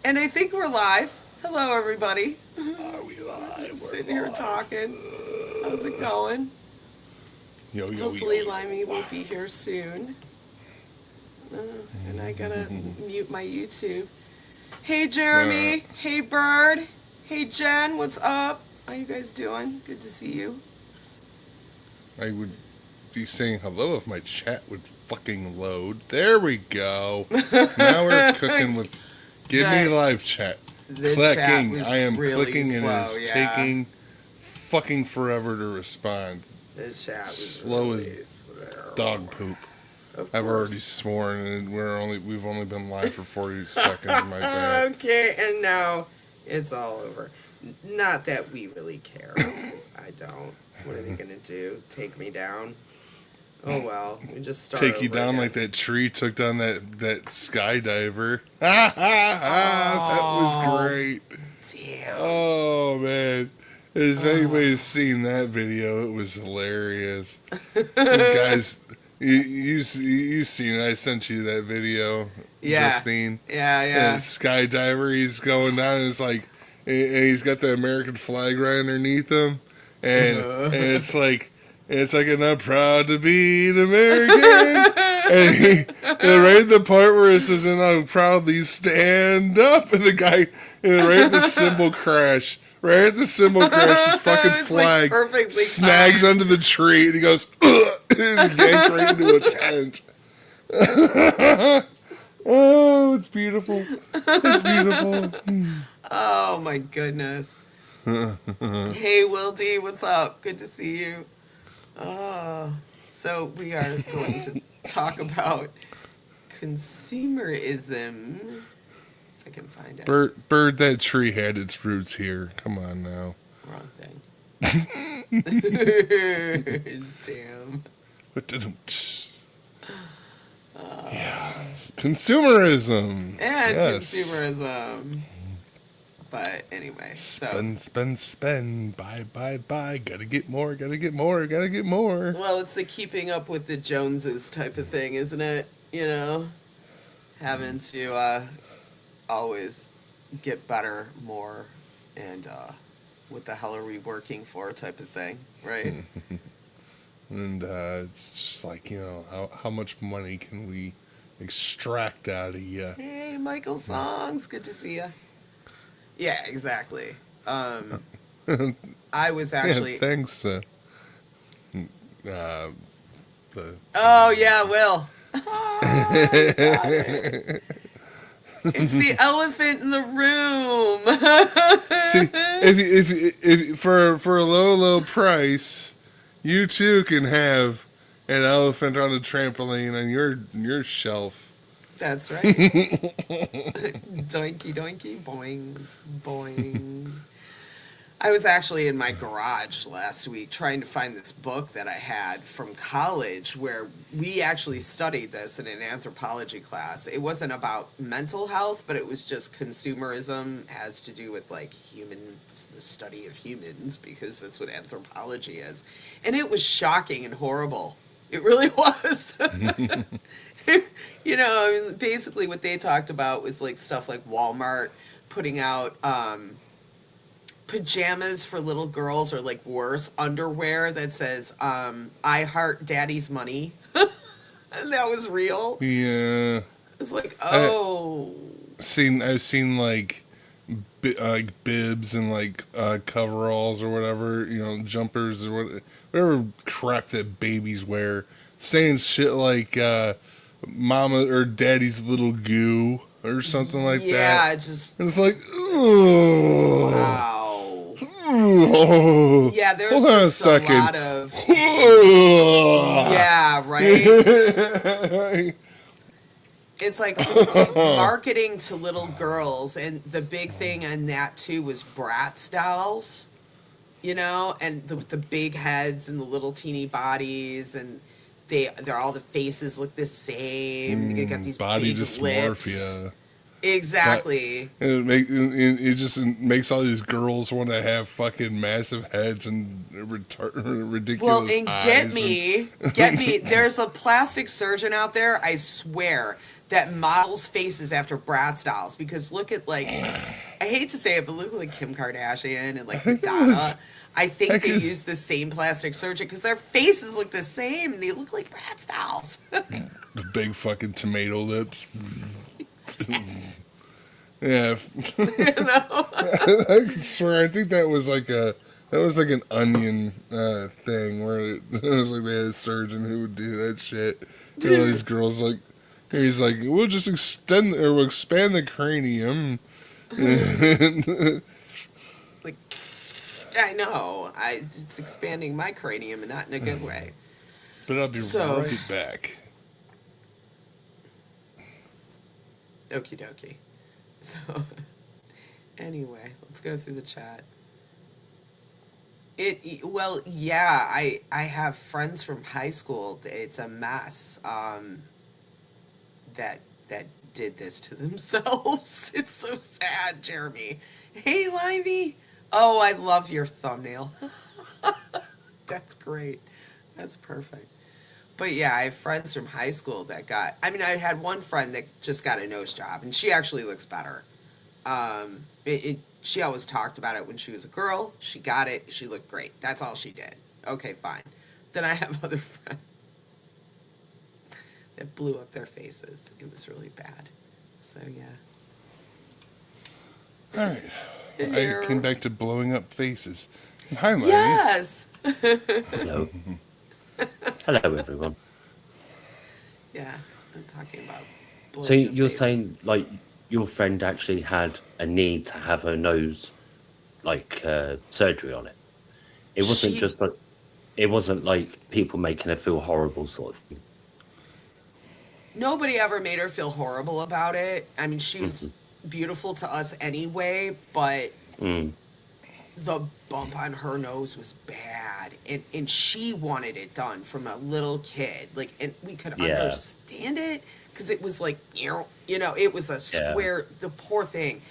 And I think we're live. Hello, everybody. Are we live? Just We're sitting here live. talking. How's it going? Yo, yo, yo, Hopefully, yo. Limey will be here soon. Uh, and I gotta mute my YouTube. Hey, Uh, Jeremy. Hey, Bird. Hey, Jen. What's up? How you guys doing? Good to see you. I would be saying hello if my chat would fucking load. There we go. Now we're cooking with give me The live chat. the chat Clicking. was I am really clicking and it slow. is Yeah, taking fucking forever to respond. the chat was Slow as really slow. dog poop. Of I've already course. sworn and we've only been live for 40 seconds. My bad. Okay, and now it's all over. Not that we really care, because I don't. What are they gonna do? Take me down? Oh well, we just start Take you over down again. like that tree took down that skydiver. Ha ha ha! That was Oh, great. damn. Oh man, if anybody's Oh. seen that video, it was hilarious. The guys, you seen it? I sent you that video, Yeah, Justine. yeah, And yeah. skydiver, he's going down. And it's like, and he's got the American flag right underneath him, and it's like, and I'm proud to be an American. And right at the part where it says, and I'll proudly stand up, and the guy, and right at the cymbal crash, right at the cymbal crash, his fucking It's like flag perfectly snags timed. under the tree, and he goes, ugh, and he's yanked right into a tent. Oh, it's beautiful. It's beautiful. Oh my goodness. Hey, Will D, what's up? Good to see you. So we are going to talk about consumerism. If I can find it. Bird, that tree had its roots here. Come on now. Wrong thing. Damn. Yeah. Consumerism. And Yes. consumerism. But anyway, so. Spend, spend, spend. Buy, buy, buy. Gotta get more, gotta get more, gotta get more. Well, it's the keeping up with the Joneses type of thing, isn't it? You know? Having to always get better, more, and what the hell are we working for type of thing, right? And it's just like, how much money can we extract out of you? Hey, Michael Songs, good to see you. Yeah, exactly. I was Yeah, actually. thanks. Uh, the Oh yeah, Will. Oh, you got it. It's the elephant in the See, if for a low price, you too can have an elephant on a trampoline on your shelf. That's right. Doinky doinky boing boing. I was actually in my garage last week trying to find this book that I had from college where we actually studied this in an anthropology class. It wasn't about mental health, but it was just consumerism, has to do with like humans, the study of humans, because that's what anthropology is. And it was shocking and horrible. It really was. I mean, basically what they talked about was like stuff like Walmart putting out pajamas for little girls, or like worse, underwear that says I heart daddy's money. And that was real. Yeah, It's like, I oh, I've seen like like bibs and like coveralls or whatever, jumpers or whatever crap that babies wear, saying shit like mama or daddy's little goo or something like that. yeah, just And it's like, oh, wow. oh, Yeah, hold there's on a just a second. lot of, Oh. yeah, right. It's like marketing to little girls, and the big thing on that too was Bratz dolls, and the big heads and the little teeny bodies, and they're all the faces look the same. They got these Body big lips. dysmorphia. Not, Exactly. it just makes all these girls want to have fucking massive heads and Well, ridiculous and eyes and get me. There's a plastic surgeon out there, I swear, that models faces after Bratz dolls. Because look at like, I hate to say it, but look like Kim Kardashian and I like think it was Madonna. I I think they could, use the same plastic surgeon because their faces look the same and they look like Bratz dolls. the big fucking tomato lips. Exactly. Yeah, You know? I swear. I think that was like an Onion thing where it was like they had a surgeon who would do that shit. And all these girls like, he's like, we'll just extend or we'll expand the cranium. Like, I know. It's expanding my cranium and not in a good way. But I'll be So, right back. okie dokie. So, anyway, let's go through the chat. Well, yeah, I have friends from high school. It's a mess. That did this to themselves. It's so sad, Jeremy. Hey, Livey. Oh, I love your thumbnail. That's great. That's perfect. But yeah, I have friends from high school that got. I mean, I had one friend that just got a nose job, and she actually looks better. She always talked about it when she was a girl. She got it. She looked great. That's all she did. Okay, fine. Then I have other friends that blew up their faces. It was really bad. So yeah. All right, And I came there. back to blowing up faces. Hi, Lady. Yes. Hello. Hello, everyone. Yeah, I'm talking about So blowing up you're faces. saying, like, your friend actually had a need to have her nose, like, surgery on it. It wasn't She just like, it wasn't like people making her feel horrible sort of thing. Nobody ever made her feel horrible about it. I mean, she was beautiful to us anyway, but Mm, the bump on her nose was bad, and she wanted it done from a little kid, like, and we could yeah, understand it because it was like, it was a yeah, square, the poor thing.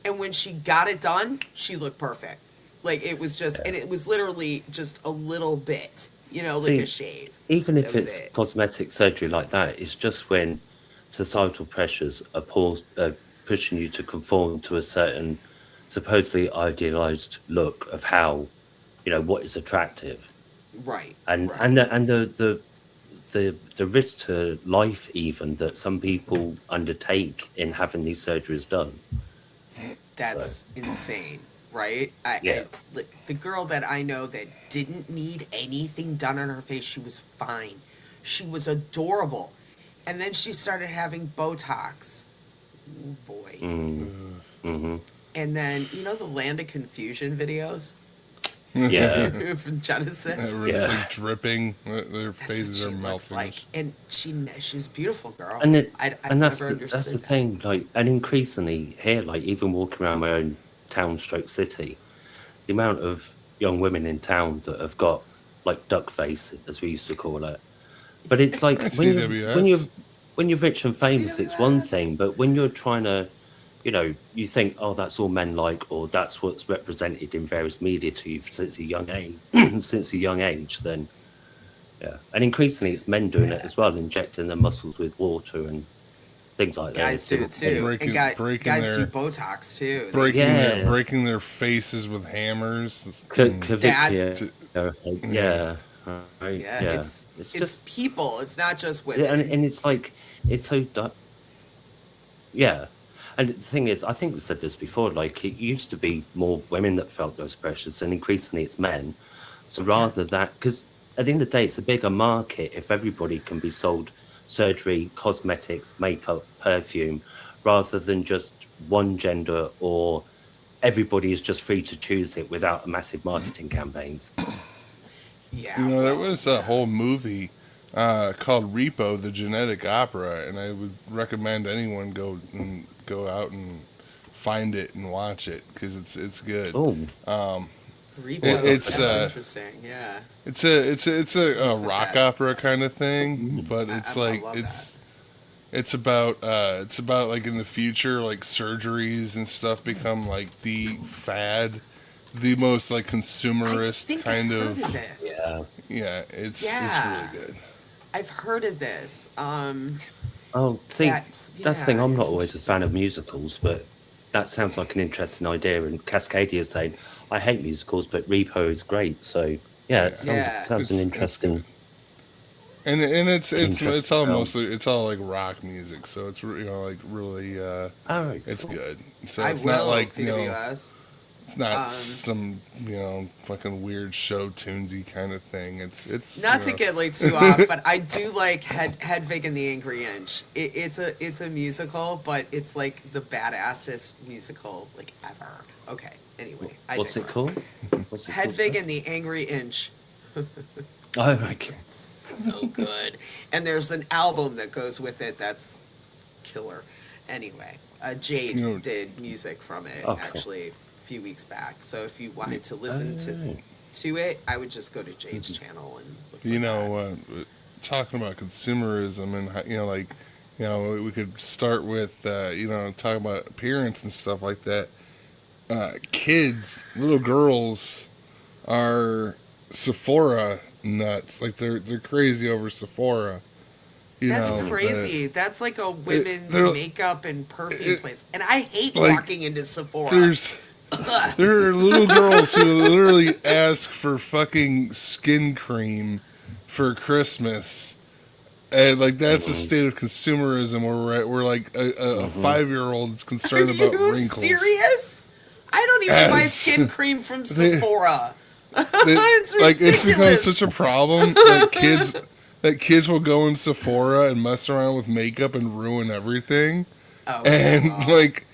And when she got it done, she looked perfect. Like, it was just, yeah. and it was literally just a little bit, like a See, shade. even That if was it's it. cosmetic surgery like that, it's just when societal pressures are pushing you to conform to a certain supposedly idealized look of how, what is attractive. Right, and right. and the and the risk to life even that some people undertake in having these surgeries done. So That's insane, right? yeah, The girl that I know that didn't need anything done on her face, she was fine. She was adorable. And then she started having Botox. Oh boy. mm, hmm, And then, the Land of Confusion videos yeah, from Genesis? Where it's yeah. like dripping, their That's what faces she are looks melting. like. And she's a beautiful girl. and it I've and that's never that's the understood that. thing, like, and increasingly here, like, even walking around my own town stroke city, the amount of young women in town that have got like duck face, as we used to call it. But it's like CWS. when you're rich and famous, it's one CWS? thing. But when you're trying to, you think, oh, that's all men like, or that's what's represented in various media to you since a young age, since a young age, then yeah. And increasingly, it's men doing it Yeah. as well, injecting their muscles with water and things like that. Guys It's do it too. And Breaking guys do their Botox too. They do. yeah, breaking their faces with hammers. That Cavicchia, To- yeah, right, Yeah, yeah. it's It's it's just people. It's not just yeah, women. and it's like it's so yeah. And the thing is, I think we said this before, like it used to be more women that felt those pressures, and increasingly it's men. So Yeah. rather that, because at the end of the day, it's a bigger market if everybody can be sold surgery, cosmetics, makeup, perfume, rather than just one gender or everybody is just free to choose it without massive marketing campaigns. Yeah. There Well. was a Yeah. whole movie called Repo: The Genetic Opera, and I would recommend anyone go out and find it and watch it because it's good. Oh, Um, oh, Repo. it's That's interesting. Yeah. it's a I'm gonna put rock that. opera kind of thing, mm, but I, it's I like love that. it's about like in the future, like surgeries and stuff become like the fad, the most like I consumerist think I've kind heard of. of this. Yeah. Yeah, it's really Yeah, good. I've heard of this. Oh, see, That that's the thing. yeah, I'm not it's always a fan of interesting. musicals, but that sounds like an interesting idea. And Cascadia is saying, I hate musicals, but Repo is great. So yeah, it Yeah, Yeah. sounds it's good. And an it's interesting all film. mostly it's all like rock music, so it's like really All right, it's cool. good. So I it's not will like CWS. it's not Um, some fucking weird show tunesy kind of thing. It's Not to get like too off, but I do like Hedwig and the Angry Inch. It's a musical, but it's like the badassest musical like ever. Okay, anyway, I What's it digress. called? What's it called? Hedwig and the Angry Inch. Oh my god. So good. And there's an album that goes with it that's killer. Anyway, you Jade know did music from it Oh, cool. actually a few weeks back. So if you wanted to listen Oh. to it, I would just go to Jade's channel and look for you that. know talking about consumerism and like we could start with talking about appearance and stuff like that. Kids, little girls are Sephora nuts. Like they're crazy over Sephora. You That's know, crazy. That's like a women's they're makeup and perfume place. And I hate like walking into Sephora. there's there are little girls who literally ask for fucking skin cream for Christmas. And like that's a Mm-hmm. state of consumerism where we're at. We're like a Mm-hmm. 5-year-old is Are concerned about you wrinkles. serious? I don't even buy As skin cream from they, Sephora. they It's like it's become ridiculous. such a problem that kids will go in Sephora and mess around with makeup and ruin everything. Oh, And no. like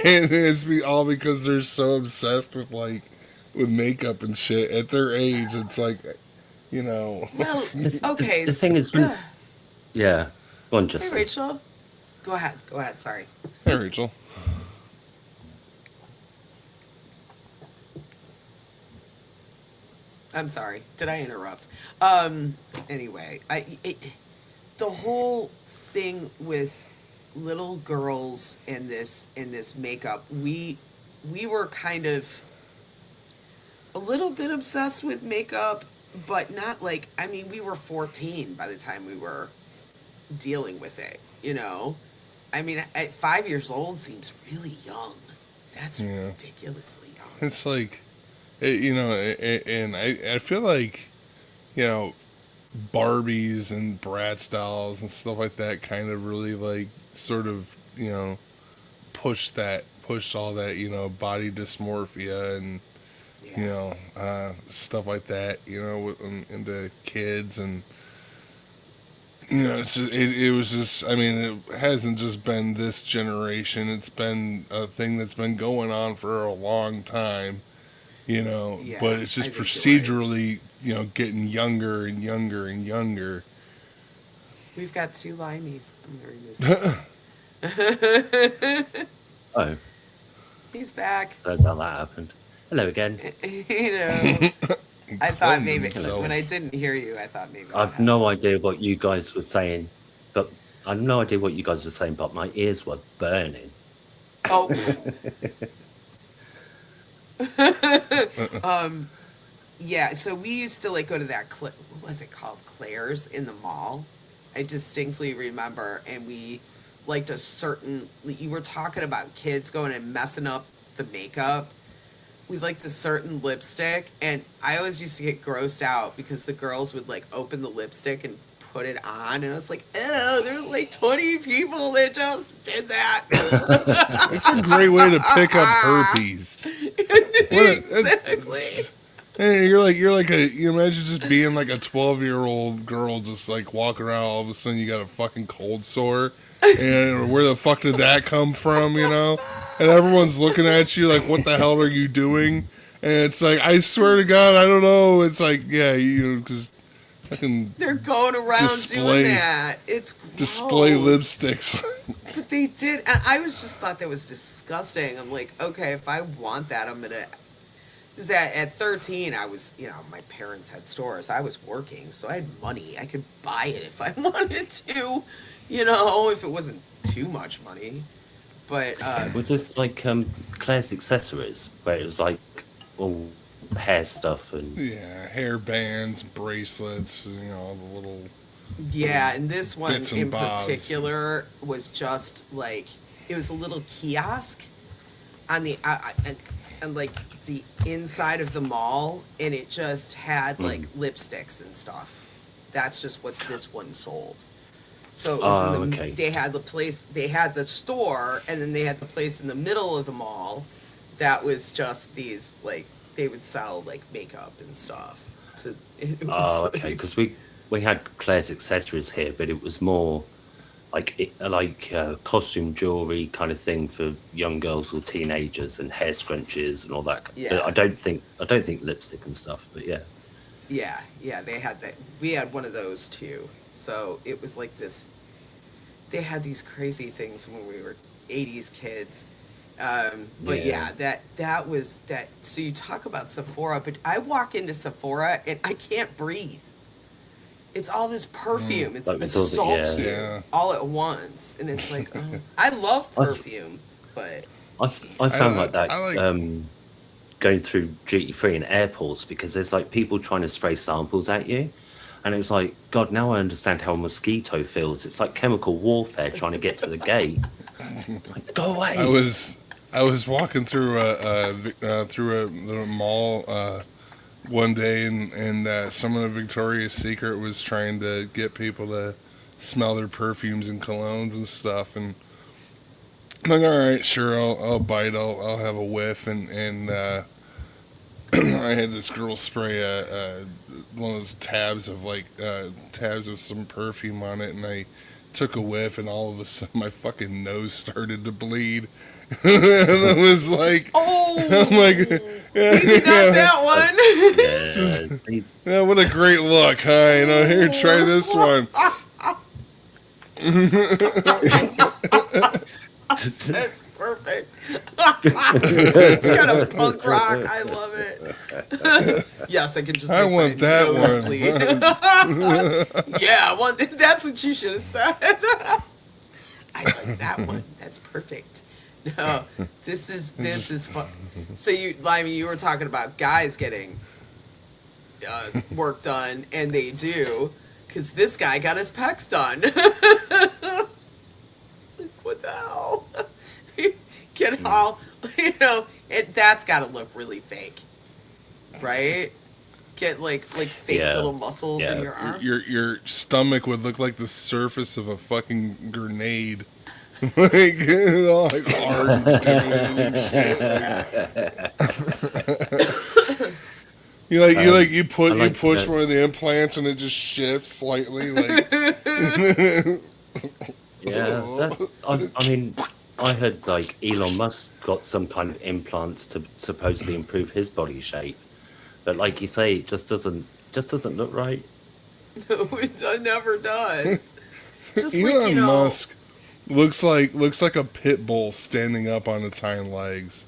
and all because they're so obsessed with with makeup and shit at their age. It's like you know Well, The, okay. the thing is, when Ugh. it's, yeah, go on, Hey, Justin. Rachel. Go ahead. Go ahead. Sorry. Hey Rachel. I'm sorry. Did I interrupt? Anyway, the whole thing with little girls in this makeup, we were kind of a little bit obsessed with makeup, but not like, I mean, we were 14 by the time we were dealing with it, you know? I mean, at 5 years old seems really young. That's Yeah. ridiculously young. It's like and I feel like you know Barbies and Bratz dolls and stuff like that kind of really like sort of push all that body dysmorphia and Yeah. stuff like that into kids and it was just I mean it hasn't just been this generation, it's been a thing that's been going on for a long time, but Yeah, it's I just think you're right. procedurally getting younger and younger and younger. We've got two limeys. I'm gonna remove him. Oh, He's back. that's how that happened. Hello again. You know, I thought Cleanse maybe himself. when I didn't hear you, I thought maybe that I've happened. no idea what you guys were saying, but I have no idea what you guys were saying, but my ears were burning. Oh, yeah. So we used to like go to that. What was it called? Claire's in the mall. I distinctly remember, and we liked a certain. You were talking about kids going and messing up the makeup. We liked a certain lipstick, and I always used to get grossed out because the girls would like open the lipstick and put it on, and I was like, "Oh, there's like 20 people that just did that." It's a great way to pick up herpes. Exactly. Hey, you imagine just being like a 12-year-old girl just like walking around, all of a sudden you got a fucking cold sore, and where the fuck did that come from, and everyone's looking at you like, what the hell are you doing? And it's like, I swear to God, I don't know. It's like, yeah, because fucking They're going around display doing that. It's display gross. lipsticks. But they did, and I was just thought that was disgusting. I'm like, okay, if I want that, I'm gonna. Because at 13, I was, my parents had stores. I was working, so I had money. I could buy it if I wanted to, if it wasn't too much money. But Was this like Claire's accessories, where it was like all hair stuff and Yeah, hair bands, bracelets, all the little yeah, and this one bits and in bobs. particular was just like it was a little kiosk on the and like the inside of the mall, and it just had like mm. lipsticks and stuff. That's just what this one sold. So it was in Oh, the okay. they had the place, they had the store, and then they had the place in the middle of the mall that was just these like they would sell like makeup and stuff. To it was Oh, okay. like Because we had Claire's accessories here, but it was more like costume jewelry kind of thing for young girls or teenagers, and hair scrunches and all that. But yeah. I don't think lipstick and stuff. But yeah, Yeah, they had that. We had one of those too. So it was like this. They had these crazy things when we were '80s kids. But yeah. yeah, that was that. So you talk about Sephora, but I walk into Sephora and I can't breathe. It's all this Mm, perfume. It's Like with all the assaults yeah. you yeah, all at once, and it's like, oh, I love I f- perfume, but I I found like that I like. going through duty free in airports, because there's like people trying to spray samples at you. And it was like, God, now I understand how a mosquito feels. It's like chemical warfare trying to get to the gate. Like, go I away. was I was walking through a little mall one day, and someone at Victoria's Secret was trying to get people to smell their perfumes and colognes and stuff, and I'm like, all right, sure, I'll bite, I'll have a whiff, and I had this girl spray one of those tabs of some perfume on it, and I took a whiff, and all of a sudden my fucking nose started to bleed. And I was like, I'm like, oh, yeah, maybe not yeah, that this is, Yeah. See, yeah, what a great look, huh? Here, try this one. one. That's perfect. It's kind of punk rock. I love it. Yes, I can just I make want my that nose one. bleed. Yeah, that's what you should have said. I like that one. That's perfect. No, this is fun. So Limey, you were talking about guys getting work done, and they do, because this guy got his pecs done. What the hell? Get all, that's got to look really fake, right? Get like fake yeah. little muscles in Yeah. your Your arms. your stomach would look like the surface of a fucking grenade. Like, all like hard and Seriously. I you like push one of the implants and it just shifts slightly like yeah. I mean, I heard like Elon Musk got some kind of implants to supposedly improve his body shape, but like you say, it just doesn't look right. No, it never does. Just like, Elon Musk looks like a pit bull standing up on its hind legs.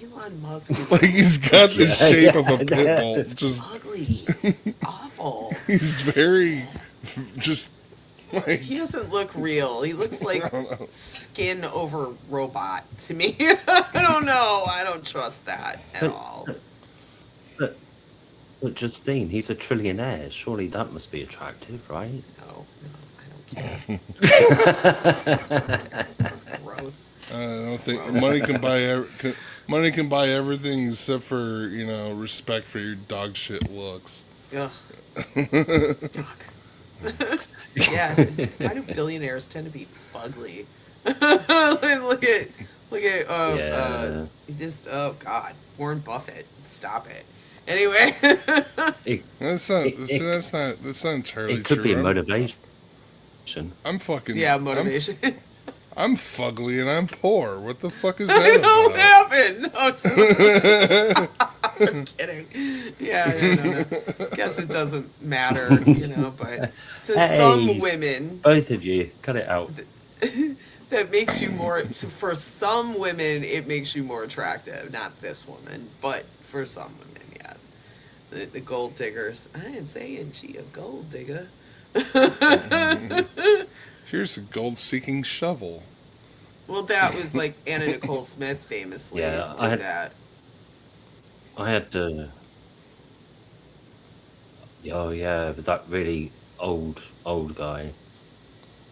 Elon Musk Like is he's got the Yeah, shape of a pit yeah. bull. Just ugly. He's awful. he's very just like He doesn't look real. He looks I like don't know. skin over robot to me. I don't know. I don't trust that at But, all. but but Justine, he's a trillionaire. Surely that must be attractive, right? No, I don't care. That's gross. I It's don't think gross. money can buy everything except for respect for your dog shit looks. Ugh. Yuck. Yeah. Why do billionaires tend to be fugly? look at Yeah. just oh god, Warren Buffett. Stop it. Anyway. It That's not it it, that's not entirely it could be a true. motivation. I'm fucking Yeah, motivation. I'm fugly and I'm poor. What the fuck is I don't that happen. No, I'm kidding. Yeah, no. Guess it doesn't matter, but to some Hey, women, both of you, cut it out. that makes you more. So for some women, it makes you more attractive. Not this woman, but for some women, yes. The gold diggers. I ain't saying she a gold digger. Here's a gold-seeking shovel. Well, that was like Anna Nicole Smith famously Yeah, did that. I had oh yeah, but that really old guy.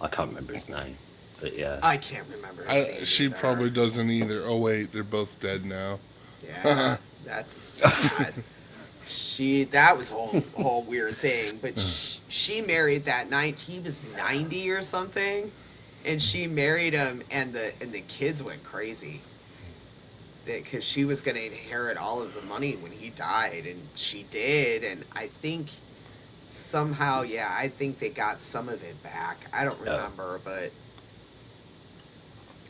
I can't remember his name, but yeah. I can't remember his name She either. probably doesn't either. Oh wait, they're both dead now. Yeah, that's sad. That was a whole weird thing, but she married that night. He was 90 or something, and she married him, and the kids went crazy because she was going to inherit all of the money when he died, and she did, and I think somehow, yeah, I think they got some of it back. I don't Yeah. remember, but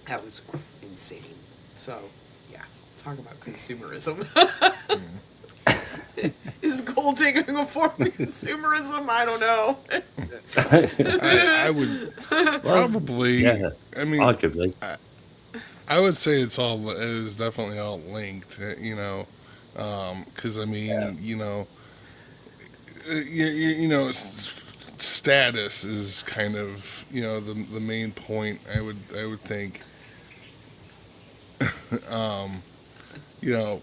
that was insane. So, yeah, talk about consumerism. Is gold digging a form of consumerism? I don't know. I would probably. Yeah, I mean, arguably. I would say it is definitely all linked. Because I mean, status is kind of the main point. I would think. You know,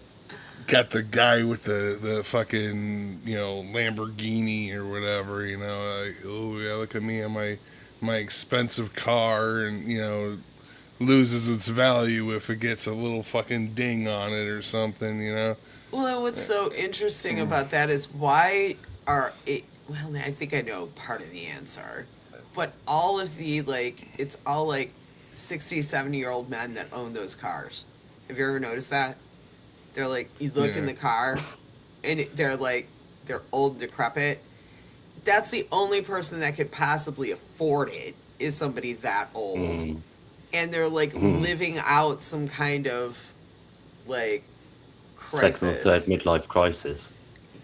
got the guy with the fucking Lamborghini or whatever. Like, oh yeah, look at me and my expensive car, and loses its value if it gets a little fucking ding on it or something. Well, and what's so interesting about that is why are it? Well, I think I know part of the answer, but all of the it's all like 60, 70-year-old men that own those cars. Have you ever noticed that? They're like, you look in the car, and they're old and decrepit. That's the only person that could possibly afford it is somebody that old. And they're like living out some kind of like crisis. Second or third midlife crisis.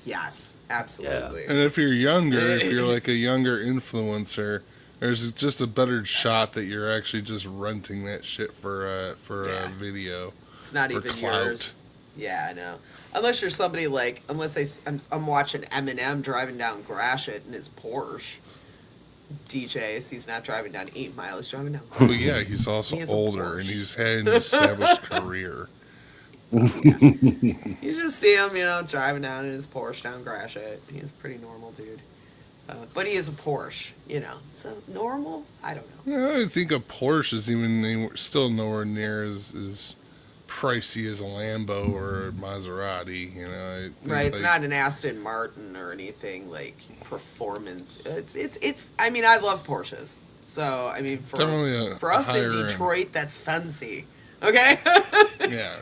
Yes, absolutely. And if you're younger, if you're like a younger influencer, there's just a better shot that you're actually just renting that shit for a video. It's not for even clout. yours. Yeah, I know. Unless you're somebody I'm watching Eminem driving down Gratiot in his Porsche. DJs, he's not driving down 8 Mile, he's driving down Well, yeah, he's also He has a older, and Porsche. he's had an established career. You just see him, driving down in his Porsche down Gratiot. He's a pretty normal dude. But he is a Porsche, So normal? I don't know. I think a Porsche is still nowhere near as pricey as a Lambo or a Maserati. Right, it's not an Aston Martin or anything like performance. It's. I mean, I love Porsches. So I mean, for us in Detroit, that's fancy. Okay. Yeah.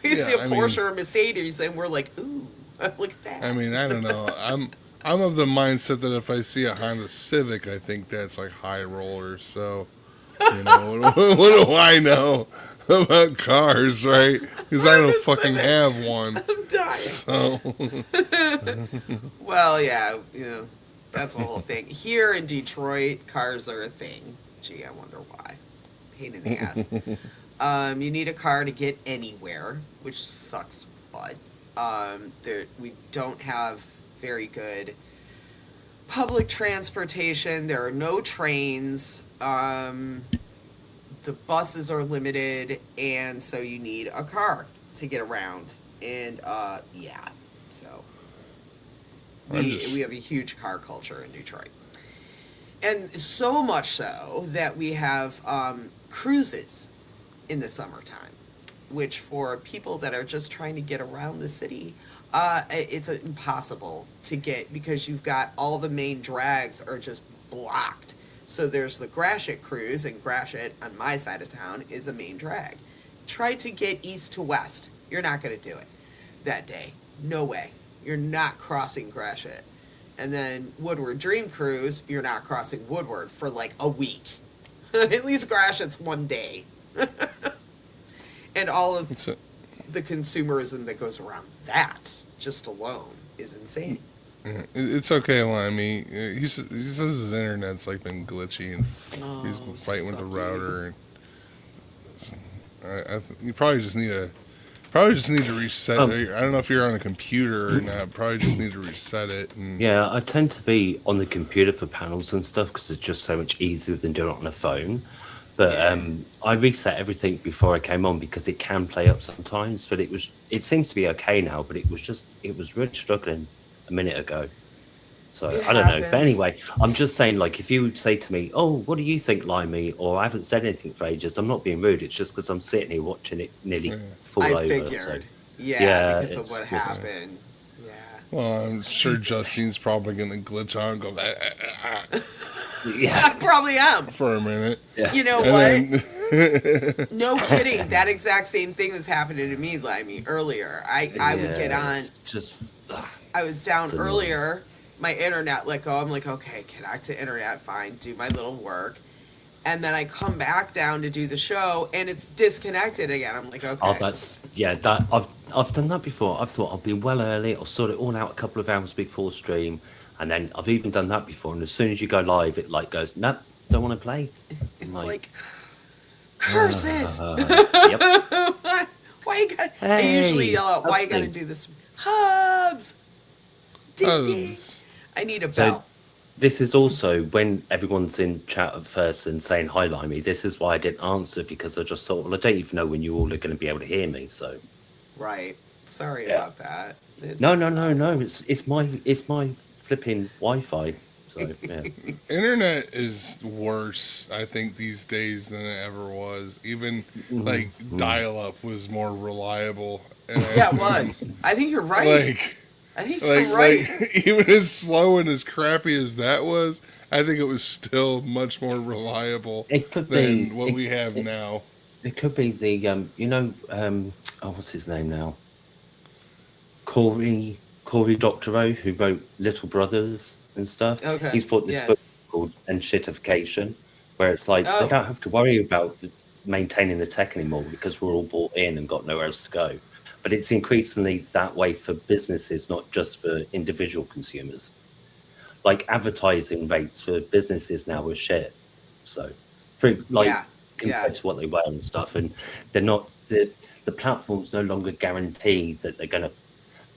We see a Porsche or a Mercedes, and we're like, ooh, look at that. I mean, I don't know. I'm of the mindset that if I see a Honda Civic, I think that's like high roller. So, what do I know about cars, right? Because I don't fucking have one. I'm dying. So. Well, yeah, that's the whole thing. Here in Detroit, cars are a thing. Gee, I wonder why. Pain in the ass. You need a car to get anywhere, which sucks butt. We don't have very good public transportation. There are no trains. The buses are limited, and so you need a car to get around. And so we have a huge car culture in Detroit. And so much so that we have cruises in the summertime, which for people that are just trying to get around the city, it's impossible to get because you've got all the main drags are just blocked. So there's the Gratiot cruise, and Gratiot on my side of town is a main drag. Try to get east to west. You're not going to do it that day. No way. You're not crossing Gratiot. And then Woodward Dream Cruise, you're not crossing Woodward for like a week. At least Gratiot's one day. And all of the consumerism that goes around that, just alone, is insane. It's okay, Lemmy. He says his internet's like been glitchy, and he's been fighting with the router. And you probably just need Probably just need to reset. Um, I don't know if you're on a computer or not. Probably just need to reset it. And yeah, I tend to be on the computer for panels and stuff because it's just so much easier than doing it on a phone. But Yeah. I reset everything before I came on because it can play up sometimes. But it seems to be okay now. But it was really struggling a minute ago. So It I don't know. But happens. anyway, I'm just saying, like, if you would say to me, "Oh, what do you think, Limey?" or "I haven't said anything for ages," I'm not being rude. It's just because I'm sitting here watching it nearly yeah. fall I over. So figured. Yeah, yeah, because of it's what just happened. Yeah. Well, I'm sure Justine's probably gonna glitch out and go yeah, I probably am. for a minute, yeah, You know what? and then No kidding. That exact same thing was happening to me, Limey, earlier. I would get yeah. on. It's just I was down it's annoying. earlier. My internet let go. I'm like, okay, connect to internet, fine, do my little work. And then I come back down to do the show and it's disconnected again. I'm like, Oh, okay. that's yeah. That I've done that before. I've thought I'll be well early. I'll sort it all out a couple of hours before stream, and then I've even done that before. And as soon as you go live, it like goes, nope, don't want to play. I'm It's like, like, curses. yep. Why you got, I usually Hey, yell out, why you gotta Hubsy. do this? Hubs! Ding ding. was, I need a So bell. this is also when everyone's in chat at first and saying hi, Limey. This is why I didn't answer because I just thought, well, I don't even know when you all are going to be able to hear me. So Right. Sorry yeah. about that. No, It's no, no, no. It's my flipping Wi-Fi. So yeah. internet is worse, I think, these days than it ever was. Even like dial-up was more reliable, yeah, it and was. I think you're right. like I think like you're right. even as slow and as crappy as that was, I think it was still much more reliable It could be than what we have it, now. it could be the oh, what's his name now? Corey Doctorow, who wrote Little Brothers and stuff. Okay. He's brought this Yeah. book called Enshittification, where it's like they Oh, don't have to worry about maintaining the tech anymore because we're all bought in and got nowhere else to go. But it's increasingly that way for businesses, not just for individual consumers. Like advertising rates for businesses now are shit. So, for like yeah. Yeah. compared to what they were and stuff, and they're not the platforms no longer guarantee that they're going to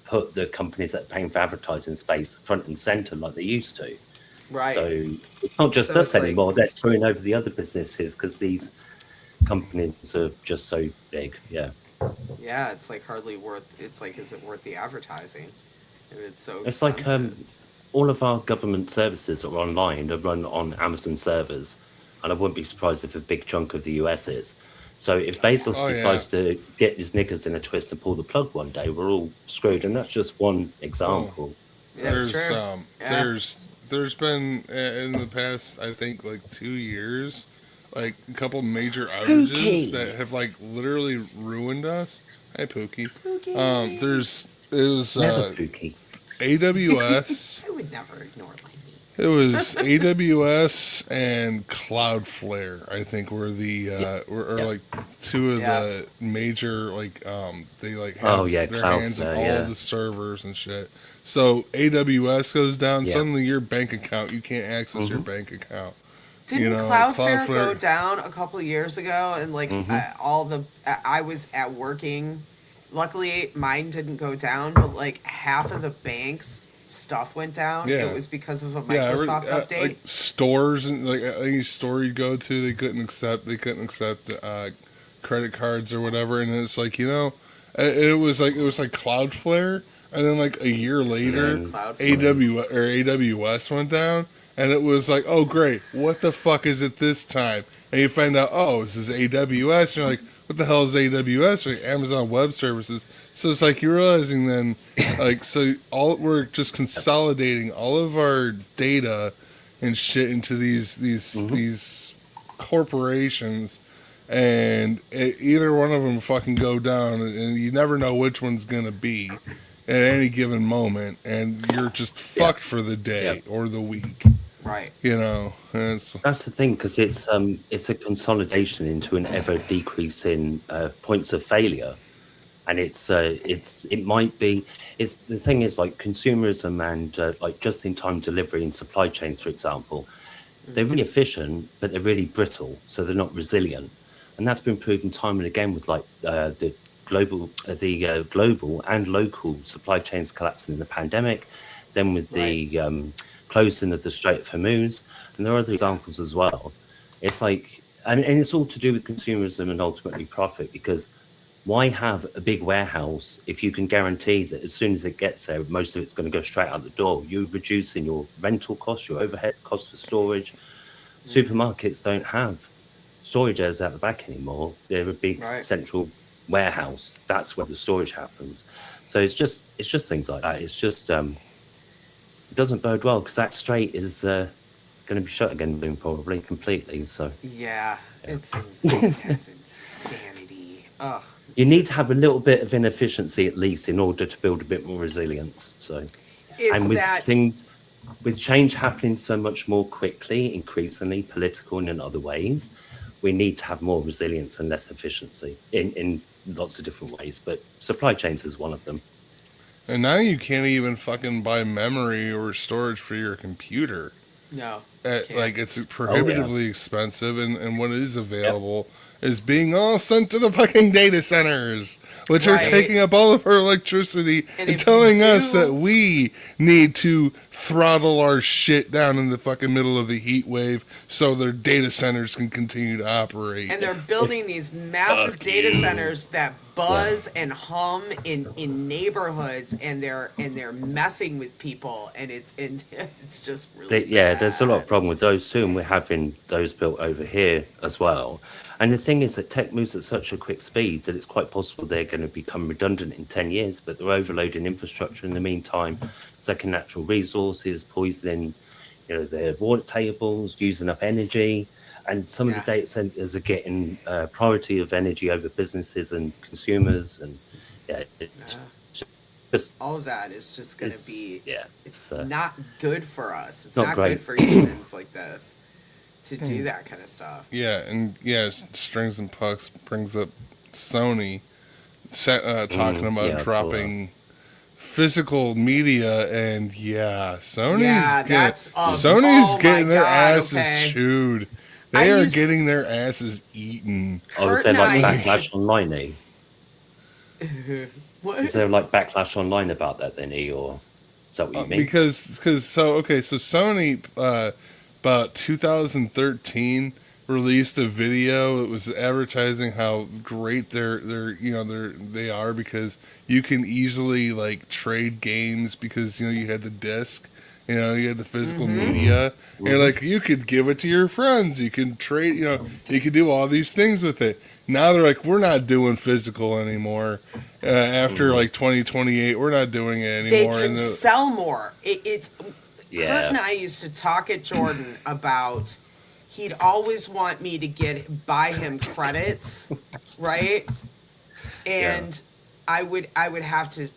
put the companies that are paying for advertising space front and center like they used to. Right. So it's not just So us it's like, anymore. They're screwing over the other businesses because these companies are just so big. Yeah, yeah, it's like hardly worth, it's like, is it worth the advertising? And it's so it's like expensive. all of our government services that are online are run on Amazon servers, and I wouldn't be surprised if a big chunk of the US is. So if Bezos Oh yeah. decides to get his knickers in a twist and pull the plug one day, we're all screwed. And that's just one Well, example. So That's there's true. Yeah. there's been in the past, I think, like 2 years, like a couple major outages that Pookie, have like literally ruined us. Hey Pookie. Spooky. There's it was never Pookie. AWS. I would never ignore my meat. It was AWS and Cloudflare, I think, were the Yeah, were yeah. like two of Yeah. the major, like they like Oh have yeah, their hands on Cloudflare. all Yeah, the servers and shit. So AWS goes down, yeah. suddenly your bank account, you can't access your Hmm. bank account. You Didn't know, like Cloudflare go Cloudflare. down a couple of years ago? And like Hmm. all the, I was at working. Luckily, mine didn't go down, but like half of the bank's stuff went down. It Yeah. was because of a Yeah, Microsoft update. like stores and like any store you go to, they couldn't accept credit cards or whatever, and it's like it was like Cloudflare, and then like a year later, Then Cloudflare. AWS went down, and it was like, oh great, what the fuck is it this time? And you find out, oh, this is AWS. And you're like, what the hell is AWS? Like Amazon Web Services. So it's like you're realizing then, like, so all we're just consolidating all of our data and shit into these corporations, and either one of them fucking go down, and you never know which one's gonna be at any given moment, and you're just yeah, fucked for the yeah. day or the week. Right. And it's That's the thing because it's a consolidation into an ever decreasing points of failure, and it might be it's the thing is like consumerism and like just in time delivery and supply chains, for example, they're really efficient but they're really brittle, so they're not resilient, and that's been proven time and again with like the global and local supply chains collapsing in the pandemic, then with the closing of the Strait of Hormuz, and there are other examples as well. It's like, and it's all to do with consumerism and ultimately profit, because why have a big warehouse if you can guarantee that as soon as it gets there, most of it's going to go straight out the door? You're reducing your rental costs, your overhead costs for storage. Supermarkets don't have storage areas out the back anymore. They're a big central warehouse. That's where the storage happens. So it's just things like that. It's just it doesn't bode well, because that strait is going to be shut again soon, probably completely. So it's insane. That's insanity. Ugh. You need to have a little bit of inefficiency at least in order to build a bit more resilience. So, and with things, with change happening so much more quickly, increasingly political and in other ways, we need to have more resilience and less efficiency in lots of different ways. But supply chains is one of them. And now you can't even fucking buy memory or storage for your computer. No. Like, it's prohibitively expensive, and what is available is being all sent to the fucking data centers, which are taking up all of our electricity and telling us that we need to throttle our shit down in the fucking middle of the heat wave so their data centers can continue to operate. And they're building these massive data centers that buzz and hum in neighborhoods, and they're messing with people, and it's just really bad. There's a lot of problem with those too, and we're having those built over here as well. And the thing is that tech moves at such a quick speed that it's quite possible they're going to become redundant in 10 years, but they're overloading infrastructure in the meantime, sucking natural resources, poisoning, their water tables, using up energy. And some of the data centers are getting priority of energy over businesses and consumers. And just, all of that is just going to be, it's not good for us. It's not good for humans like this to do that kind of stuff. Yeah, and Strings and Pucks brings up Sony talking about dropping physical media, and Sony's getting their asses chewed. They are getting their asses eaten. Oh, is there like backlash online, What? Is there like backlash online about that then, or is that what you mean? Because Sony about 2013 released a video. It was advertising how great they are, because you can easily like trade games, because you had the disc. You had the physical media, and like you could give it to your friends. You can trade. You could do all these things with it. Now they're like, we're not doing physical anymore. After like 2028, we're not doing it anymore. They can sell more. Kurt and I used to talk at Jordan about he'd always want me to buy him credits, right? And I would have to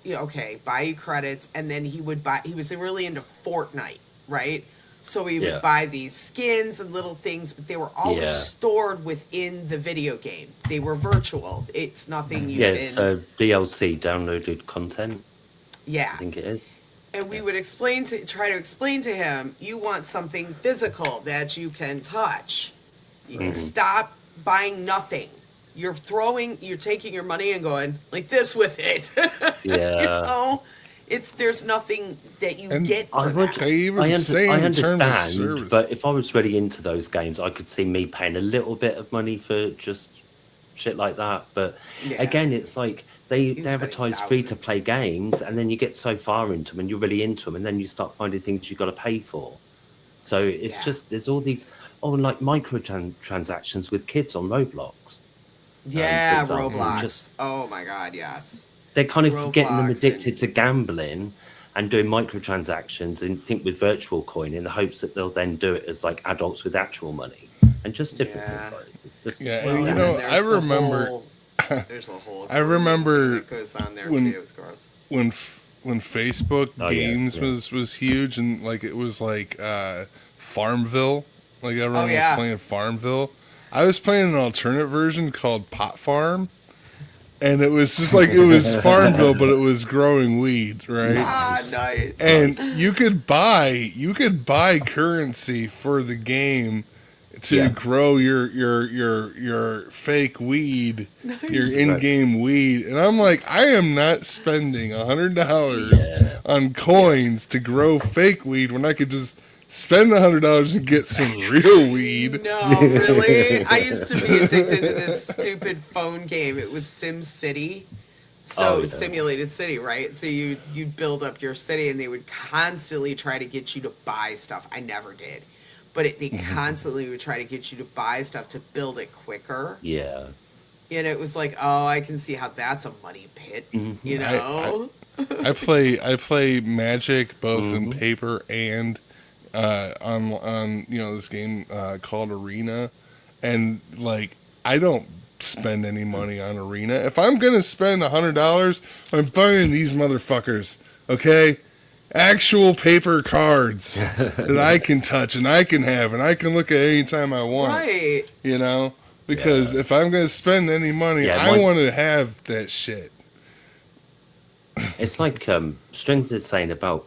buy you credits, and then he would buy. He was really into Fortnite, right? So he would buy these skins and little things, but they were always stored within the video game. They were virtual. It's nothing you can. So DLC, downloaded content. Yeah, I think it is. And we would try to explain to him, you want something physical that you can touch. You can stop buying nothing. You're taking your money and going like this with it. There's nothing that you get for that. I understand, but if I was really into those games, I could see me paying a little bit of money for just shit like that. But again, it's like they advertise free-to-play games, and then you get so far into them and you're really into them, and then you start finding things you've got to pay for. So it's just, there's all these, like microtransactions with kids on Roblox. Yeah, Roblox. Oh my God, yes. They're kind of getting them addicted to gambling and doing microtransactions, and think with virtual coin in the hopes that they'll then do it as like adults with actual money, and just different things like this. I remember. There's a whole. I remember that goes on there too. It's gross. When Facebook games was huge, and like it was like Farmville, like everyone was playing Farmville. I was playing an alternate version called Pot Farm, and it was just like it was Farmville, but it was growing weed, right? Nice. And you could buy currency for the game to grow your fake weed, your Nice. in-game weed, and I'm like, I am not spending $100 Yeah. on coins to grow fake weed when I could just spend $100 and get some real weed. No, really? I used to be addicted to this stupid phone game. It was Sim City. So Oh it was yeah. simulated city, right? So you'd build up your city, and they would constantly try to get you to buy stuff. I never did, but they constantly would try to get you to buy stuff to build it quicker. Yeah. And it was like, oh, I can see how that's a money pit, you I, know? I play Magic both in paper and on this game called Arena, and like I don't spend any money on Arena. If I'm gonna spend $100, I'm buying these motherfuckers. Okay, actual paper cards that I can touch and I can have and I can look at any time I want. Right. You know, because if I'm gonna spend any money, Yeah, I want to have that shit. It's like Strings is saying about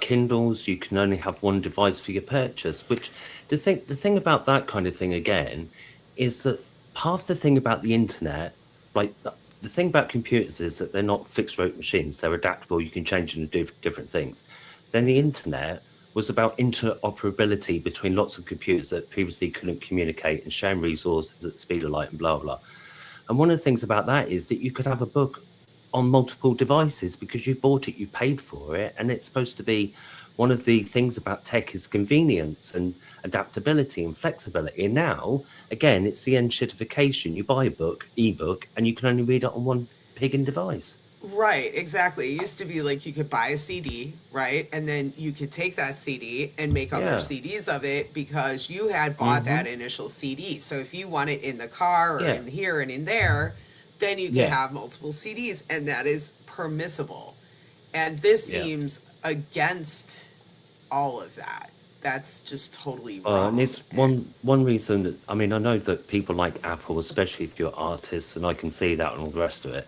Kindles. You can only have one device for your purchase. Which the thing about that kind of thing again is that half the thing about the internet, like the thing about computers, is that they're not fixed rate machines. They're adaptable. You can change and do different things. Then the internet was about interoperability between lots of computers that previously couldn't communicate and sharing resources at the speed of light and blah blah. And one of the things about that is that you could have a book on multiple devices because you bought it, you paid for it, and it's supposed to be one of the things about tech is convenience and adaptability and flexibility. And now, again, it's the enshittification. You buy a book, ebook, and you can only read it on one piggin device. Right, exactly. It used to be like you could buy a CD, right? And then you could take that CD and make other Yeah. CDs of it because you had bought that initial CD. So if you want it in the car or Yeah. in here and in there, then you can Yeah. have multiple CDs, and that is permissible. And this Yeah. seems against all of that. That's just totally And wrong. it's one reason that, I mean, I know that people like Apple, especially if you're artists, and I can see that and all the rest of it.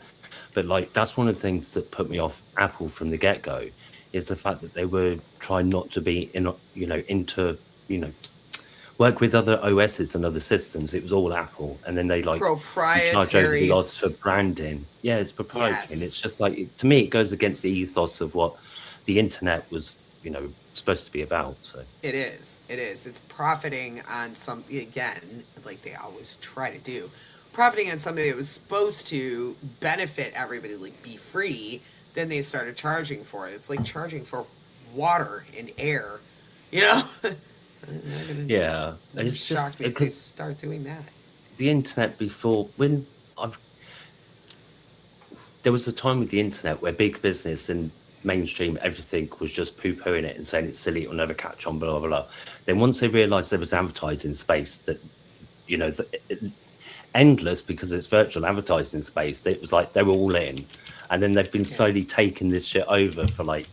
But like that's one of the things that put me off Apple from the get go, is the fact that they were trying not to be work with other OSs and other systems. It was all Apple, and then they like charge over Proprietary. the odds for branding. Yeah, it's proprietary, and it's Yes. just like to me, it goes against the ethos of what the internet was, supposed to be about. So It is. It is. It's profiting on something, again, like they always try to do. Profiting on something that was supposed to benefit everybody, like be free. Then they started charging for it. It's like charging for water and air. You know? yeah, and It it's shocked just me if they because start doing that. the internet before when there was a time with the internet where big business and mainstream everything was just poo-pooing it and saying it's silly, it'll never catch on, blah blah blah. Then once they realized there was advertising space that endless because it's virtual advertising space, it was like they were all in, and then they've been slowly taking this shit over for like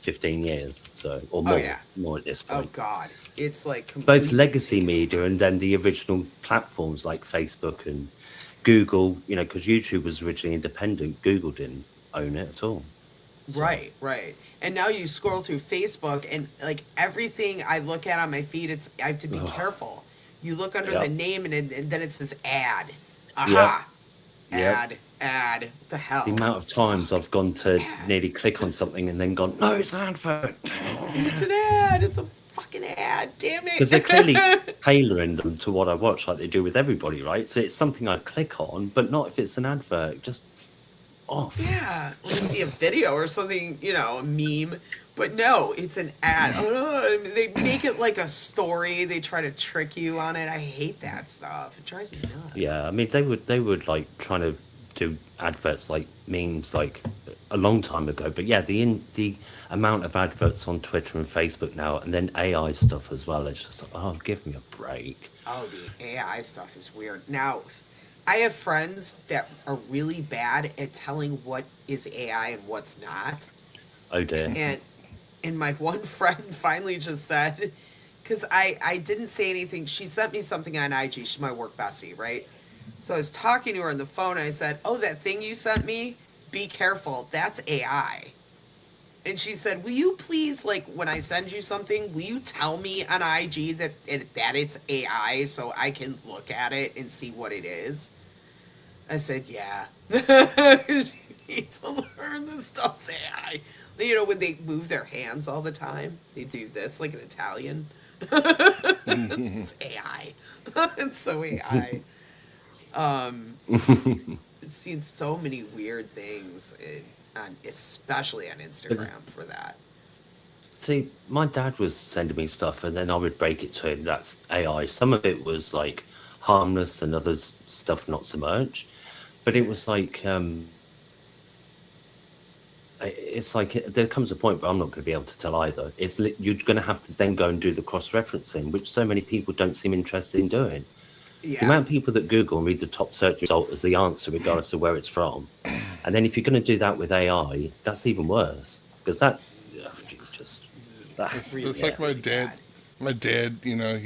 15 years, so or more, yeah. more at this Oh, point. God. It's like Both completely legacy taken media over. and then the original platforms like Facebook and Google, because YouTube was originally independent. Google didn't own it at all. So, Right, right. And now you scroll through Facebook, and like everything I look at on my feed, I have to be careful. You look under the yep, name, and then it says ad. yep, Aha. yep. Ad. What the The hell? amount of times I've gone to Ad. nearly click on something and then gone, no, it's an advert. It's an ad. It's a fucking ad. Damn Because they're clearly it. tailoring them to what I watch, like they do with everybody, right? So it's something I click on, but not if it's an advert. Just off. Yeah. I want to see a video or something, a meme. But no, it's an ad. Oh, no, they make it like a story. They try to trick you on it. I hate that stuff. It drives me nuts. Yeah, I mean they would like trying to do adverts like memes like a long time ago, but yeah, the amount of adverts on Twitter and Facebook now, and then AI stuff as well. It's just like, oh, give me a break. Oh, the AI stuff is weird. Now, I have friends that are really bad at telling what is AI and what's not. Oh dear. And my one friend finally just said, because I didn't say anything. She sent me something on IG. She's my work bestie, right? So I was talking to her on the phone. And I said, oh, that thing you sent me, be careful. That's AI. And she said, "Will you please, like, when I send you something, will you tell me on IG that it's AI so I can look at it and see what it is?" I said, "Yeah." She needs to learn this stuff's AI. You know, when they move their hands all the time, they do this like an Italian. It's AI. It's so AI. I've seen so many weird things, especially on Instagram for that. See, my dad was sending me stuff, and then I would break it to him. That's AI. Some of it was like harmless, and others stuff not so much. But it was like, it's like there comes a point where I'm not going to be able to tell either. You're going to have to then go and do the cross-referencing, which so many people don't seem interested in doing. The Yeah. amount of people that Google and read the top search result as the answer, regardless of where it's from, and then if you're going to do that with AI, that's even worse because that just that's Really It's like my really dad. bad. My dad, you know,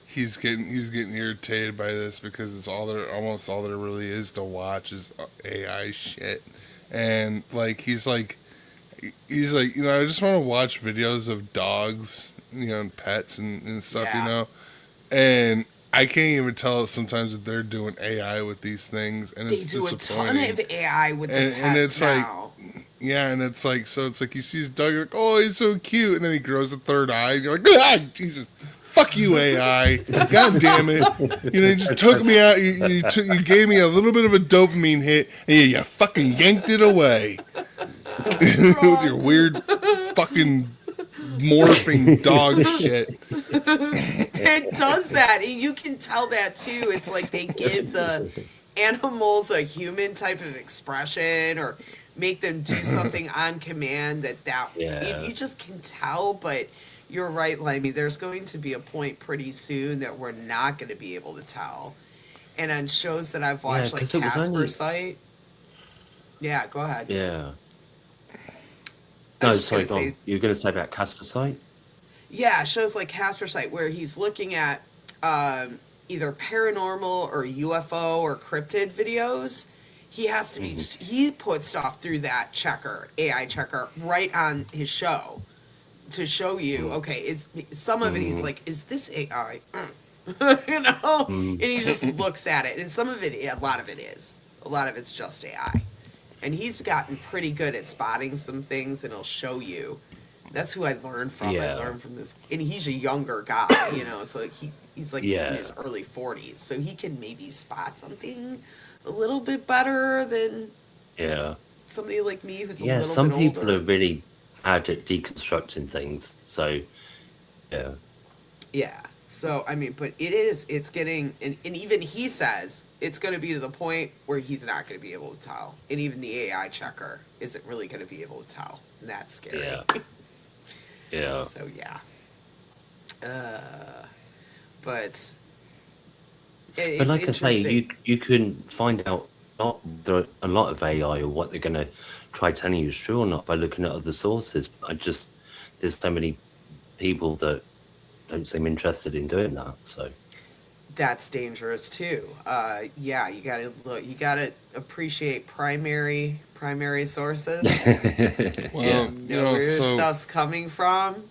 he's getting irritated by this because it's almost all there really is to watch is AI shit, and like he's like, you know, I just want to watch videos of dogs, you know, and pets and stuff, you Yeah. know, and I can't even tell sometimes that they're doing AI with these things, and They it's do a ton disappointing. of AI with the And pets it's like, now. yeah, and it's like, so it's like you see his dog, you're like, oh, he's so cute, and then he grows a third eye, and you're like, ah, Jesus, fuck you, AI, god damn it, you know, you just took me out, you gave me a little bit of a dopamine hit, and you fucking yanked it away with your weird fucking morphing dog shit. It does that. And you can tell that too. It's like they give the animals a human type of expression or make them do something on command yeah. you just can tell. But you're right, Limey. There's going to be a point pretty soon that we're not going to be able to tell. And on shows that I've Yeah, watched, like because it was Casper only Site, yeah, go ahead. yeah. I was No, just gonna sorry, go say, on. You were going to say about Casper Site? yeah, shows like Casper Site where he's looking at either paranormal or UFO or cryptid videos. He has to be. Hmm. He puts stuff through that checker, AI checker, right on his show to show you. Okay, is some of it? He's Hmm. like, is this AI? You know, Hmm. and he just looks at it, and some of it, a lot of it is. A lot of it's just AI, and he's gotten pretty good at spotting some things, and he'll show you. That's who I learned from. I Yeah, learned from this, and he's a younger guy, you know, so he's like in his yeah, early 40s, so he can maybe spot something a little bit better than yeah. somebody like me who's a Yeah, little some bit people are older. really bad at deconstructing things. So, yeah. Yeah. So I mean, but it's getting, and even he says it's going to be to the point where he's not going to be able to tell, and even the AI checker isn't really going to be able to tell, and that's scary. Yeah, yeah. So yeah. But But it's like I say, interesting. you can find out not a lot of AI or what they're going to try telling you is true or not by looking at other sources. There's so many people that don't seem interested in doing that. So, That's dangerous too. Yeah, you gotta look. You gotta appreciate primary sources Well, and you know know, where your so stuff's coming from.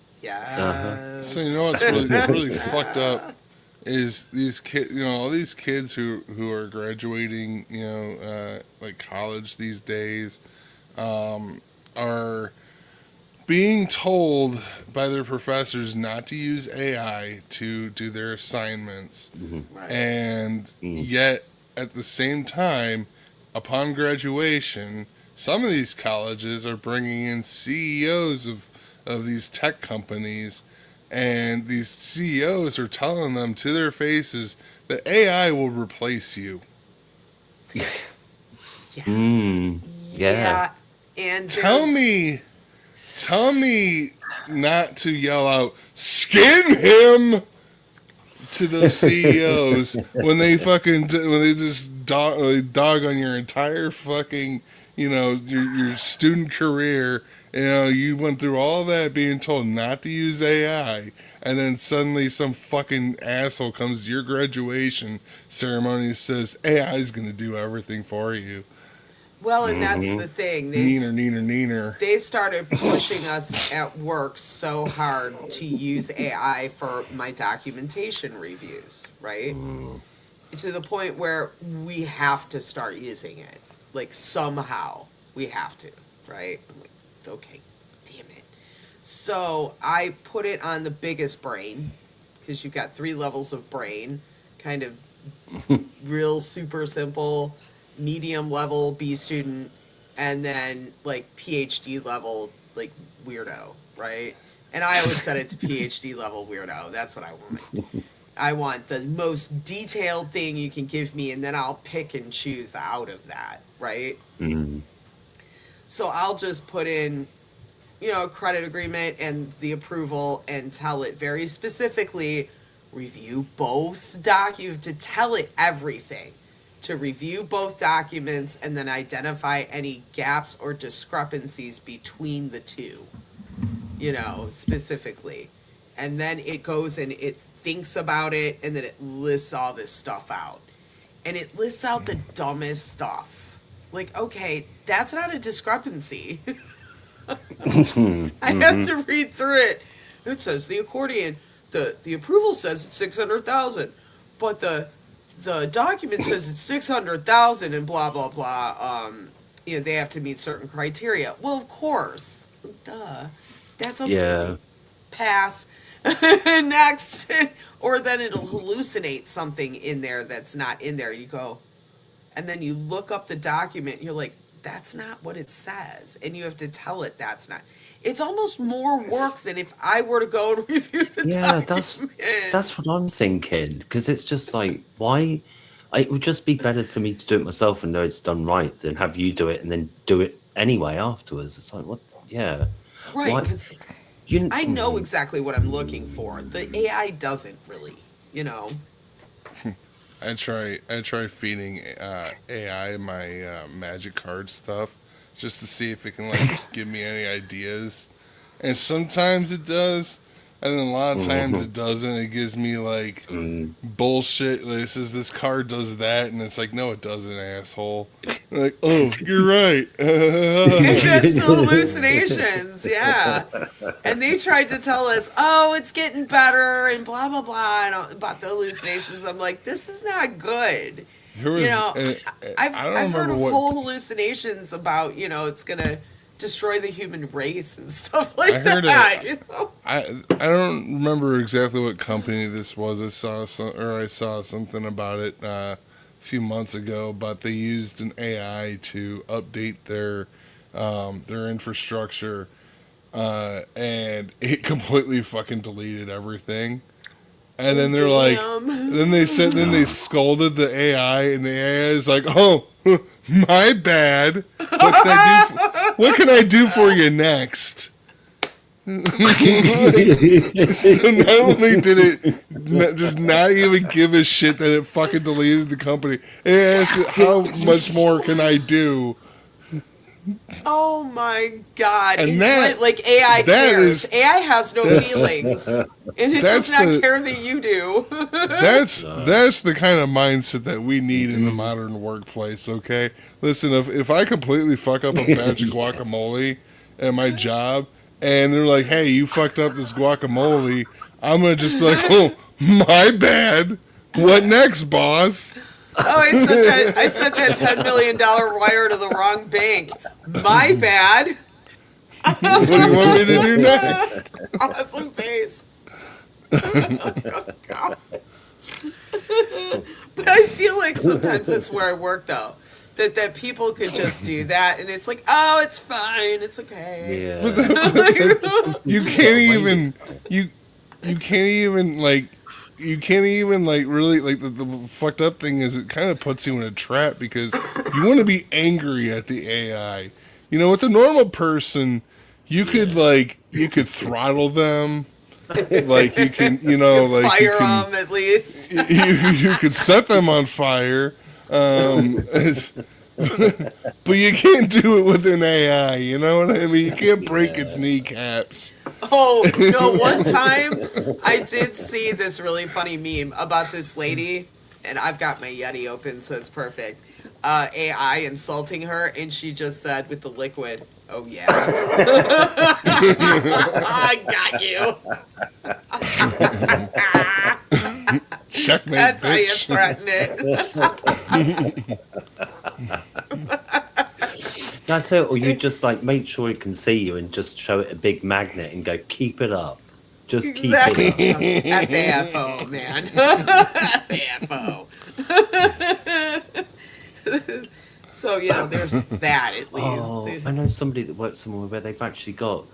uh-huh. so you know Yes. what's really fucked up is these kids, you know, all these kids who are graduating, you know, like college these days, are being told by their professors not to use AI to do their assignments, Hmm. Right. and Mm. yet at the same time, upon graduation, some of these colleges are bringing in CEOs of these tech companies, and these CEOs are telling them to their faces that AI will replace you. Yeah. Mm. Yeah. Yeah. And Tell there's me, tell me not to yell out, skin him to those CEOs when they when they just dog on your entire fucking, you know, your student career. You know, you went through all that being told not to use AI, and then suddenly some fucking asshole comes to your graduation ceremony and says AI is going to do everything for you. Well, and that's the thing. Neener. They started pushing us at work so hard to use AI for my documentation reviews, right? To the point where we have to start using it. Like, somehow we have to, right? I'm like, okay, damn it. So I put it on the biggest brain, because you've got 3 levels of brain, kind of real super simple, medium level B student, and then like PhD level, like weirdo, right? And I always set it to PhD level weirdo. That's what I want. I want the most detailed thing you can give me, and then I'll pick and choose out of that, right? So I'll just put in, a credit agreement and the approval and tell it very specifically, review both you have to tell it everything. To review both documents and then identify any gaps or discrepancies between the two, specifically. And then it goes and it thinks about it, and then it lists all this stuff out. And it lists out the dumbest stuff. Like, okay, that's not a discrepancy. I have to read through it. It says the accordion. The approval says it's 600,000, but the document says it's 600,000 and blah blah blah. They have to meet certain criteria. Well, of course, duh. That's okay. Yeah. Pass. Next. Or then it'll hallucinate something in there that's not in there. You go, and then you look up the document. You're like, that's not what it says, and you have to tell it that's not. It's almost more work than if I were to go and review the document. That's what I'm thinking, because it's just like, why? It would just be better for me to do it myself and know it's done right than have you do it and then do it anyway afterwards. It's like, what? Yeah. Right, because I know exactly what I'm looking for. The AI doesn't really, I try feeding AI my magic card stuff just to see if it can give me any ideas, and sometimes it does, and then a lot of times it doesn't. It gives me bullshit. It says this card does that, and it's like, no, it doesn't, asshole. I'm like, oh, you're right. That's the hallucinations, yeah. And they tried to tell us, oh, it's getting better and blah blah blah, and about the hallucinations. I'm like, this is not good. I've heard of whole hallucinations about it's gonna destroy the human race and stuff like that. I don't remember exactly what company this was. I saw something about it a few months ago, but they used an AI to update their infrastructure, and it completely fucking deleted everything. And then they're like, then they scolded the AI, and the AI is like, "Oh, my bad. What can I do for you next?" So not only did it just not even give a shit that it fucking deleted the company, it asked, "How much more can I do?" Oh my god! And that, like AI cares. AI has no feelings, and it does not care that you do. That's the kind of mindset that we need in the modern workplace. Okay, listen, if I completely fuck up a batch of guacamole at my job, and they're like, "Hey, you fucked up this guacamole," I'm gonna just be like, "Oh, my bad. What next, boss?" Oh, I sent that $10 million wire to the wrong bank. My bad. What do you want me to do next? Awesome face. Oh, God. But I feel like sometimes that's where I work, though. That people could just do that, and it's like, oh, it's fine, it's okay. Yeah. You can't even really the fucked up thing is it kind of puts you in a trap because you want to be angry at the AI. With a normal person, you could throttle them, like you can fire them at least. You could set them on fire, but you can't do it with an AI. You know what I mean? You can't break its kneecaps. Oh, no, one time I did see this really funny meme about this lady and I've got my Yeti open, so it's perfect. AI insulting her, and she just said with the liquid, "Oh yeah, I got you." Checkmate, That's how you bitch. threaten it. That's it. Or you just like make sure it can see you and just show it a big magnet and go, keep it up. Just keep Exactly. it up. Just FAFO, man. FAFO. So, there's that at least. Oh, I know somebody that works somewhere where they've actually got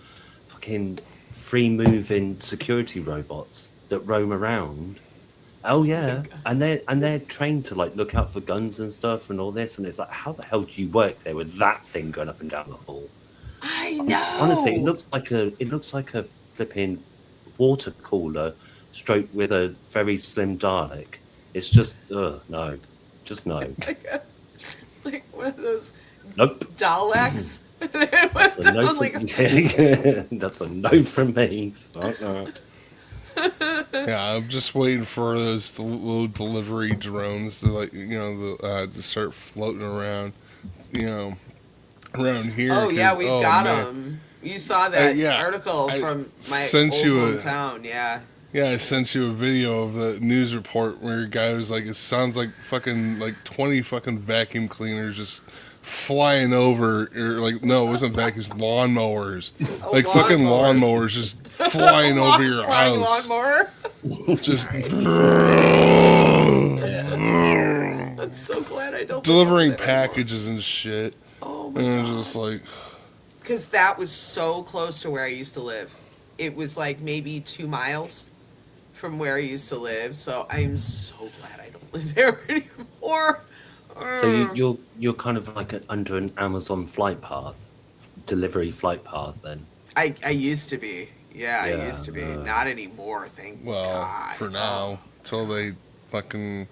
fucking free moving security robots that roam around. Oh yeah, and they're trained to like look out for guns and stuff and all this, and it's like, how the hell do you work there with that thing going up and down the hall? I know. Honestly, it looks like a flipping water cooler, stroked with a very slim Dalek. It's just no, just no. Like one of those Nope. Daleks. That's a no from, that's a no from me. Fuck that. Yeah, I'm just waiting for those little delivery drones to to start floating around, around here. Oh yeah, 'cause, we've oh, got man. them. You saw that article I from my sent old you hometown. Yeah. Yeah, I sent you a video of the news report where a guy was like, it sounds like fucking 20 fucking vacuum cleaners just flying over, or like, no, it wasn't vacuums, lawnmowers. Like fucking lawnmowers just flying over your Flying house. lawnmower. Just I'm so glad I don't delivering live there packages and shit. Oh my And god. it was just like, Because that was so close to where I used to live. It was like maybe 2 miles from where I used to live. So I am so glad I don't live there anymore. So you're kind of like under an Amazon flight path, delivery flight path then. I used to be. Yeah, I Yeah, used to be. Not anymore, thank well, God. for now, till they fucking,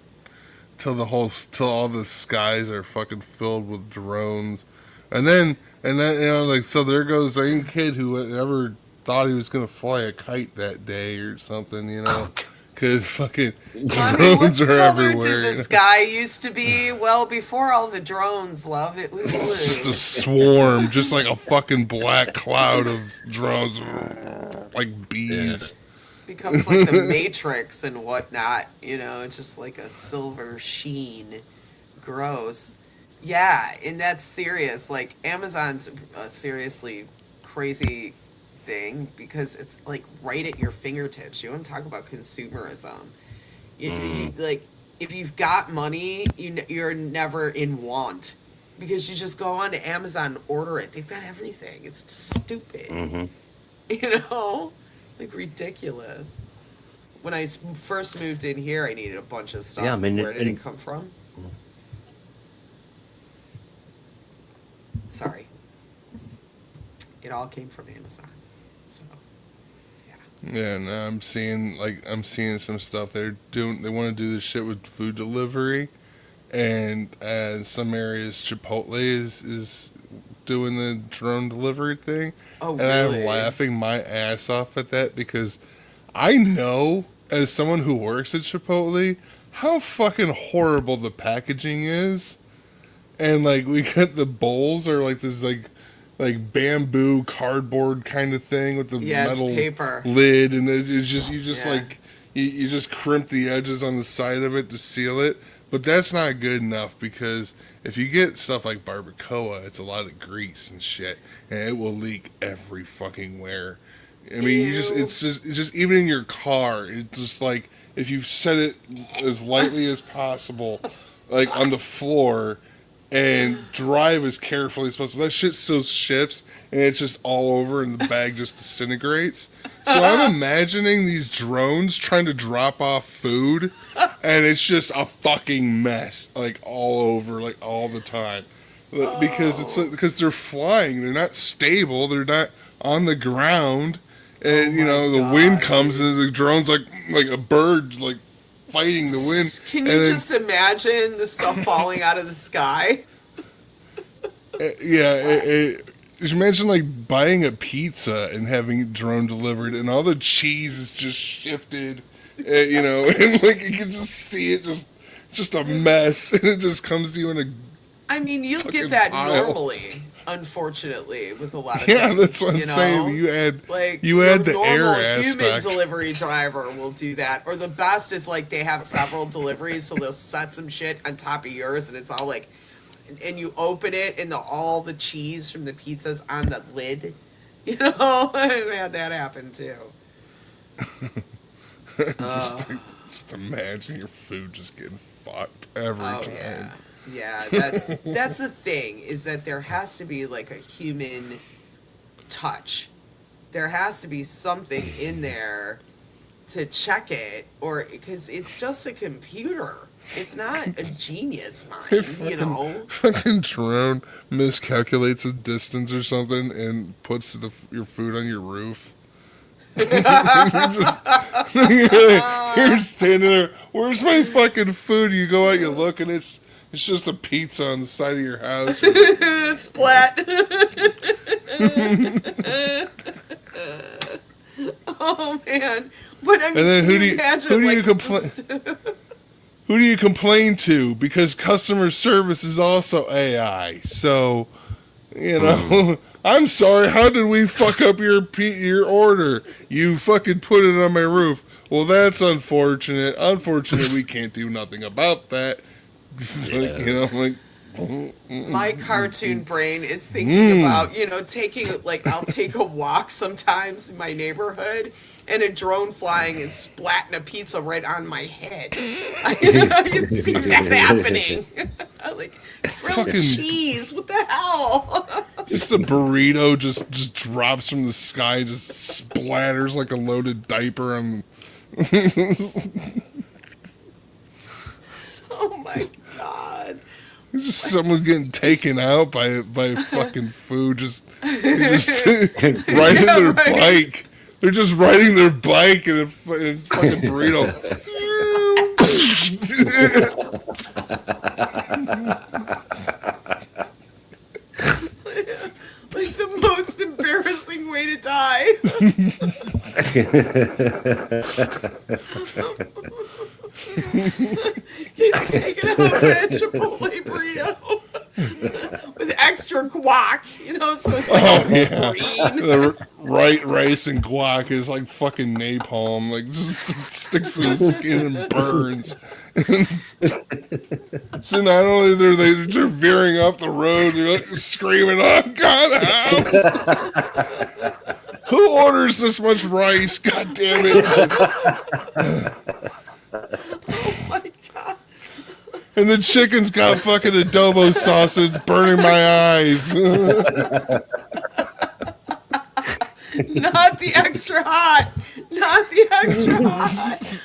till all the skies are fucking filled with drones. And then, so there goes any kid who ever thought he was going to fly a kite that day or something, because fucking drones what are color everywhere. did the sky used to be? Well, before all the drones, love, it was It's just blue. a swarm, just like a fucking black cloud of drones, like bees. Becomes like the Matrix and whatnot, it's just like a silver sheen. Gross. Yeah, and that's serious. Like, Amazon's a seriously crazy thing because it's like right at your fingertips. You want to talk about consumerism? Like, if you've got money, you're never in want because you just go on to Amazon and order it. They've got everything. It's stupid. Like ridiculous. When I first moved in here, I needed a bunch of stuff. Yeah, I mean, where did it come from? Sorry. It all came from Amazon. So, yeah. Yeah, and I'm seeing some stuff they're doing. They want to do this shit with food delivery, and some areas Chipotle is doing the drone delivery thing. Oh, and really? I'm laughing my ass off at that because I know, as someone who works at Chipotle, how fucking horrible the packaging is. And like we got the bowls are like this like bamboo cardboard kind of thing with the metal paper lid, and it's just Yeah. like you just crimp the edges on the side of it to seal it. But that's not good enough because if you get stuff like barbacoa, it's a lot of grease and shit, and it will leak every fucking where. I mean, it's just even in your car, it's just like if you set it as lightly as possible, like on the floor, and drive as carefully as possible. That shit still shifts, and it's just all over, and the bag just disintegrates. So I'm imagining these drones trying to drop off food, and it's just a fucking mess, like all over, like all the time, because they're flying. They're not stable. They're not on the ground, and the wind comes, and the drone's like a bird, like fighting the wind. Can you just imagine the stuff falling out of the sky? Just imagine like buying a pizza and having it drone delivered, and all the cheese is just shifted, and like you can just see it just just a mess, and it just comes to you in a I mean, you fucking get that pile. normally, unfortunately, with a lot of Yeah, things. that's what I'm you know? saying. You add Like you your add the air normal human aspect. delivery driver will do that, or the best is like they have several deliveries, so they'll set some shit on top of yours, and it's all like, and you open it, and all the cheese from the pizza's on the lid. You know, I had that happen too. Just imagine your food just getting fucked every Oh time. yeah, that's the thing, is that there has to be like a human touch. There has to be something in there to check it, or because it's just a computer. It's not a genius mind, you know. Fucking drone miscalculates a distance or something and puts your food on your roof. You're standing there. Where's my fucking food? You go out, you look, and it's just a pizza on the side of your house. Splat. Oh man! But I mean, And then can you imagine, who do you like, complain? Who do you complain to? Because customer service is also AI. So, you know, I'm sorry. How did we fuck up your order? You fucking put it on my roof. Well, that's unfortunate. Unfortunately, we can't do nothing about that. Like, you know, like. My cartoon brain is thinking about, you know, I'll take a walk sometimes in my neighborhood, and a drone flying and splatting a pizza right on my head. I can see that happening. Like, grilled Fucking- cheese, what the hell? Just a burrito just drops from the sky, just splatters like a loaded diaper on. Oh my god. Just someone getting taken out by fucking food, just riding their bike. They're just riding their bike and a fucking burrito. Like the most embarrassing way to die. Get taken out by a Chipotle burrito with extra guac, you know, so it's like green. The right rice and guac is like fucking napalm, like just sticks to the skin and burns. So not only they're veering off the road, they're like screaming, "Oh God, help! Who orders this much rice? God damn it!" Oh my god. And the chicken's got fucking adobo sauce and it's burning my eyes. Not the extra hot. Not the extra hot.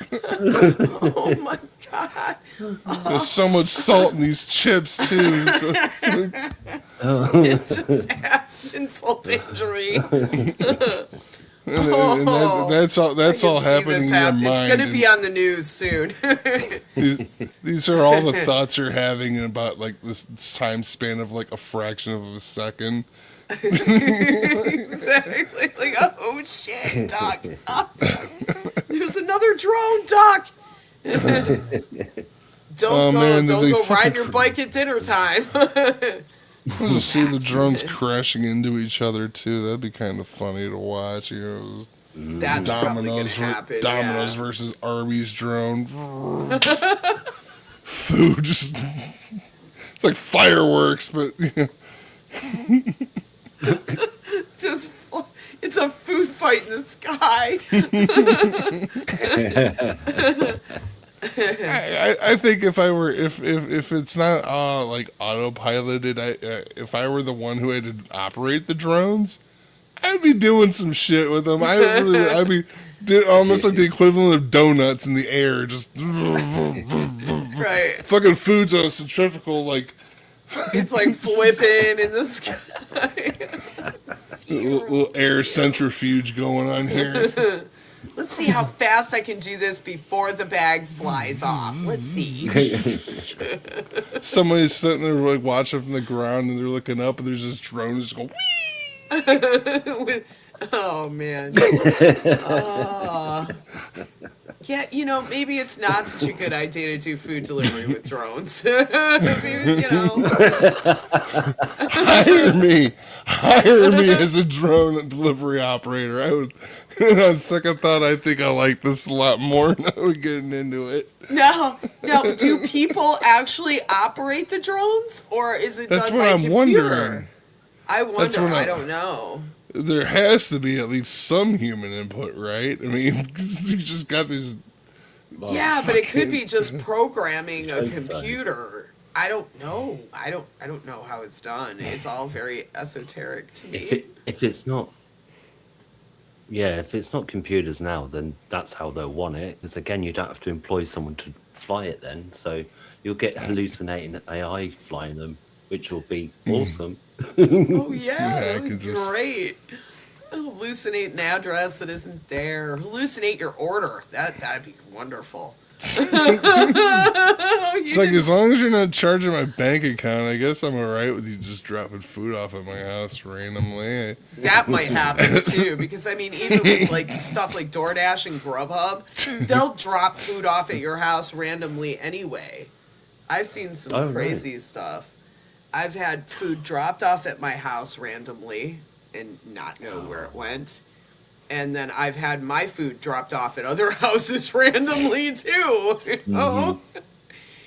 Oh my god. There's so much salt in these chips too. So it's like, It just adds insult to injury. and that's all. That's all happening in your mind. It's going to be on the news soon. These are all the thoughts you're having about like this time span of like a fraction of a second. Exactly. Like, oh shit, Doc. Oh, there's another drone, Doc. Don't go riding your bike at dinner time. To see the drones crashing into each other too. That'd be kind of funny to watch. You know, That's probably going to happen. Domino's yeah. versus Arby's drone. Food just it's like fireworks, but Just it's a food fight in the sky. I think if it's not like autopiloted, if I were the one who had to operate the drones, I'd be doing some shit with them. I'd be almost like the equivalent of donuts in the air, just Right. fucking food's on a centrifugal like It's like flipping in the sky. little air centrifuge going on here. Let's see how fast I can do this before the bag flies off. Let's see. Somebody's sitting there like watching from the ground, and they're looking up, and there's this drone just going. Whee! Oh man. Uh, yeah, maybe it's not such a good idea to do food delivery with drones. Maybe, Hire me. Hire me as a drone delivery operator. I would, on second thought, I think I like this a lot more now we're getting into it. No, no. Do people actually operate the drones, or is it That's done what by I'm computer? wondering. I That's wonder. what I don't know. there has to be at least some human input, right? I mean, he's just got these. Yeah, but it could fucking- be just programming a Hope so. computer. I don't know. I don't know how it's done. It's all very esoteric to me. If it's not, yeah, if it's not computers now, then that's how they'll want it. Because again, you don't have to employ someone to fly it then, so you'll get hallucinating AI flying them, which will be awesome. Oh yeah, I that would could be just- great. Hallucinate an address that isn't there. Hallucinate your order. That'd be wonderful. It's like, as long as you're not charging my bank account, I guess I'm alright with you just dropping food off at my house randomly. That might happen too, because I mean, even with like stuff like DoorDash and Grubhub, they'll drop food off at your house randomly anyway. I've seen some Oh, right. crazy stuff. I've had food dropped off at my house randomly and not know where it went. And then I've had my food dropped off at other houses randomly too. You know?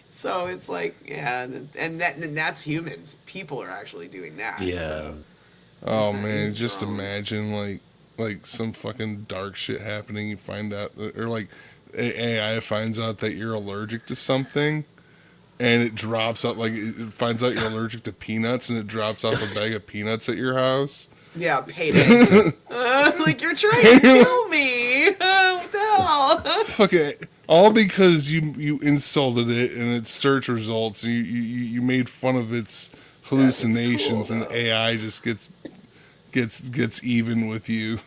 So it's like, yeah, and that's humans. People are actually doing that. Yeah. So. Oh It's not man, even just drones. imagine like some fucking dark shit happening. You find out, or like AI finds out that you're allergic to something, and it drops up, like it finds out you're allergic to peanuts, and it drops off a bag of peanuts at your house. Yeah, payday. Like, you're trying to kill me. What the hell? Fucking all because you insulted it in its search results. You made fun of its hallucinations, cool, and though. the AI just gets even with you.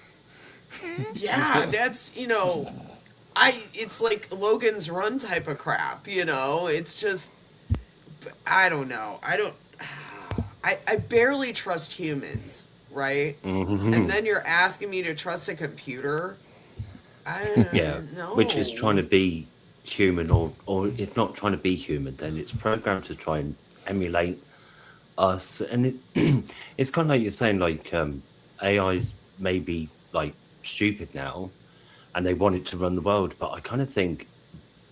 Yeah, that's, it's like Logan's Run type of crap, It's just, I don't know. I barely trust humans, right? And then you're asking me to trust a computer? I don't Yeah, know. which is trying to be human, or if not trying to be human, then it's programmed to try and emulate us. And it's kind of like you're saying, like AI's maybe like stupid now, and they want it to run the world. But I kind of think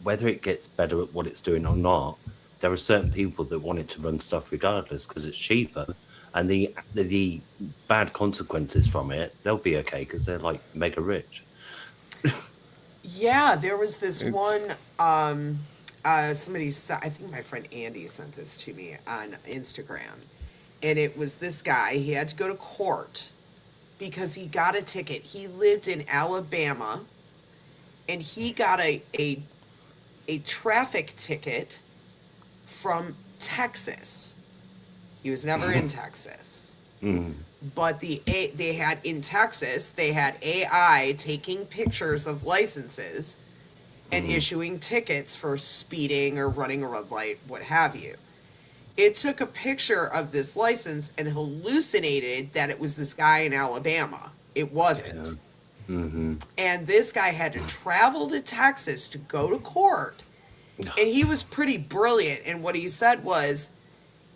whether it gets better at what it's doing or not, there are certain people that want it to run stuff regardless because it's cheaper, and the bad consequences from it, they'll be okay because they're like mega rich. Yeah, there was this one, somebody, I think my friend Andy sent this to me on Instagram. And it was this guy, he had to go to court because he got a ticket. He lived in Alabama, and he got a traffic ticket from Texas. He was never in Texas. But they had in Texas, they had AI taking pictures of licenses and issuing tickets for speeding or running a red light, what have you. It took a picture of this license and hallucinated that it was this guy in Alabama. It wasn't. And this guy had to travel to Texas to go to court. And he was pretty brilliant. And what he said was,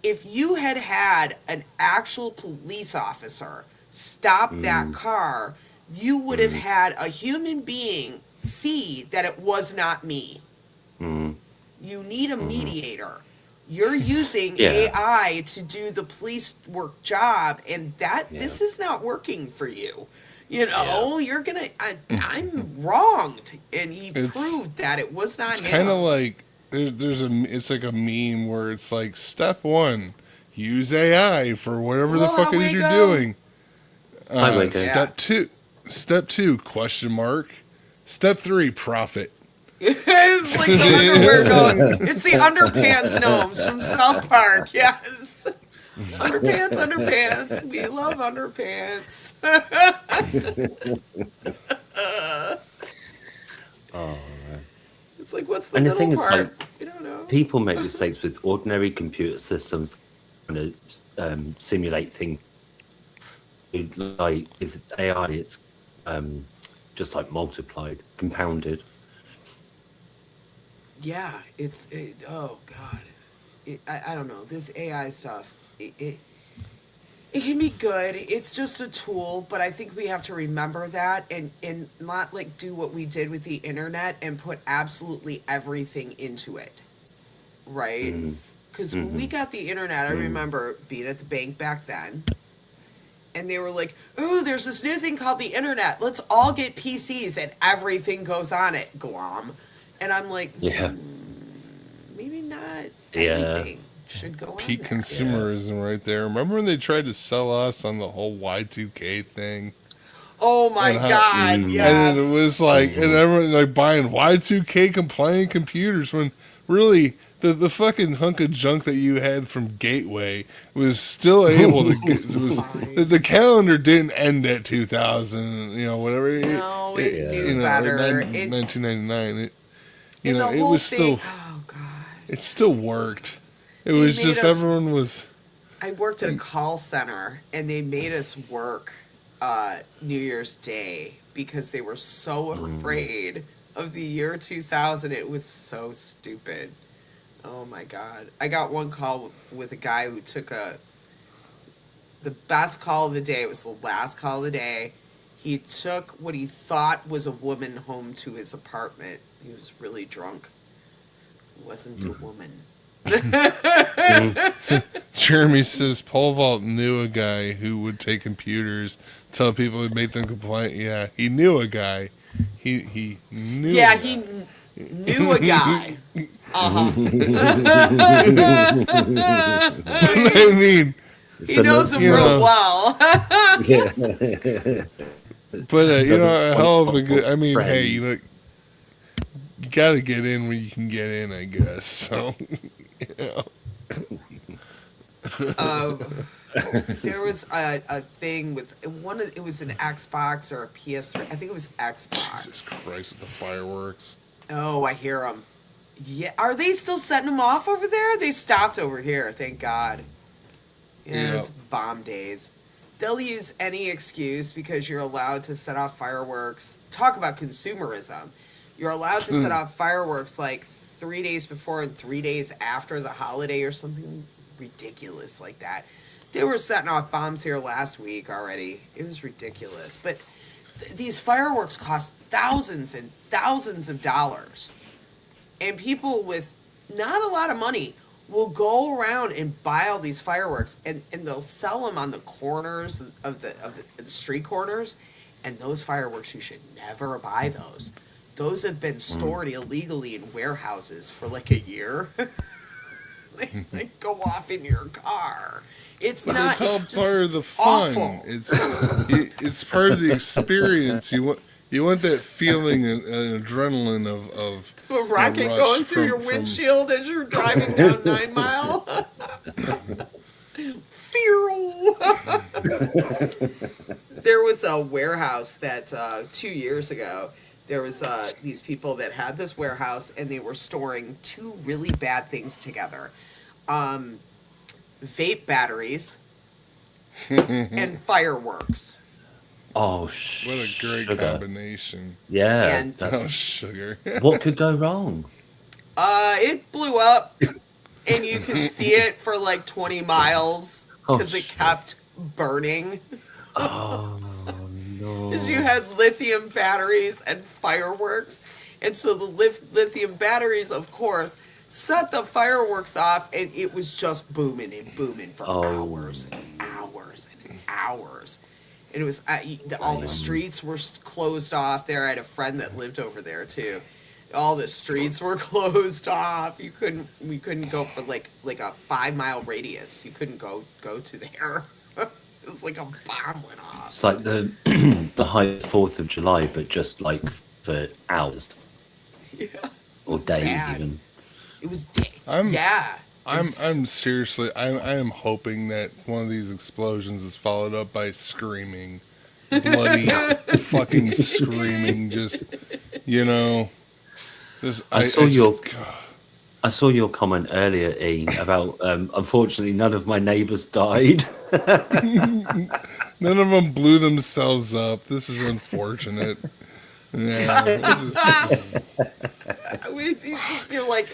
if you had had an actual police officer stop that car, you would have had a human being see that it was not me. You need a mediator. You're using AI to do the police work job, and this is not working for you. You're gonna. I'm wronged, and he proved that it was not him. Kind of like it's like a meme where it's like, step 1, use AI for whatever the fuck it is you're doing. Hi, Waco. Step two, question mark. Step 3, profit. It's like the underwear gnome. It's the underpants gnomes from South Park. Yes. Underpants. We love underpants. It's like, what's the And the middle thing is, part? like, We don't know. people make mistakes with ordinary computer systems to simulate things. like with AI, it's just like multiplied, compounded. Yeah, oh God. I don't know. This AI stuff, it can be good. It's just a tool, but I think we have to remember that and not like do what we did with the internet and put absolutely everything into it, right? Mm, Because when we hmm got the internet, I remember being at the bank back then, and they were like, "Ooh, there's this new thing called the internet. Let's all get PCs and everything goes on it." Glom, and I'm like, Yeah, maybe not yeah, everything should go on Peak there. yeah. consumerism right there. Remember when they tried to sell us on the whole Y2K thing? Oh my And how God, and then it yes. was like and Hmm. everyone like buying Y2K compliant computers when really the fucking hunk of junk that you had from Gateway was still able to get it was the Fine. calendar didn't end at 2000, whatever No, it knew or Yeah. better. 1999. And the It whole was thing, still oh God. it still worked. It They was made just us, everyone was I worked at a call center and they made us work New Year's Day because they were so Mm. afraid of the year 2000. It was so stupid. Oh my God. I got one call with a guy who took the best call of the day. It was the last call of the day. He took what he thought was a woman home to his apartment. He was really drunk. It wasn't a woman. Mm. Jeremy says Pole Vault knew a guy who would take computers, tell people he'd make them compliant. Yeah, he knew a guy. He knew a Yeah, guy. knew a guy. Uh huh. I mean, He So knows not him you real know, well. yeah. but Another a one hell of a of good. Bob's I mean, hey, friends. you got to get in when you can get in, I guess. So, you know. um, there was a thing with it was an Xbox or a PS3. I think it was Jesus Xbox. Christ with the fireworks. Oh, I hear them. Yeah, are they still setting them off over there? They stopped over here, thank God. Yeah, Yeah. it's bomb days. They'll use any excuse because you're allowed to set off fireworks. Talk about consumerism. You're allowed to set off fireworks like 3 days before and 3 days after the holiday or something ridiculous like that. They were setting off bombs here last week already. It was ridiculous. But these fireworks cost thousands and thousands of dollars, and people with not a lot of money will go around and buy all these fireworks, and they'll sell them on the corners of the street corners, and those fireworks, you should never buy those. Those have been Mm. stored illegally in warehouses for like a year. They go off in your car. It's But it's not, all it's just part of the fun. awful. It's part of the experience. You want that feeling and adrenaline of A rocket rush going through your from windshield as you're driving down 9 Mile. Fear. There was a warehouse that 2 years ago, there was these people that had this warehouse and they were storing two really bad things together: um, vape batteries and fireworks. Oh, what a great sugar. combination. Yeah, And Oh, that's sugar. what could go wrong. it blew up, and you could see it for like 20 miles Oh, because it kept burning. oh Because you no. had lithium batteries and fireworks. And so the lithium batteries, of course, set the fireworks off, and it was just booming and booming for Oh, hours and hours and hours. And it was all the damn. streets were closed off there. I had a friend that lived over there too. All the streets were closed off. We couldn't go for like a 5 mile radius. You couldn't go to there. It was like a bomb went off. It's like the the high 4th of July, but just like for hours Yeah, it or was days bad. even. It was I'm yeah. It's I'm seriously I am hoping that one of these explosions is followed up by screaming, bloody fucking screaming. Just you know, just I I saw your just God. I saw your comment earlier, E, about unfortunately none of my neighbours died. None of them blew themselves up. This is unfortunate. Yeah. You're like,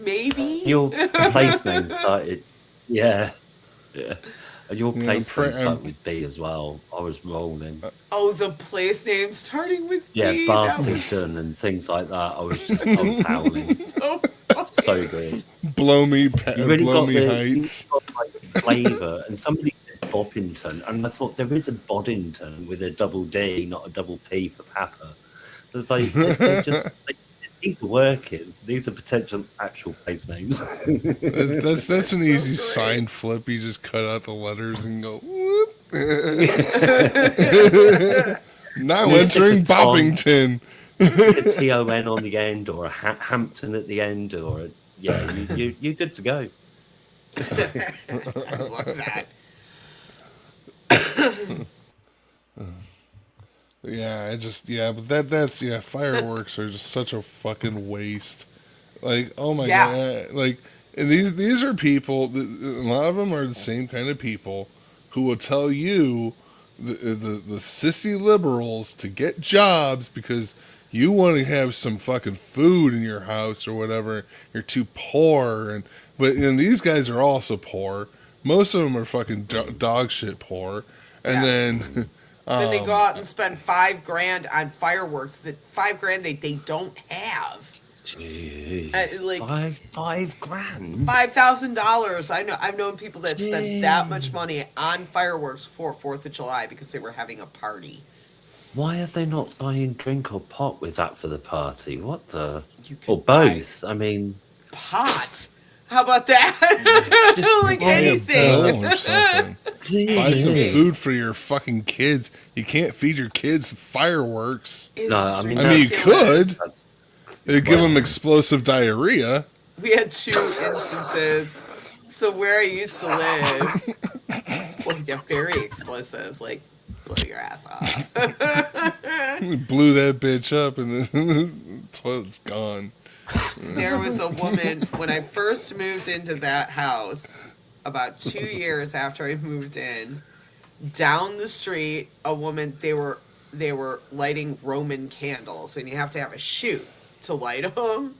maybe? Your place name started, yeah, yeah. And your Yeah, place name started with B as well. I was rolling. Oh, the place name starting with Yeah, B? That Barstington was and things like that. I was howling. so So good. Blow me You heights. got like flavour. And somebody said Bobbington, and I thought there is a Boddington with a double D, not a double P for Papa. So it's like they're just these are working. These are potential actual place names. That's an easy great. sign flip. You just cut out the letters and go whoop. Now You stick entering a Tom. Boppington. A TON on the end, or a Hampton at the end, or you're good to go. I love that. But that's fireworks are just such a fucking waste. Like, oh my Yeah. god, like, and these are people. A lot of them are the same kind of people who will tell you the sissy liberals to get jobs because you want to have some fucking food in your house or whatever. You're too poor, but these guys are also poor. Most of them are fucking dog shit poor, and Yes. then. Then they go out and spend $5,000 on fireworks that $5,000 they don't have. Jeez. Like five grand. $5,000. I've known people that spent that much money on fireworks for 4th of July because they were having a party. Why are they not buying drink or pot with that for the party? What the? You could Or both? I mean, Pot. How about that? Just Like buy a anything. Or something. Buy some jeez. food for your fucking kids. You can't feed your kids fireworks. It's No, just I mean, you ridiculous. could. That's They give them explosive diarrhea. We had 2 instances. So where I used to live, it's like very explosive. Like, blow your ass off. Blew that bitch up and the toilet's gone. There was a woman when I first moved into that house about 2 years after I moved in. Down the street, a woman they were lighting Roman candles, and you have to have a chute to light them.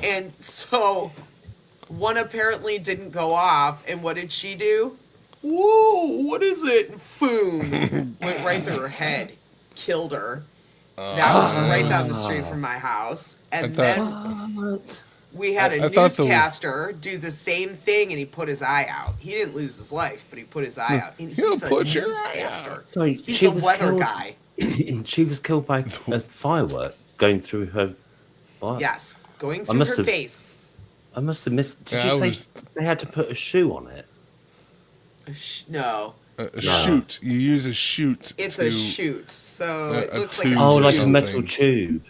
And so one apparently didn't go off, and what did she do? Whoa, what is it? Boom! Went right through her head, killed her. That was right down the street from my house. And then what? we had a I thought the- newscaster do the same thing, and he put his eye out. He didn't lose his life, but he put his eye out. And He'll he's a put your eye newscaster. Sorry, He's she the was weather killed- guy. She was killed by a firework going through her. What? Yes, going through must her have- face. I must have missed. Did Yeah, you I say was- they had to put a shoe on it? No, A No. chute. You use a chute. it's to, a chute. So it a looks like a tube Oh, or like a tube. something. metal tube.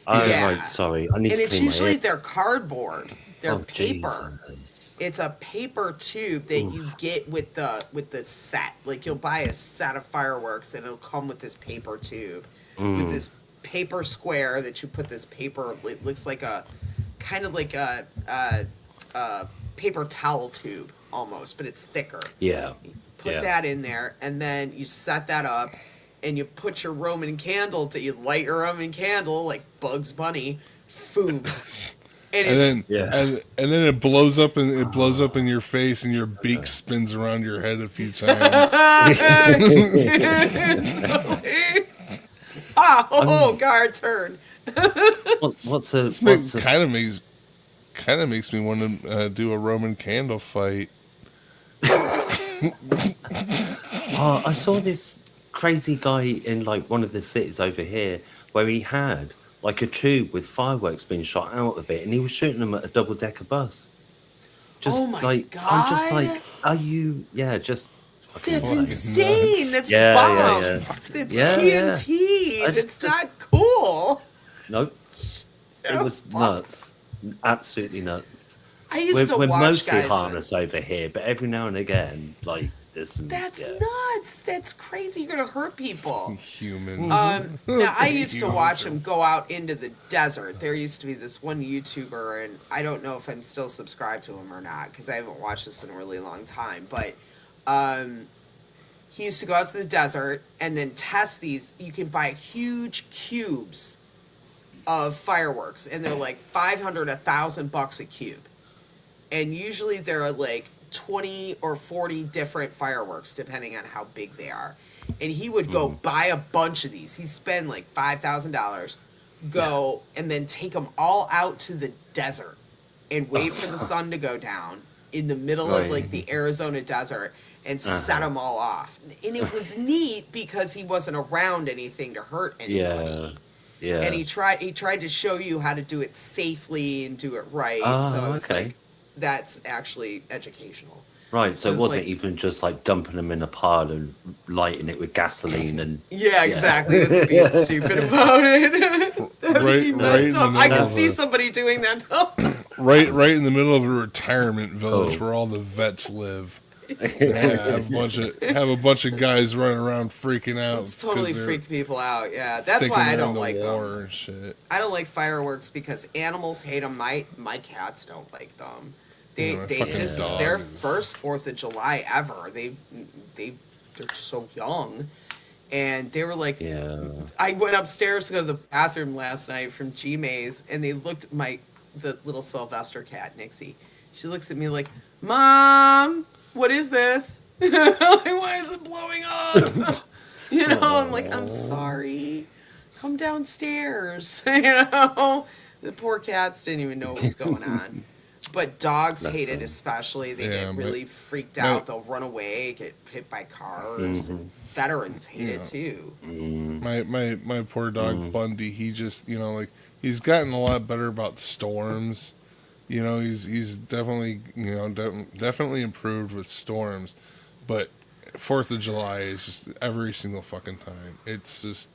Oh, Yeah. right. Sorry, I need And to it's clean my usually ear. they're cardboard. They're Oh, paper. Jesus. It's a paper tube that you get with the set. Like you'll buy a set of fireworks and it'll come with this paper tube with this paper square that you put this paper. It looks like a kind of like a paper towel tube almost, but it's thicker. Yeah. Put yeah. that in there, and then you set that up, and you put your Roman candle you light your Roman candle like Bugs Bunny, boom, and And it's then, Yeah. and then it blows up in your face, and your beak spins around your head a few times. oh, guard turn. What's a Kind of makes me want to do a Roman candle fight. Oh, I saw this crazy guy in like one of the cities over here where he had like a tube with fireworks being shot out of it, and he was shooting them at a double-decker bus. Just Oh my like I'm just God. like, are you? Yeah, just. fucking That's what? insane. That's Yeah, yeah, bombs. yeah. It's Yeah, yeah. TNT. That's It's just- not cool. Nope. It was nuts. Absolutely nuts. I used to We're watch mostly guys. harness over here, but every now and again, like there's some. That's yeah. nuts. That's crazy. You're gonna hurt people. Human. Now I used to Humans watch are- them go out into the desert. There used to be this one YouTuber, and I don't know if I'm still subscribed to him or not because I haven't watched this in a really long time. But he used to go out to the desert and then test these. You can buy huge cubes of fireworks, and they're like 500, $1,000 a cube. And usually there are like 20 or 40 different fireworks, depending on how big they are. And he would go buy a bunch of these. He'd spend like $5,000, go and then take them all out to the desert and wait for the sun to go down in the middle of like the Arizona desert and set them all off. And it was neat because he wasn't around anything to hurt anybody. Yeah. And he tried to show you how to do it safely and do it right. So it was like, that's actually educational. Right, so it wasn't like, even just like dumping them in a pile and lighting it with gasoline and... Yeah, exactly. He was being stupid about it. Right up. I can see somebody doing that though. Right in the middle of a retirement village where all the vets live. Have a bunch of guys running around freaking out. It's totally freak people out. Yeah, that's why I don't like them. Shit. I don't like fireworks because animals hate them. My cats don't like them. This is their first 4th of July ever. They're so young, and they were like, I went upstairs to go to the bathroom last night from G Mays, and they looked at the little Sylvester cat, Nixie. She looks at me like, Mom, what is this? Like, why is it blowing up? I'm like, I'm sorry. Come downstairs. The poor cats didn't even know what was going on. But dogs hate it especially. They get really freaked out. They'll run away, get hit by cars, and veterans hate it too. My poor dog Bundy, he just he's gotten a lot better about storms. He's definitely definitely improved with storms, but 4th of July is just every single fucking time. It's just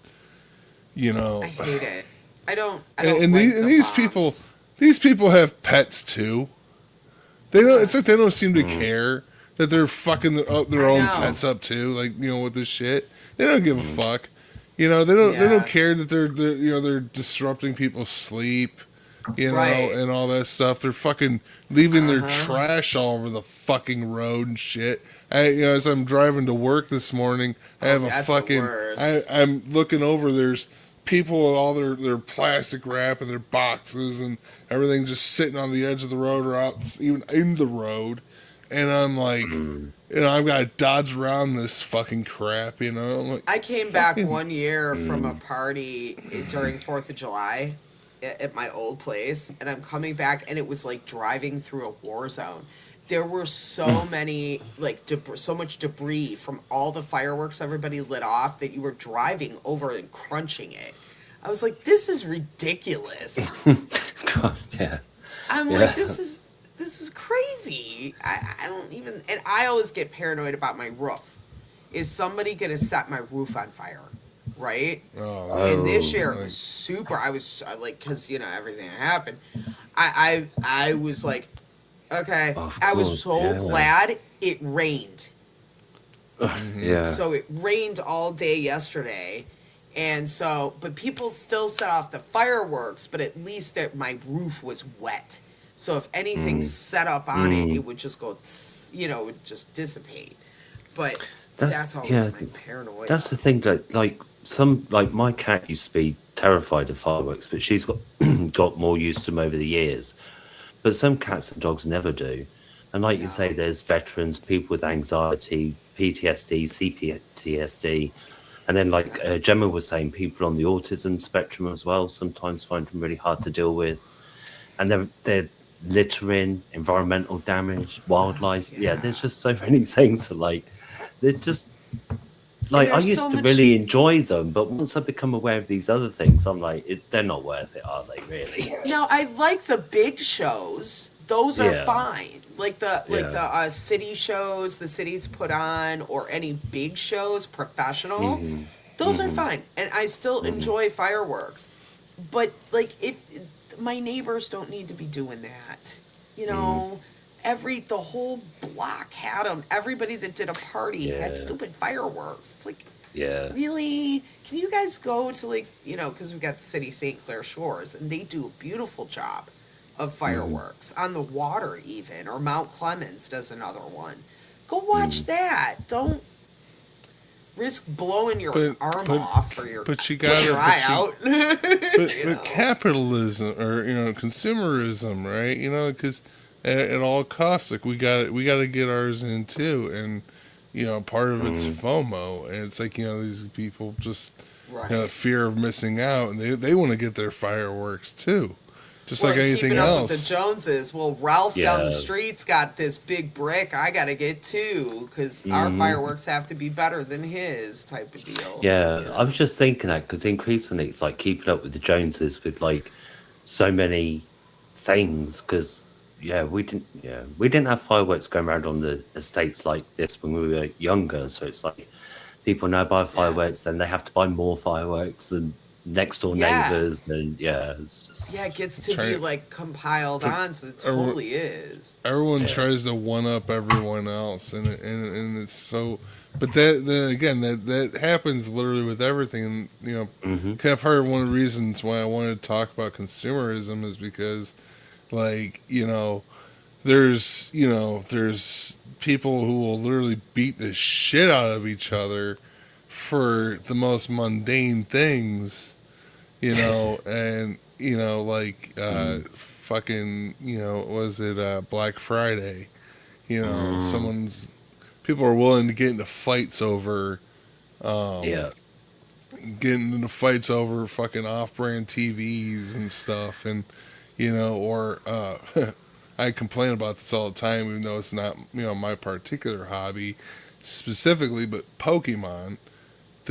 I hate it. I don't and like these people. These people have pets too. They don't. It's like they don't seem to care that they're fucking their own pets up too. Like with this shit, they don't give a fuck. They don't care that they're disrupting people's sleep. And all that stuff. They're fucking leaving their trash all over the fucking road and shit. As I'm driving to work this morning, I have a fucking. I'm looking over. There's people with all their plastic wrap and their boxes and everything just sitting on the edge of the road or out even in the road, and I'm like, I've got to dodge around this fucking crap, I'm like, I came back one year from a party during 4th of July at my old place, and I'm coming back, and it was like driving through a war zone. There were so many, so much debris from all the fireworks everybody lit off that you were driving over and crunching it. I was like, this is ridiculous. God, yeah. I'm like, this is crazy. I don't even, and I always get paranoid about my roof. Is somebody going to set my roof on fire? Right? And this year it was super. I was like, because everything happened. I was like, okay. I was so glad it rained. So it rained all day yesterday, and so but people still set off the fireworks. But at least that my roof was wet. So if anything set up on it, it would just go, it would just dissipate. But that's always my paranoia. That's the thing that my cat used to be terrified of fireworks, but she's got more used to them over the years. But some cats and dogs never do. And like you say, there's veterans, people with anxiety, PTSD, CPTSD. And then Gemma was saying, people on the autism spectrum as well sometimes find them really hard to deal with. And they're littering, environmental damage, wildlife. Yeah, there's just so many things that they're just... I used to really enjoy them, but once I become aware of these other things, I'm like, they're not worth it, are they, really? No, I like the big shows. Those are fine. The city shows the cities put on, or any big shows, professional. Those are fine. And I still enjoy fireworks. But, if my neighbors don't need to be doing that, the whole block had them. Everybody that did a party had stupid fireworks. It's like, really? Can you guys go to because we've got the city St. Clair Shores, and they do a beautiful job of fireworks on the water even, or Mount Clemens does another one. Go watch that. Don't risk blowing your but arm but off for your but you put your gotta eye but you out. but capitalism, or consumerism, right? Because at all costs, like we got to get ours in too, and part of it's FOMO, and it's like these people just Right. fear of missing out, and they want to get their fireworks too, just Well, like and anything keeping up with the else. Joneses. Well, Ralph down the Yeah. street's got this big brick. I got to get two because our fireworks have to be better than his type of deal. Yeah, I was just thinking that because increasingly it's like keeping up with the Joneses with like so many things. Because we didn't have fireworks going around on the estates like this when we were younger. So it's like people now buy Yeah. fireworks, then they have to buy more fireworks than next door Yeah. neighbors, and it's just Yeah, it gets to be Try, like compiled on, so it everyone, totally is. everyone yeah. tries to one up everyone else, and it's so. But then again, that happens literally with everything, and kind of part of one of the reasons why I wanted to talk about consumerism is because, like, there's people who will literally beat the shit out of each other for the most mundane things, and like fucking was it Black Friday? Someone's people are willing to get into fights over Yeah. fucking off-brand TVs and stuff, and or I complain about this all the time, even though it's not my particular hobby specifically, but Pokemon.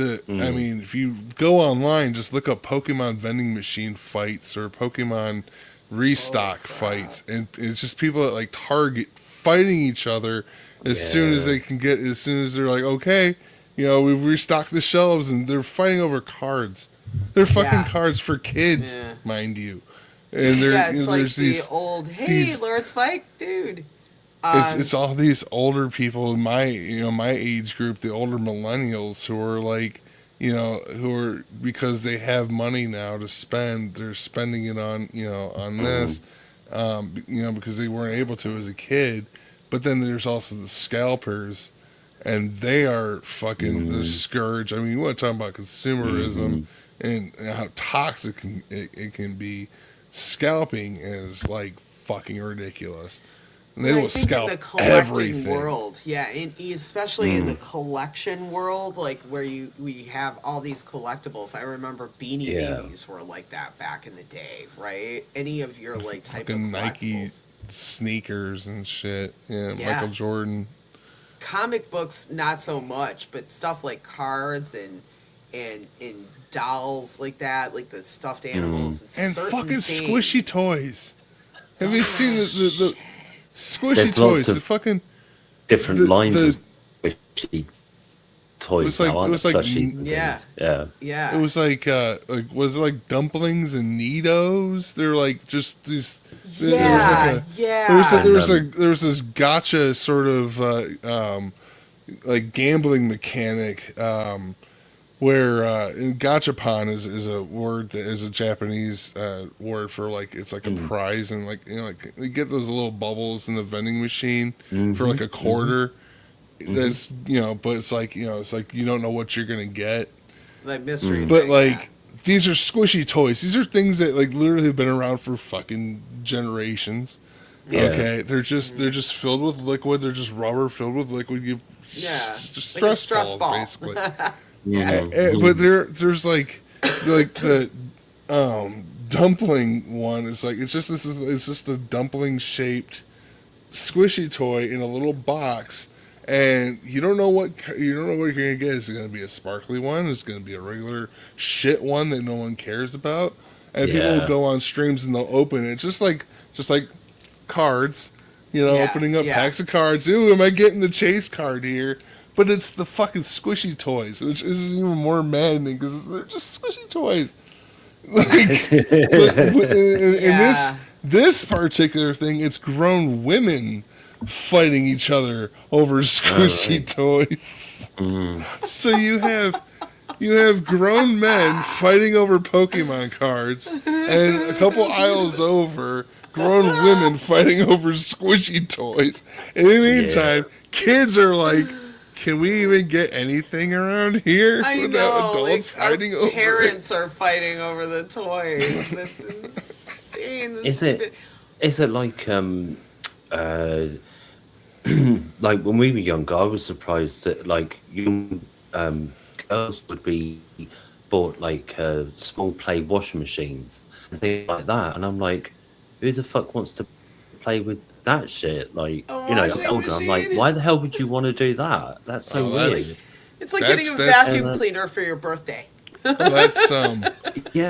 I mean, if you go online, just look up Pokemon vending machine fights or Pokemon restock fights, and it's just people at like Target fighting each other as soon as Yeah. they can get, as soon as they're like, okay, we've restocked the shelves, and they're fighting over cards. They're fucking Yeah. cards for kids, Yeah. mind you. And Yeah, it's like there's the old, hey, these Lord Spike, dude. it's all these older people in my age group, the older millennials who are like, who are, because they have money now to spend, they're spending it on on this, because they weren't able to as a kid. But then there's also the scalpers, and they are fucking the scourge. I mean, you want to talk about consumerism and how toxic it can be. Scalping is like fucking ridiculous. And they But I will think in scalp the collecting everything. world, yeah, especially in the collection world, like where we have all these collectibles. I remember Beanie Yeah. Babies were like that back in the day, right? Any of your like type of Fucking Nike collectibles. sneakers and shit. Yeah, Yeah. Michael Jordan. Comic books, not so much, but stuff like cards and dolls like that, like the stuffed animals And certain fucking things. squishy toys. Have you seen the squishy There's toys? lots The of fucking different the lines the of squishy toys was like- now, aren't it was there? like- Plushy things. Yeah. Yeah. Yeah. it was like was it like dumplings and Neatos? They're like just these. Yeah, There was yeah. there was this gotcha sort of like gambling mechanic where and gachapon is a word that is a Japanese word for, like, it's like a prize, and like like you get those little bubbles in the vending machine for like a quarter. That's but it's like it's like you don't know what you're gonna get, Like mystery. but thing, like these are squishy toys. These are things that like literally have been around for fucking generations. Yeah. Okay, they're just filled with liquid. They're just rubber filled with liquid. You Yeah, just like a stress, stress balls, ball. basically. Mhm. But there's like the dumpling one. It's like it's just a dumpling shaped squishy toy in a little box, and you don't know what you're gonna get. Is it gonna be a sparkly one? Is it gonna be a regular shit one that no one cares about? And people Yeah. will go on streams and they'll open it. It's just like cards, Yeah, opening up yeah. packs of cards. Ooh, am I getting the chase card here? But it's the fucking squishy toys, which is even more maddening because they're just squishy toys. Like, but in Yeah. this particular thing, it's grown women fighting each other over squishy toys. So you have grown men fighting over Pokemon cards, and a couple aisles over, grown women fighting over squishy toys. And in the meantime, kids are like can we even get anything around here I without know, adults like our fighting over it? parents are fighting over the toys. That's insane. That's Is it stupid. is it like uh like when we were younger, I was surprised that like young girls would be bought like small play washing machines and things like that, and I'm like, who the fuck wants to play with that shit? Like, A you know, like washing older, I'm like, machine. why the hell would you want to do that? That's so Oh, It's like weird. it's like getting a that's And vacuum cleaner for your birthday. that's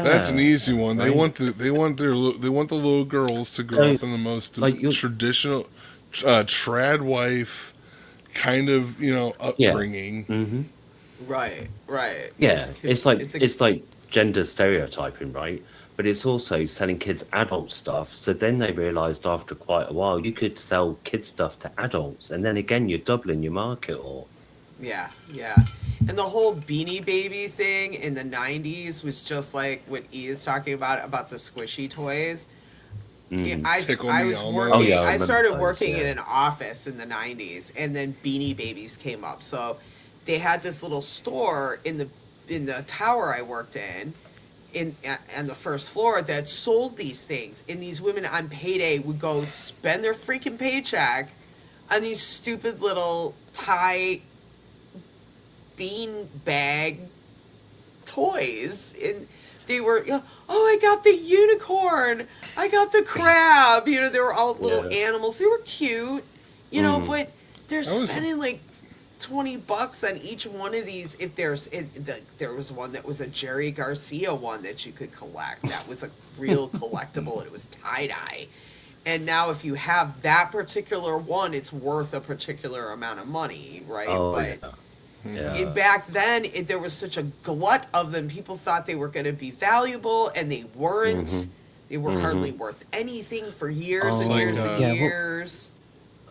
that's an yeah, easy one. They right. want they want the little girls to grow So up in the most like you, traditional trad wife kind of yeah, upbringing. hmm Right, right. yeah. It's a It's like gender stereotyping, right? But it's also selling kids adult stuff. So then they realized after quite a while you could sell kids stuff to adults, and then again you're doubling your market. Or yeah, yeah. And the whole Beanie Baby thing in the 90s was just like what E is talking about the squishy toys. Yeah, mm. Tickle I Me was Oh Elmo. working, yeah, I I remember started those. working in Yeah. an office in the 90s, and then Beanie Babies came up. So they had this little store in the tower I worked in on the first floor that sold these things. And these women on payday would go spend their freaking paycheck on these stupid little tie bean bag toys, and they were, oh, I got the unicorn, I got the crab, they were all little Yeah. animals, they were cute, Mm. but they're I was spending like $20 on each one of these. If there was one that was a Jerry Garcia one that you could collect, that was a real collectible, it was tie-dye. And now if you have that particular one, it's worth a particular amount of money, right? Oh But yeah. Yeah. back then, there was such a glut of them. People thought they were going to be valuable, and they weren't. hmm They were hardly worth anything for years and Oh years and yeah. years.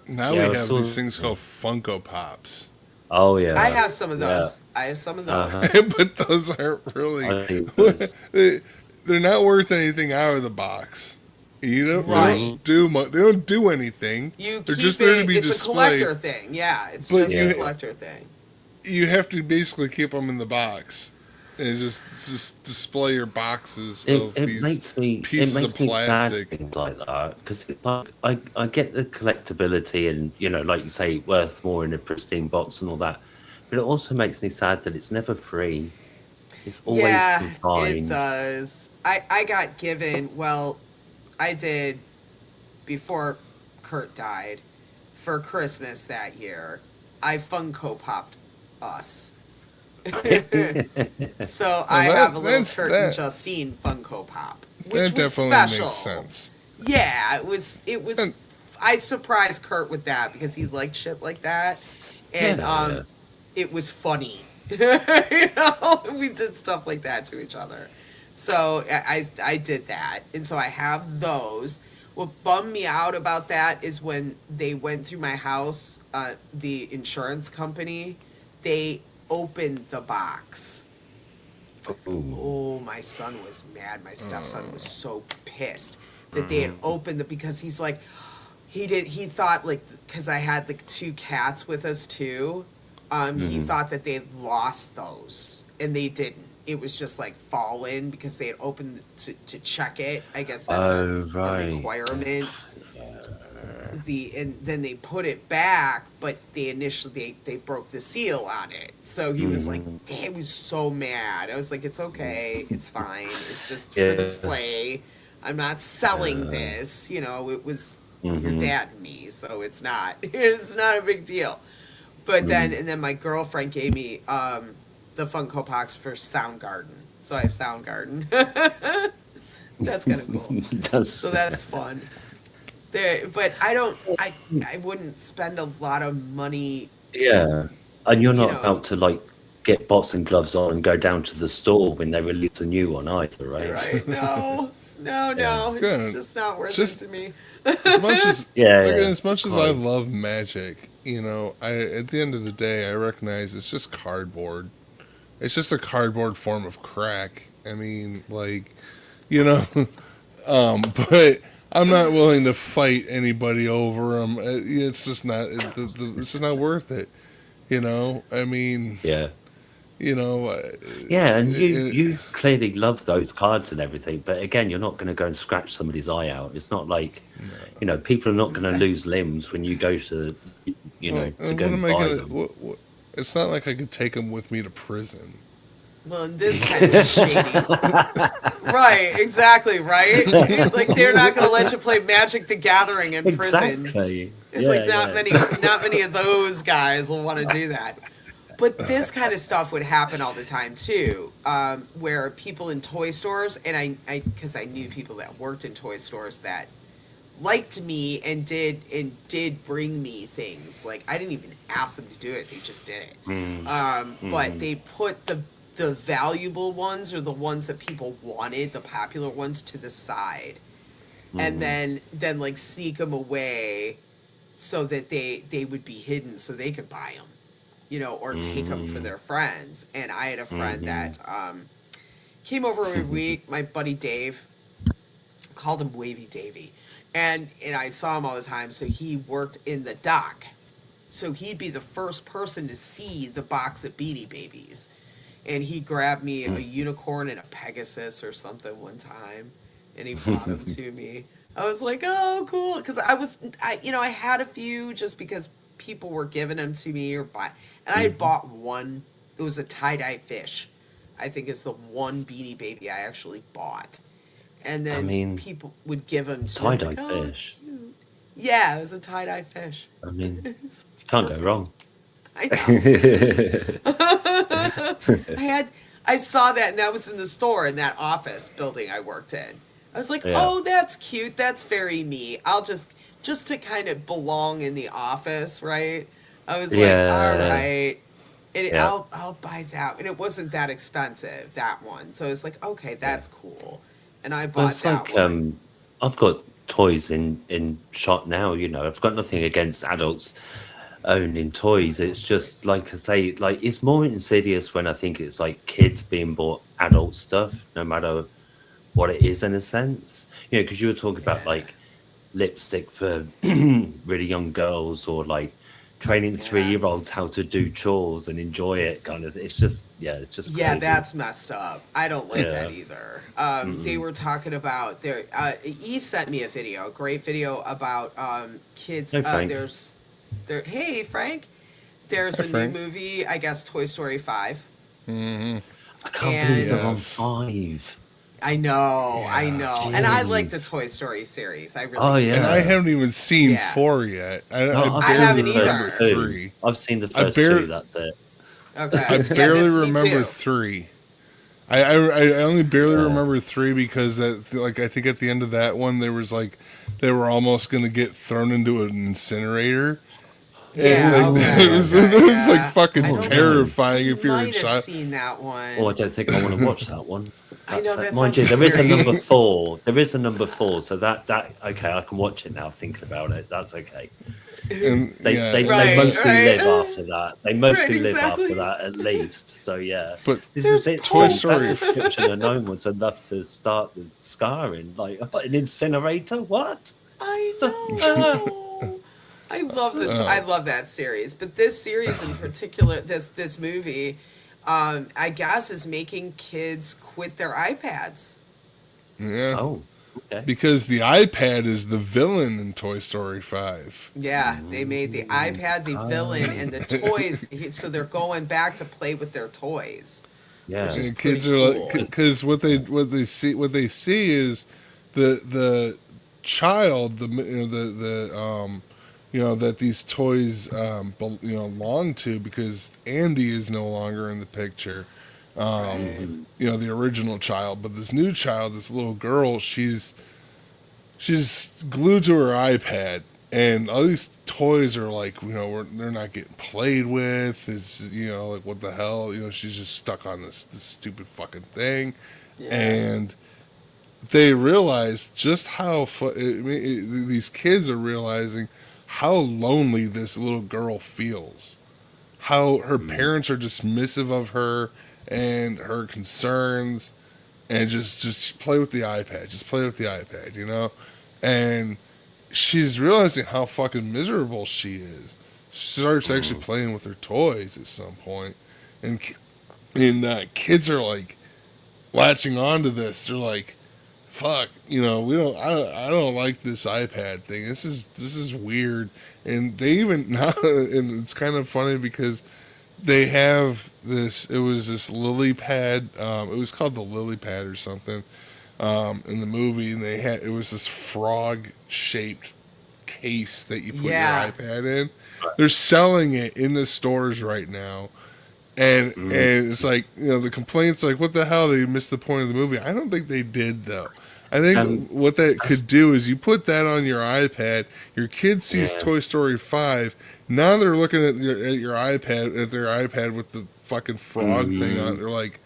Now Yeah, we I was have sort these of, things called Funko Pops. oh I yeah. have some of Yeah. those. I have some of Uh-huh. those. But those aren't really I think those. they're not worth anything out of the box. They Right. Hmm. don't do much. They don't do anything. You They're keep just there to it. be It's a displayed. collector thing. Yeah, it's But just a Yeah. collector thing. you have to basically keep them in the box and just display your boxes It of it these makes me pieces of sad plastic. things like that, because it's like I get the collectability and like you say worth more in a pristine box and all that, but it also makes me sad that it's never free. It's always Yeah, it confined. does. I got given. Well, I did before Kurt died for Christmas that year. I Funko Popped us. So I Well, have a little that's Kurt and that. Justine Funko Pop, which That was definitely special. makes sense. Yeah, it was. It was. And I surprised Kurt with that because he liked shit like that, and Yeah. it was funny. We did stuff like that to each other. So I did that, and so I have those. What bummed me out about that is when they went through my house, the insurance company, they opened the box. Ooh. Oh, my son was mad. My stepson was so pissed that they had opened it because he's like, he thought like, because I had the two cats with us too, he thought that they had lost those, and they didn't. It was just like fallen because they had opened to check it. I guess that's Oh a right. requirement. And then they put it back, but they initially they broke the seal on it. So he was like, damn, he was so mad. I was like, it's okay, it's fine, it's just for Yeah. display. I'm not selling this. It was your dad and me, so it's not it's not a big deal. But then my girlfriend gave me the Funko Pops for Soundgarden, so I have Soundgarden. That's kind of cool. That's So that's fun. But I wouldn't spend a lot of money, yeah. And you're you not know. about to like get boxing gloves on and go down to the store when they release a new one either, right? Right? No, no, no. It's Good. just not worth Just- it to me. As much as Yeah, like, yeah. as much as I Right. love magic, I at the end of the day I recognize it's just cardboard. It's just a cardboard form of crack. I mean, like, but I'm not willing to fight anybody over them. It's just not. It's just not worth it. You know, I mean, Yeah. you know, Yeah, and you it, you clearly love those cards and everything, but again, you're not going to go and scratch somebody's eye out. It's not like, people are not going to lose Exactly. limbs when you go to, well, to go what and am I buy gonna? them. What? It's not like I could take them with me to prison. Well, and this kind of shady. Right, exactly, right? Like they're not going to let you play Magic the Gathering in prison. Exactly. It's Yeah, like yeah. not many of those guys will want to do that. But this kind of stuff would happen all the time too, where people in toy stores, and because I knew people that worked in toy stores that liked me and did bring me things. Like I didn't even ask them to do it; they just did it. Mm, But mm, they put the valuable ones or the ones that people wanted, the popular ones, to the side, and mm, then like sneak them away so that they would be hidden so they could buy them, or take them for mm, their friends. And I had a friend mm, that came over every week. My buddy Dave, called him Wavy Davy, and I saw him all the time. So he worked in the dock, so he'd be the first person to see the box of Beanie Babies. And he grabbed me a unicorn and a Pegasus or something one time, and he brought them to me. I was like, oh, cool, because I had a few just because people were giving them to me or buy, and I had mm. bought one. It was a tie-dye fish. I think is the one Beanie Baby I actually bought, and I then mean, people would give them to me. I'm tie-dye like, oh, it's fish. cute. Yeah, it was a tie-dye fish. I mean, It's can't go perfect. wrong. I know. I had I saw that, and that was in the store in that office building I worked in. I was like, Yeah. "Oh, that's cute. That's very me." I'll just to kind of belong in the office, right? I was like, "All Yeah. right." And Yeah. I'll buy that. And it wasn't that expensive, that one. So it's like, "Okay, Yeah. that's cool." And I Well, bought it's that like one. I've got toys in shop now. I've got nothing against adults owning toys. It's just like I say, like it's more insidious when I think it's like kids being bought adult stuff, no matter what it is in a sense. Because you were talking about Yeah. like lipstick for really young girls or like training Yeah. 3-year-olds how to do chores and enjoy it kind of. It's just it's just Yeah, crazy. that's messed up. I don't like that Yeah. either. They Mm-mm. were talking about their. E sent me a video, a great video about kids. No, Frank. Hey Frank, there's Hi, a new Frank. movie. I guess Toy Story 5, Hmm. I can't believe and they're on Yes. 5. I Yeah. know, and I like the Jeez. Toy Story series. I really Oh And do. I yeah. haven't even seen Yeah, 4 yet. I No, I've I seen barely the haven't first remember either. 2. 3. I've seen the I first bar 2. That's it. I Okay, yeah, barely that's me remember too. 3. I only barely Yeah. remember 3 because like I think at the end of that one there was like they were almost gonna get thrown into an incinerator. And Yeah, like okay, it okay, was like yeah. I fucking Oh don't. no. terrifying I if you're a might have child. seen that Oh, I one. don't think I want to watch that one. I That's know that mind sounds you. There is a number scary. 4. There is a number 4. So that okay. I can watch it now. Thinking about it, that's okay. And They yeah, they and they Right, then mostly live right. after that. They Right, mostly live after exactly. that, at least. So yeah, but this is There's it, Toy Frank. pulp. That Story description alone was enough to start the scarring. Like an incinerator. What I the hell? know. I oh love that series, but this series in particular, this movie, I guess is making kids quit their iPads. yeah, Oh, okay. because the iPad is the villain in Toy Story 5. Yeah, they made the Mm, iPad the villain and the toys, so they're going back to play with their toys, which yeah. is And pretty kids are like, cool. because what they see is the child, that these toys belong to, because Andy is no longer in the picture. Right. Hmm. The original child, but this new child, this little girl, she's glued to her iPad, and all these toys are like, they're not getting played with. It's like, what the hell, she's just stuck on this stupid fucking thing, Yeah. and they realize just how these kids are realizing how lonely this little girl feels, how her Mm. parents are dismissive of her and her concerns, and just play with the iPad, just play with the iPad, and she's realizing how fucking miserable she is, starts actually playing with her toys at some point, and kids are like latching onto this. They're like, "Fuck, I don't like this iPad thing. This is weird." And they even now, and it's kind of funny because they have this. It was this lily pad. It was called the lily pad or something. In the movie, and it was this frog shaped case that you put Yeah. your iPad in. They're selling it in the stores right now. And it's like, the complaints like, what the hell, they missed the point of the movie. I don't think they did, though. I think what that could do is you put that on your iPad, your kid sees Yeah. Toy Story 5, now they're looking at your iPad, at their iPad with the fucking frog thing on it. They're like,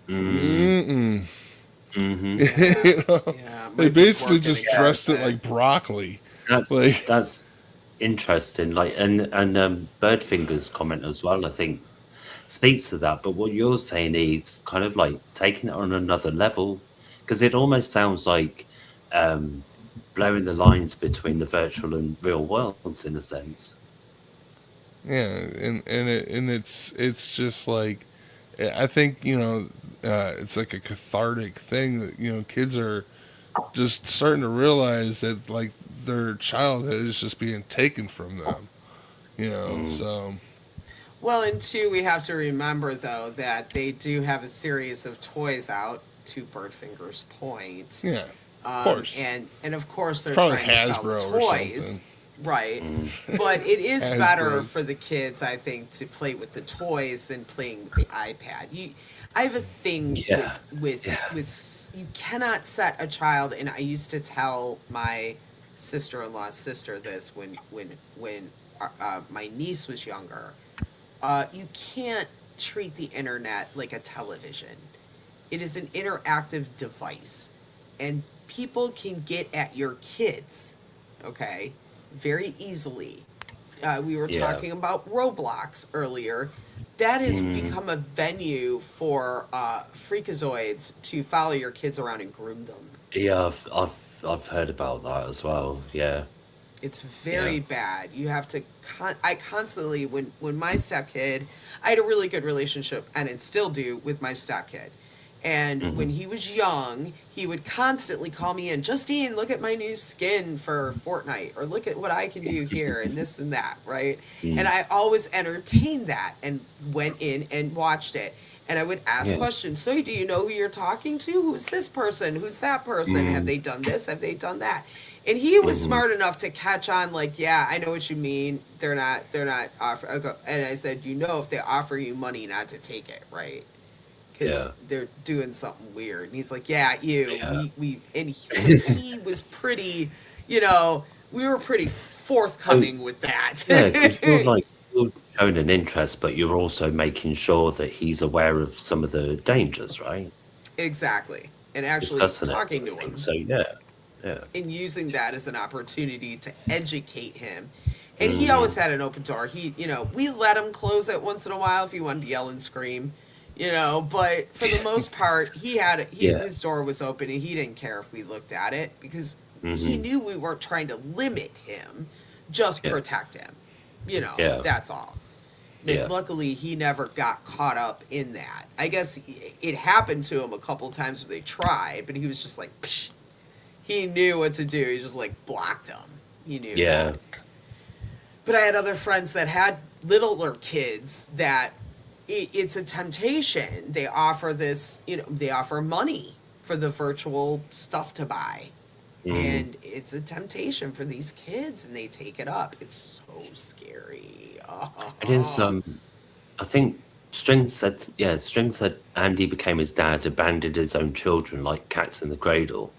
mm-mm. You know? Yeah, it They might be basically working just against dressed it it. like broccoli. That's Like, that's interesting. Like, and Birdfinger's comment as well, I think, speaks to that. But what you're saying is kind of like taking it on another level, because it almost sounds like um, blurring the lines between the virtual and real worlds in a sense. yeah, it's just like, I think, it's like a cathartic thing that, kids are just starting to realize that, like, their childhood is just being taken from them, so Well, and two, we have to remember though that they do have a series of toys out. To Birdfinger's point, yeah, of course. and of course they're Probably trying to sell the Hasbro or toys, something. right? But it is Hasbro. better for the kids, I think, to play with the toys than playing with the iPad. I have a thing Yeah. with Yeah. with you cannot set a child, and I used to tell my sister-in-law's sister this when my niece was younger. You can't treat the internet like a television. It is an interactive device, and people can get at your kids, okay, very easily. We were Yeah. talking about Roblox earlier. That has become a venue for freakazoids to follow your kids around and groom them. Yeah, I've heard about that as well. Yeah. It's very Yeah. bad. You have to. I constantly, when my stepkid, I had a really good relationship, and it still do with my stepkid. And when he was young, he would constantly call me in, Justine, look at my new skin for Fortnite, or look at what I can do here, and this and that, right? And I always entertained that and went in and watched it. And I would ask Yeah. questions. So, do you know who you're talking to? Who's this person? Who's that person? Have they done this? Have they done that? And he was smart enough to catch on, like, yeah, I know what you mean. They're not offer. And I said, if they offer you money, not to take it, right? Because Yeah. they're doing something weird. And he's like, yeah, you. Yeah. So he was pretty, we were pretty forthcoming with that. Yeah, because you're showing an interest, but you're also making sure that he's aware of some of the dangers, right? Exactly. And actually Discussing talking it. to him. So yeah. And using that as an opportunity to educate him. And he always had an open door. We let him close it once in a while if he wanted to yell and scream, but for the most part, Yeah. his door was open and he didn't care if we looked at it because he knew we weren't trying to limit him, just Yeah. protect him. Yeah. That's all. Yeah. Luckily, he never got caught up in that. I guess it happened to him a couple times where they tried, but he was just like, psh. He knew what to do. He just like blocked them. He knew. Yeah. that. But I had other friends that had littler kids that it's a temptation. They offer this, they offer money for the virtual stuff to buy. And it's a temptation for these kids and they take it up. It's so scary. It is. I think String said Andy became his dad, abandoned his own children like cats in the cradle.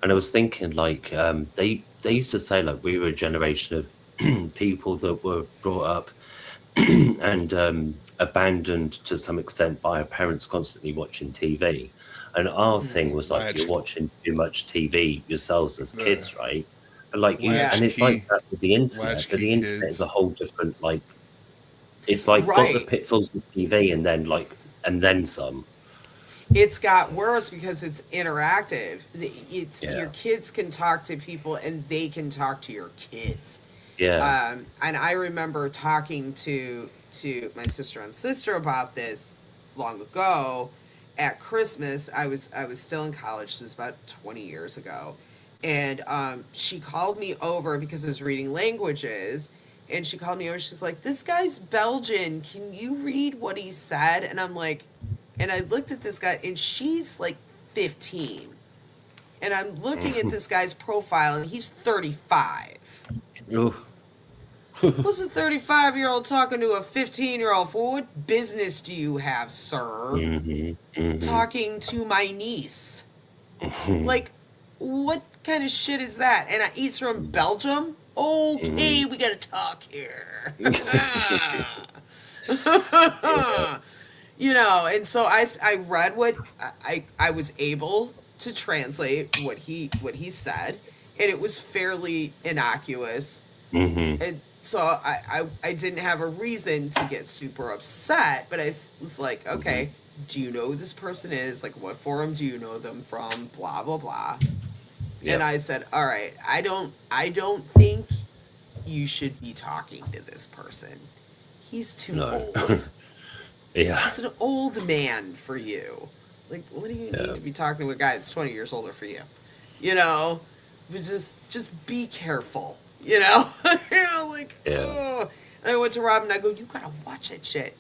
And I was thinking, like, they used to say, like, we were a generation of people that were brought up and abandoned to some extent by our parents constantly watching TV. And our thing was like, you're Latchkey. watching too much TV yourselves as kids, right? And like, Yeah. and it's like that with the internet, but Latchkey the internet kids. is a whole different, like, it's like got the Right. pitfalls of TV and then some. It's got worse because it's interactive. It's Yeah. your kids can talk to people and they can talk to your kids. Yeah. And I remember talking to my sister and sister about this long ago at Christmas. I was still in college, so it was about 20 years ago. And she called me over because I was reading languages. And she called me over. She's like, "This guy's Belgian. Can you read what he said?" And I'm like, and I looked at this guy, and she's like 15. And I'm looking at this guy's profile, and he's 35. Ooh. What's a 35-year-old talking to a 15-year-old for? What business do you have, sir? Talking to my niece. Like, what kind of shit is that? And he's from Belgium? Okay, we gotta talk here. And so I read what I was able to translate what he said, and it was fairly innocuous. And so I didn't have a reason to get super upset, but I was like, okay, do you know who this person is? Like, what forum do you know them from? Blah, blah, blah. Yep. And I said, all right, I don't think you should be talking to this person. He's too No. old. Yeah. He's an old man for you. Like, what do you need to be talking to a guy that's 20 years older for you? But just be careful. Like, oh. And I went to Rob and I go, you gotta watch that shit.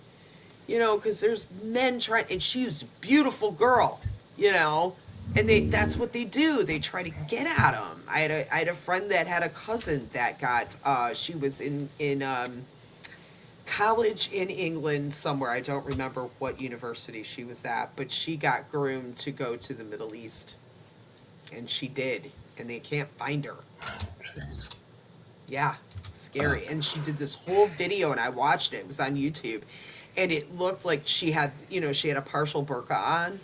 Because there's men trying, and she's a beautiful girl, and that's what they do. They try to get at them. I had a friend that had a cousin that got, she was in college in England somewhere. I don't remember what university she was at, but she got groomed to go to the Middle East. And she did. And they can't find her. Jeez. Yeah, scary. And she did this whole video, and I watched it. It was on YouTube. And it looked like she had a partial burqa on.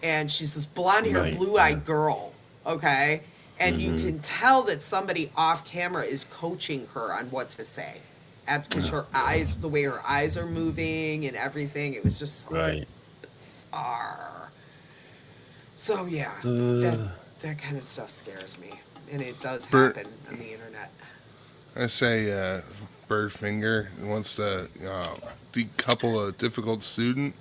And she's this blonde-haired, Right, blue-eyed girl, okay? And you can tell that somebody off camera is coaching her on what to say. Because her eyes, the way her eyes are moving and everything, it was just so bizarre. So, yeah, that kind of stuff scares me. And it does happen on the internet. I say Birdfinger wants to decouple a difficult student.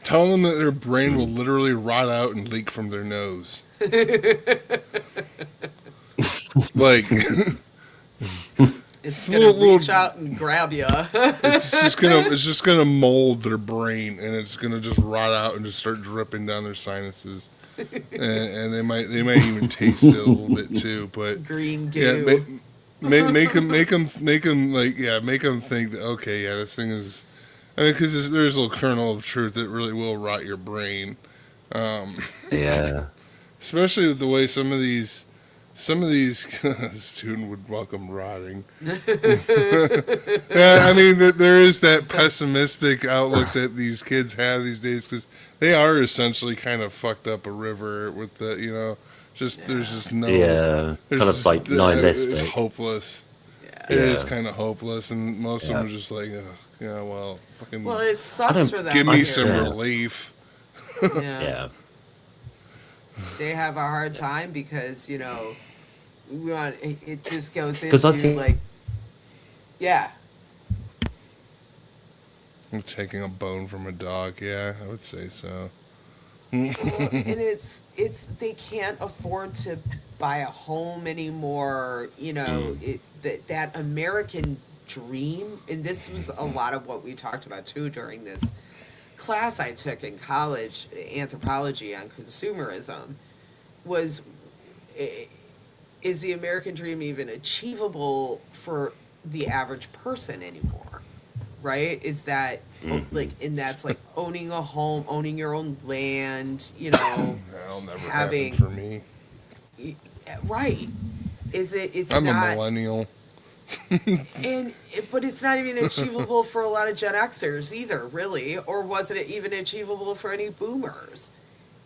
Tell them that their brain will literally rot out and leak from their nose. Like, it's gonna reach out and grab you. it's just gonna mold their brain, and it's gonna just rot out and just start dripping down their sinuses. And they might even taste it a little bit too. But green goo. Make them think that, okay, yeah, this thing is. I mean, because there's a little kernel of truth that really will rot your brain. Especially with the way some of these student would welcome rotting. I mean, there is that pessimistic outlook that these kids have these days, because they are essentially kind of fucked up a river with the, there's just no... kind of like nihilistic. It's hopeless. It is kind of hopeless, and most of them are just like, well, fucking... Well, it sucks for them. Give me some relief. Yeah. They have a hard time because, it just goes into, I'm taking a bone from a dog, I would say so. Well, and it's they can't afford to buy a home anymore. That American dream, and this was a lot of what we talked about too during this class I took in college, anthropology on consumerism, is the American dream even achievable for the average person anymore? Right? Is that and that's like owning a home, owning your own land, That'll never happen for me. Right. I'm a millennial. But it's not even achievable for a lot of Gen Xers either, really. Or was it even achievable for any boomers?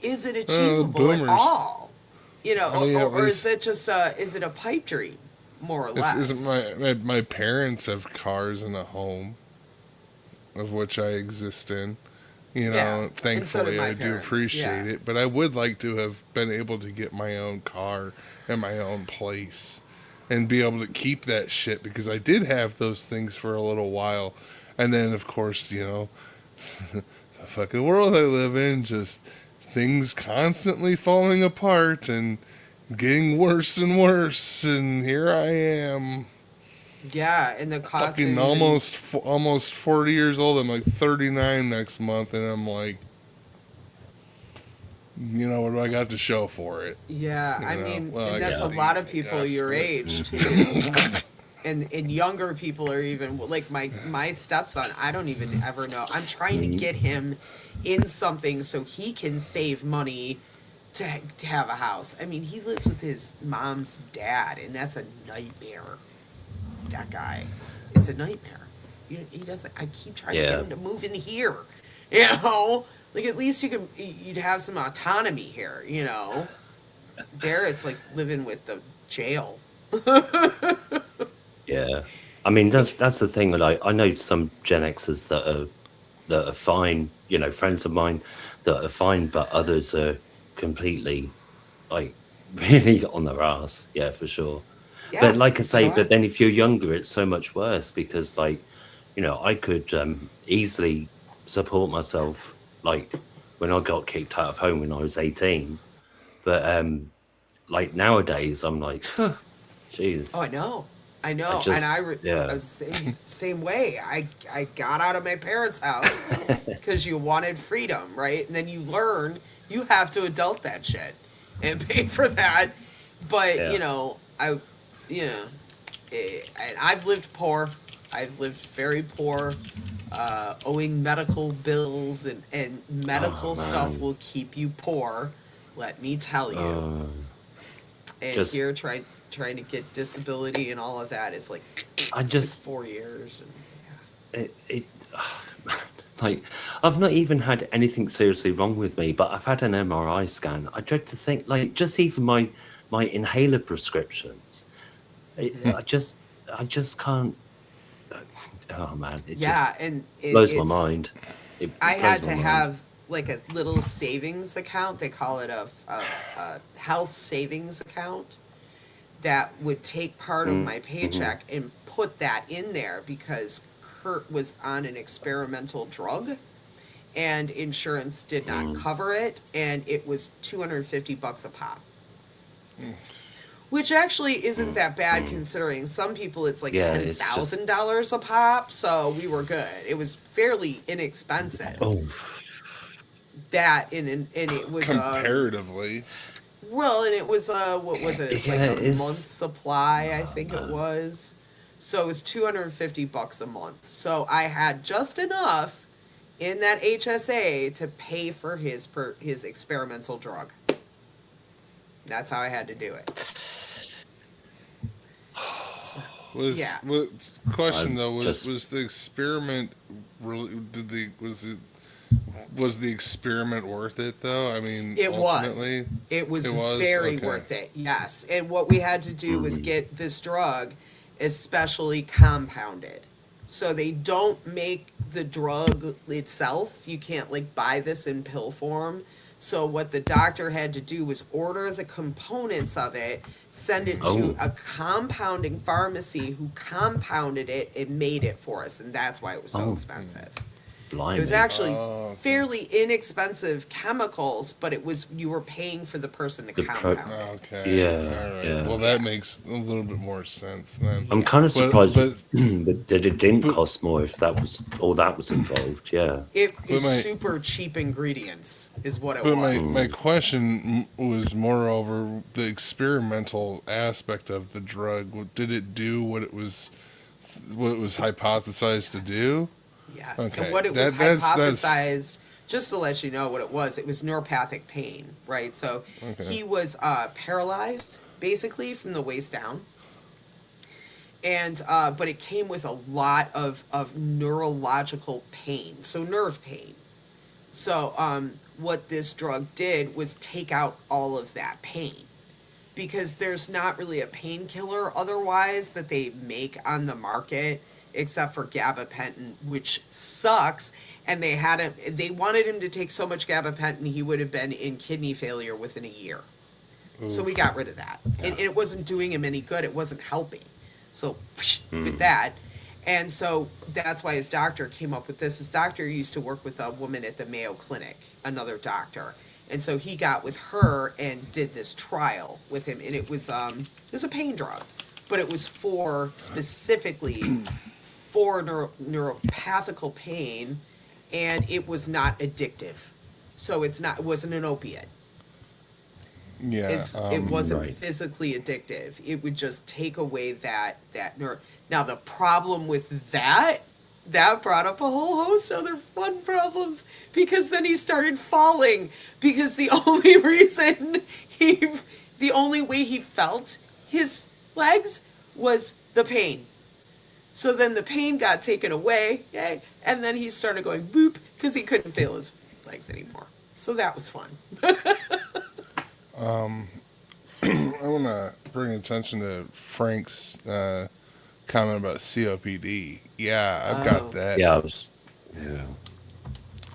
Is it achievable at all? Or is that just is it a pipe dream, more or less? My parents have cars and a home, of which I exist in. Thankfully, I do appreciate it. But I would like to have been able to get my own car and my own place. and be able to keep that shit, because I did have those things for a little while. And then, of course, the fucking world I live in, just things constantly falling apart and getting worse and worse. And here I am, Yeah, and the cost of fucking even almost 40 years old. I'm like 39 next month, and I'm like, what do I got to show for it? yeah, I mean, Well, I and that's got a lot these, of I people guess, your but age too. And younger people are even like my stepson. I don't even ever know. I'm trying to get him in something so he can save money to have a house. I mean, he lives with his mom's dad, and that's a nightmare. That guy, it's a nightmare. He doesn't. I keep trying to get Yeah. him to move in here. You know, like at least you'd have some autonomy here. There it's like living with the jail. Yeah. I mean, that's the thing. Like, I know some Gen Xers that are fine. Friends of mine that are fine, but others are completely like really on their ass. Yeah, for sure. But Yeah, like I so do say, I. but then if you're younger, it's so much worse because, like, I could easily support myself, like when I got kicked out of home when I was 18. But like nowadays, I'm like, jeez, Oh, I know. I I know. And just, I yeah, was same way. I got out of my parents' house because you wanted freedom, right? And then you learn you have to adult that shit and pay for that. But, yeah. you know, and I've lived poor. I've lived very poor, owing medical bills, and Oh medical stuff man, will keep you poor, let me tell you. uh, And just here trying to get disability and all of that is like I took just 4 years. And it like I've not even had anything seriously wrong with me, but I've had an MRI scan. I dread to think, like, just even my inhaler prescriptions. I just can't. Oh man, it just yeah, and blows my it's mind. I It blows had my to mind. have like a little savings account. They call it a health savings account that would take part of my Mm-hmm. paycheck and put that in there because Kurt was on an experimental drug and insurance did not Mm, cover it, and it was $250 a pop. Which actually isn't that bad mm. considering some people it's like Yeah, ten it's just thousand dollars a pop, so we were good. It was fairly inexpensive. oh And it was comparatively, well, and it was what was it? It's yeah, like a month's it's supply, I oh think it man. was. So it was $250 a month. So I had just enough in that HSA to pay for his experimental drug. That's how I had to do it. So, was yeah. what question I'm though, was just was the experiment really, was the experiment worth it though? I mean, It was. ultimately It was it was very okay. worth it. Yes. And what we had to do was mm, get this drug especially compounded. So they don't make the drug itself. You can't like buy this in pill form. So what the doctor had to do was order the components of it, send it to oh a compounding pharmacy who compounded it and made it for us, and that's why it was so oh expensive. It was blimey. actually Oh, okay. fairly inexpensive chemicals, but it was you were paying for the person to The pro compound it. Okay. Yeah, All right. yeah. Well, that Yeah. makes a little bit more sense then. I'm Yeah. kind of But surprised but that it didn't but cost more if that was all that was involved. Yeah. It but is my super cheap ingredients is what it but my was. Mm. question was moreover the experimental aspect of the drug. Did it do what it was hypothesized to Yes. do? Yes. And Okay. what it was That's hypothesized, just to let you know what it was neuropathic pain, right? So okay. he was paralyzed basically from the waist down. And but it came with a lot of neurological pain, so nerve pain. So what this drug did was take out all of that pain because there's not really a painkiller otherwise that they make on the market except for gabapentin, which sucks. And they wanted him to take so much gabapentin he would have been in kidney failure within a year. So we got rid of that. And it wasn't doing him any good. It wasn't helping. So with Mm. that. And so that's why his doctor came up with this. His doctor used to work with a woman at the Mayo Clinic, another doctor. And so he got with her and did this trial with him. And it was a pain drug, but it was for specifically for neuropathical pain, and it was not addictive. So it wasn't an opiate. Yeah. It wasn't Right. physically addictive. It would just take away that nerve. Now the problem with that brought up a whole host of other fun problems, because then he started falling, because the only reason the only way he felt his legs was the pain. So then the pain got taken away, yay, and then he started going boop because he couldn't feel his legs anymore. So that was fun. I want to bring attention to Frank's comment about COPD. Yeah, I've Oh. got that. Yeah, yeah.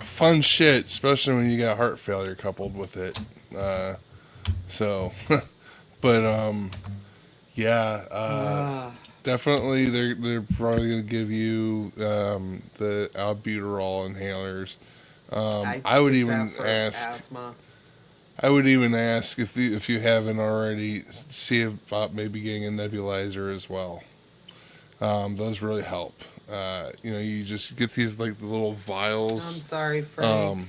Fun shit, especially when you got heart failure coupled with it. So, but yeah, definitely they're probably gonna give you the albuterol inhalers. I would did even that for ask. asthma. I would even ask if you haven't already, see about maybe getting a nebulizer as well. Those really help. You just get these like the little I'm vials sorry, Frank.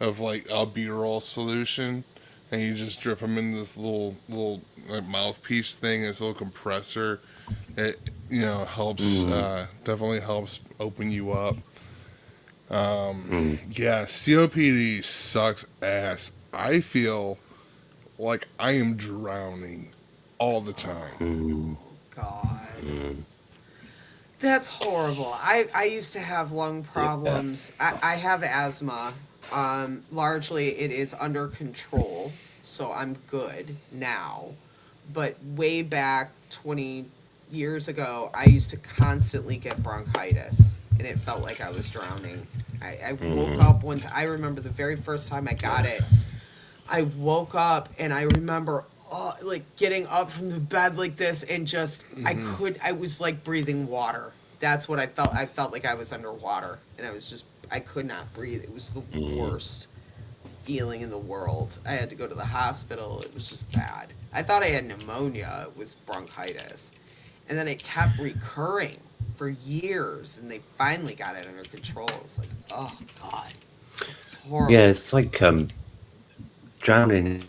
of like albuterol solution, and you just drip them in this little like mouthpiece thing, this little compressor. It helps, definitely helps open you up. Yeah, COPD sucks ass. I feel like I am drowning all the time. God. That's horrible. I used to have lung problems. I have asthma. Largely it is under control, so I'm good now. But way back 20 years ago, I used to constantly get bronchitis, and it felt like I was drowning. I woke up one time. I remember the very first time I got it. I woke up and I remember like getting up from the bed like this and just I was like breathing water. That's what I felt. I felt like I was underwater, and I could not breathe. It was the worst feeling in the world. I had to go to the hospital. It was just bad. I thought I had pneumonia. It was bronchitis. And then it kept recurring for years, and they finally got it under control. It's like, oh God. It's horrible. Yeah, it's like drowning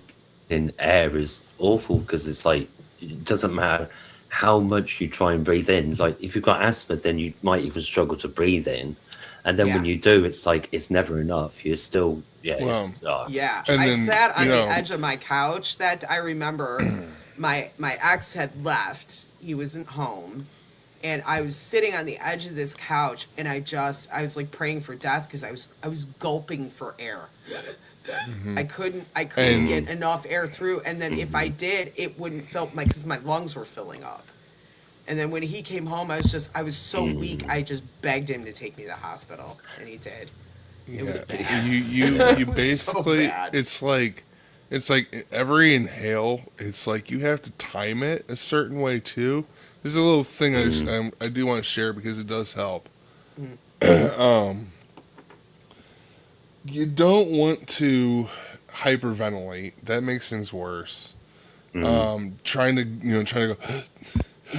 in air is awful, because it's like it doesn't matter how much you try and breathe in. Like if you've got asthma, then you might even struggle to breathe in, and then when Yeah. you do, it's like it's never enough. You're still Well, Yeah, And I then, sat on you the know- edge of my couch. That I remember, my ex had left. He wasn't home, and I was sitting on the edge of this couch, and I was like praying for death, because I was gulping for air. I couldn't And- get enough air through, and then if I did, it wouldn't fill because my lungs were filling up. And then when he came home, I was so weak. I just begged him to take me to the hospital, and he did. It was bad. You It was basically, so bad. it's like every inhale, it's like you have to time it a certain way too. There's a little thing I do want to share because it does help. You don't want to hyperventilate. That makes things worse. Trying to go.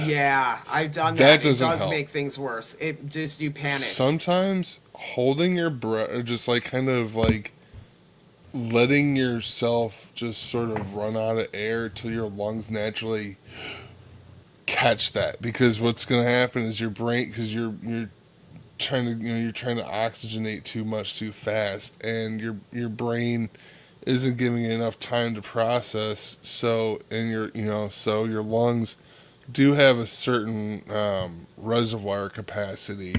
Yeah, I've done That that. It doesn't does help. make things worse. It just, you panic. Sometimes holding your breath, or just like kind of like letting yourself just sort of run out of air till your lungs naturally catch that. Because what's going to happen is your brain, because you're trying to you're trying to oxygenate too much too fast, and your brain isn't giving it enough time to process. So so your lungs do have a certain reservoir capacity.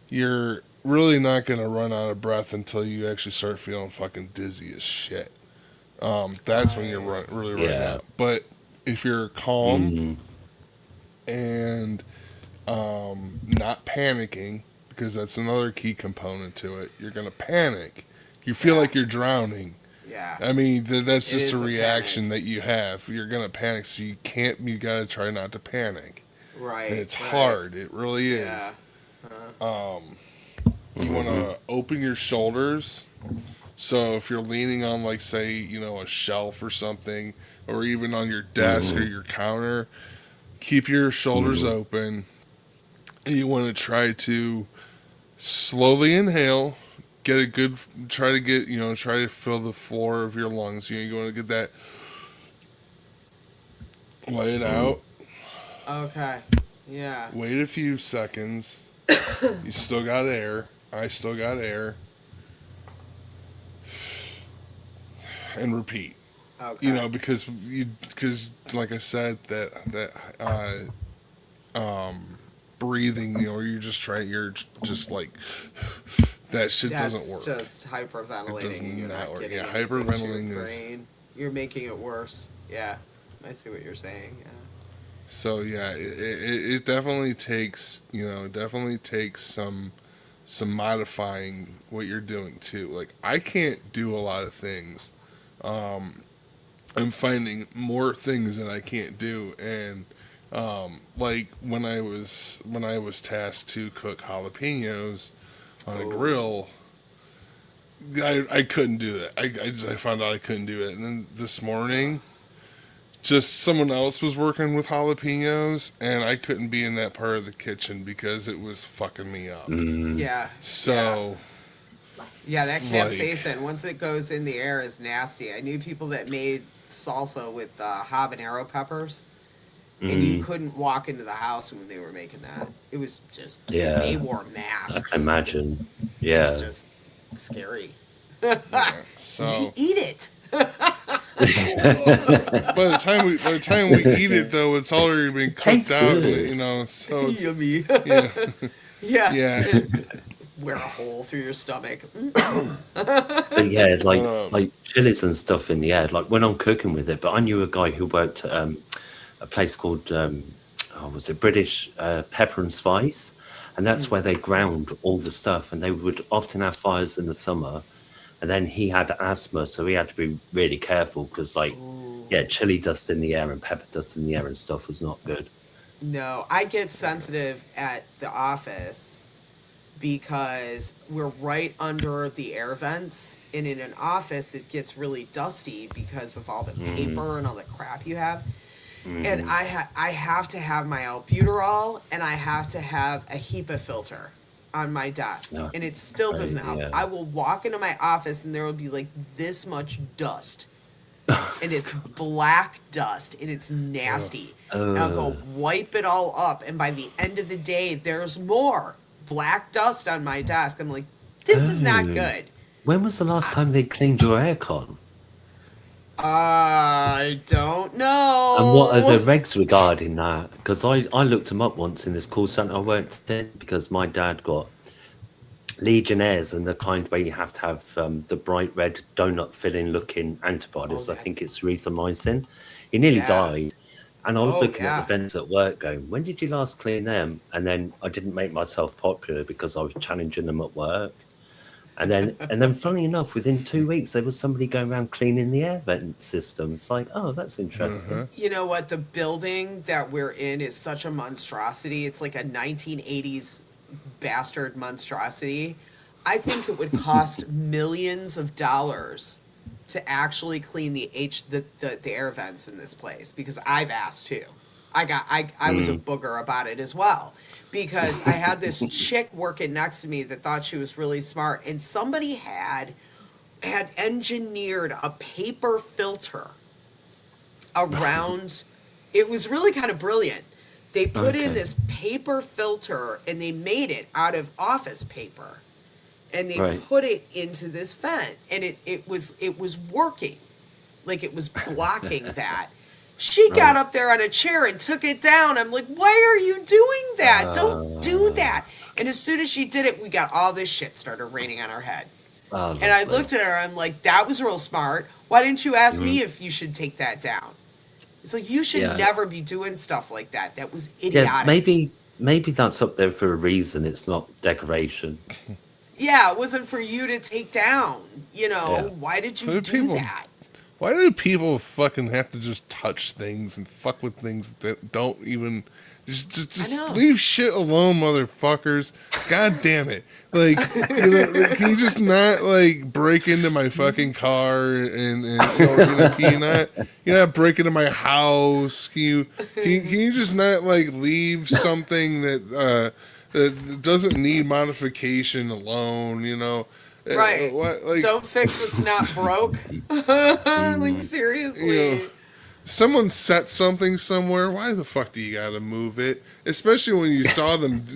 You're really not going to run out of breath until you actually start feeling fucking dizzy as shit. That's when you're really running Yeah. out. But if you're calm and not panicking, because that's another key component to it, you're going to panic. You feel like you're drowning. Yeah. I mean, that's It just a is a reaction panic. that you have. You're gonna panic, so you gotta try not to panic. And Right. it's Right. hard. It really is. Yeah. Uh, You want Hmm. to open your shoulders. So if you're leaning on, like, say, a shelf or something, or even on your desk or Hmm. your counter, keep your shoulders Hmm. open. And you want to try to slowly inhale, get a good, try to get, try to fill the floor of your lungs. You want to get that, let it out, okay. Yeah. wait a few seconds. You still got air. I still got air. And repeat. Okay. Because like I said, breathing, you're just trying, you're just like, that shit doesn't That's work. just It does hyperventilating and you're not not work. getting Yeah, anything to your hyperventilating is. brain. You're making it worse. Yeah. I see what you're saying. Yeah. So yeah, it definitely takes, definitely takes some modifying what you're doing too. Like, I can't do a lot of things. Um, I'm finding more things that I can't do, and like when I was tasked to cook jalapenos on a Oh. grill, I couldn't do that. I found out I couldn't do it, and then this Uh, morning, just someone else was working with jalapenos, and I couldn't be in that part of the kitchen because it was fucking me up. Mm. yeah. Yeah. So, Yeah, that like, capsaicin, once it goes in the air, is nasty. I knew people that made salsa with habanero peppers, and you Mm. couldn't walk into the house when they were making that. It was just, and they Yeah, wore I can masks. imagine. It's Yeah. just scary. yeah. We So eat it. by the time we eat it, though, it's already been cooked Tastes out, good. so it's, Yummy. yeah. Yeah. Yeah. Wear a hole through your stomach. Mm-mm. But yeah, it's like Um, like chilies and stuff in the air. Like when I'm cooking with it. But I knew a guy who worked at a place called oh, was it British Pepper and Spice, and that's where they ground all the stuff. And they would often have fires in the summer. And then he had asthma, so he had to be really careful because, like, Ooh. yeah, chili dust in the air and pepper dust in the air and stuff was not good. No, I get sensitive at the office because we're right under the air vents, and in an office it gets really dusty because of all the Mm, paper and all the crap you have. And mm, I have to have my albuterol, and I have to have a HEPA filter on my desk, no, and it still doesn't crazy, help. yeah. I will walk into my office and there will be like this much dust, and it's black dust, and it's nasty. And I'll Uh, go wipe it all up, and by the end of the day there's more black dust on my desk. I'm like, this is not oh, good. when was the last time they cleaned your aircon? I don't And what are the know. regs regarding that? Because I looked them up once in this call center I worked in because my dad got Legionnaires and the kind where you have to have the bright red donut filling looking Oh, antibodies. I that's, think it's erythromycin. He nearly yeah. died. And I was Oh, looking at the yeah. vents at work going, when did you last clean them? And then I didn't make myself popular because I was challenging them at work. And then funny enough, within 2 weeks there was somebody going around cleaning the air vent system. It's like, oh, that's interesting. uh-huh. You know what? The building that we're in is such a monstrosity. It's like a 1980s bastard monstrosity. I think it would cost millions of dollars to actually clean the air vents in this place, because I've asked too. I was a Mm. booger about it as well, because I had this chick working next to me that thought she was really smart, and somebody had engineered a paper filter around. It was really kind of brilliant. They put in Okay. this paper filter and they made it out of office paper, and they Right. put it into this vent, and it was working, like it was blocking that. She got Right. up there on a chair and took it down. I'm like, why are you doing that? Don't do Uh, that. And as soon as she did it, we got all this shit started raining on our head. oh, And I lovely. looked at her, I'm like, that was real smart. Why didn't you ask Mm. me if you should take that down? It's like, you should Yeah. never be doing stuff like that. That was Yeah, idiotic. maybe that's up there for a reason. It's not decoration. Yeah, it wasn't for you to take down. You know, Yeah. why did you Who do people- that? Why do people fucking have to just touch things and fuck with things that don't even just know. leave shit alone, motherfuckers? God damn it! Like, can you just not like break into my fucking car and can you not break into my house? Can you just not like leave something that doesn't need modification alone? You know. Right. What, like, Don't fix what's not broke. Like, seriously. you know, someone set something somewhere. Why the fuck do you gotta move it? Especially when you saw them,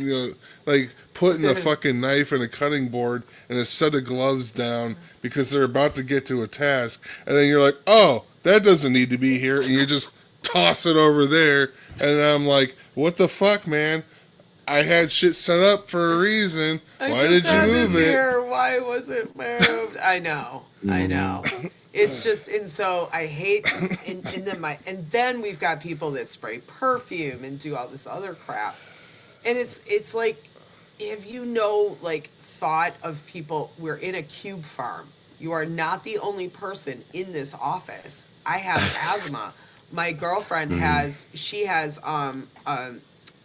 like putting a fucking knife and a cutting board and a set of gloves down because they're about to get to a task, and then you're like, oh, that doesn't need to be here, and you just toss it over there, and I'm like, what the fuck, man? I had shit set up for a reason. Why did you move it? Here. Why was it moved? I know. It's just, and so I hate, and then we've got people that spray perfume and do all this other crap, and it's like, have you like thought of people? We're in a cube farm. You are not the only person in this office. I have asthma. My girlfriend has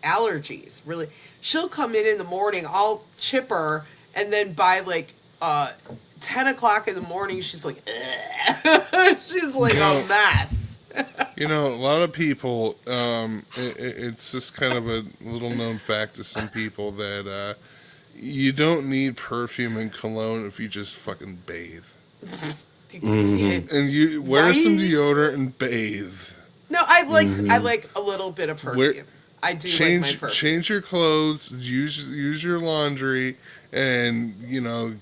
allergies. Really, she'll come in the morning all chipper, and then by like 10 o'clock in the morning, she's like, ugh. She's like a mess. You know, a lot of people, it's just kind of a little known fact to some people that you don't need perfume and cologne if you just fucking bathe. And you wear some deodorant and bathe. No, I like a little bit of perfume. I do like my perfume. Change your clothes, use your laundry, and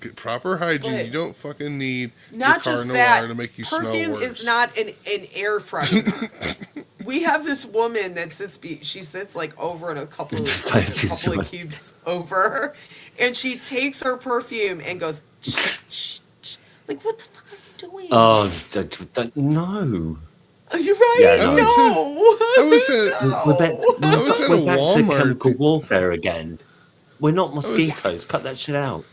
get proper hygiene. But you don't fucking need not your car just in the that. water to make you smell Perfume worse. is not an air freshener. We have this woman that sits like over in a couple of cubes over, and she takes her perfume and goes, like, what the fuck are you doing? Oh, no. You're right. Yeah, no. I was at a We're back to Walmart. chemical warfare again. We're not mosquitoes. Cut that shit out.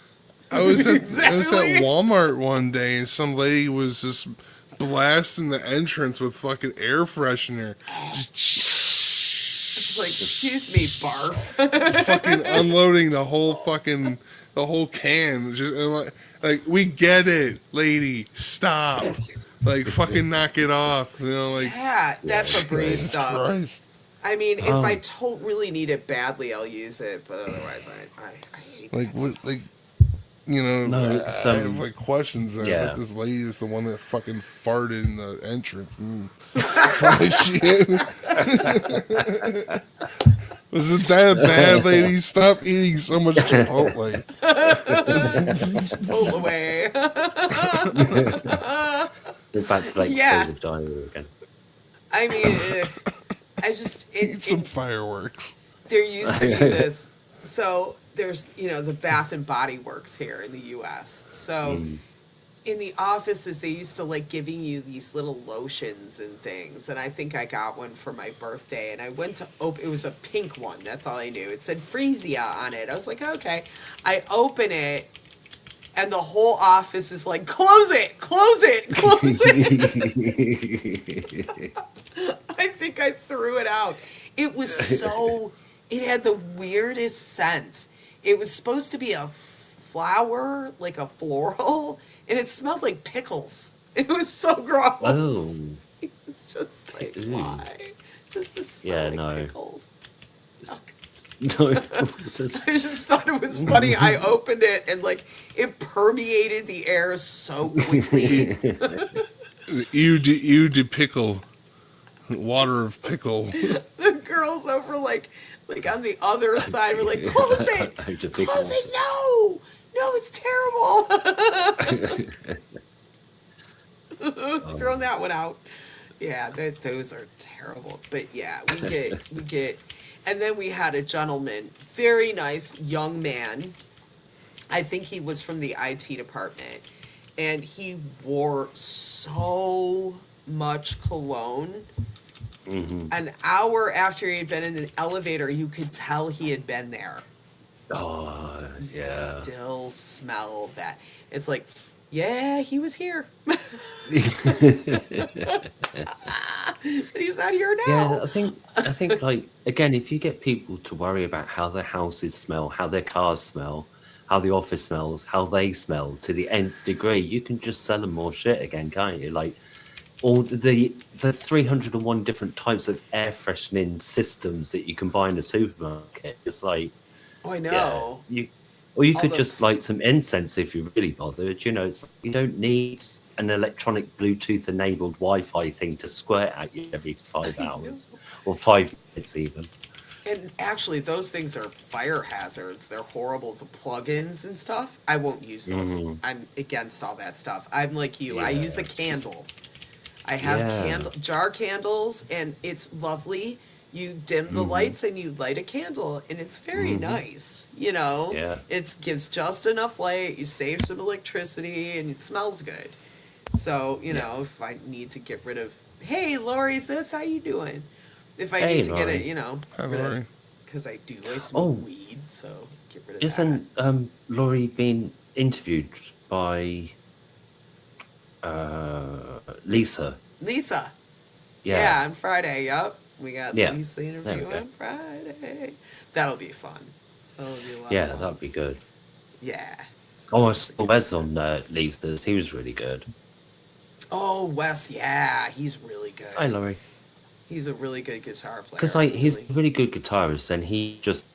I was at Exactly. Walmart one day, and some lady was just blasting the entrance with fucking air freshener. It's like, excuse me, barf. Fucking unloading the whole can. Just and like we get it, lady. Stop. Like fucking knock it off. Yeah, that Febreze stuff. Christ. I mean, if I really need it badly, I'll use it. But otherwise, I hate Like that what? stuff. Like No, I it's, have like questions. yeah. Like this lady was the one that fucking farted in the entrance. Funny shit. Was it that bad, lady? Stop eating so much Chipotle. Pull away. We're back to like Yeah. explosive diarrhea again. I mean, I just Eat some fireworks. there used to be this. So there's the Bath and Body Works here in the U.S. So in the offices they used to like giving you these little lotions and things, and I think I got one for my birthday, and I went to open. It was a pink one. That's all I knew. It said Freesia on it. I was like, okay. I open it. And the whole office is like, close it, close it, close it. I think I threw it out. It was it had the weirdest scent. It was supposed to be a flower, like a floral, and it smelled like pickles. It was so gross. Oh. It's just like, Ew. why does this smell like no. pickles? No, it's just- I just thought it was funny. I opened it and like it permeated the air so quickly. You de pickle. Water of pickle. The girls over like on the other side were like, close it! I de Close pickle. it! No! No, it's terrible. Throw that one out. Yeah, those are terrible. But yeah, we get and then we had a gentleman, very nice young man. I think he was from the IT department. And he wore so much cologne. An hour after he had been in the elevator, you could tell he had been there. Oh, You can yeah. still smell that. It's like, yeah, he was here, but he's not here Yeah, now. I think like again, if you get people to worry about how their houses smell, how their cars smell, how the office smells, how they smell to the nth degree, you can just sell them more shit again, can't you? Like all the 301 different types of air freshening systems that you can buy in a supermarket. It's like, Oh, I yeah, know. or you All could the just light some incense if you're really bothered. It's like you don't need an electronic Bluetooth enabled Wi-Fi thing to squirt at you every five I know. hours or 5 minutes even. And actually, those things are fire hazards. They're horrible. The plugins and stuff. I won't use those. Mm, I'm against all that stuff. I'm like you. I use a yeah, just candle. I have yeah. candle jar candles, and it's lovely. You dim the Hmm. lights and you light a candle, and it's very Hmm. nice. You know, Yeah. it gives just enough light. You save some electricity, and it smells good. So Yeah. if I need to get rid of, hey, Lori, sis, how you doing? If I need Hey, to get it, Laurie. Hi, rid of, Lori. because I smoke Oh, weed, so get rid of that. isn't Laurie being interviewed by Lisa? Lisa, Yeah. yeah, on Friday. Yup, we got Yeah. Lisa There we interview go. on Friday. That'll be fun. That'll be a lot of Yeah, fun. that'd be good. Yeah, so Oh, I it's a saw good Wes time. on Lisa's. He was really good. Oh, Wes, yeah, he's really Hi, good. Laurie. He's a really good guitar Because player. like he's Really. a really good guitarist, and he just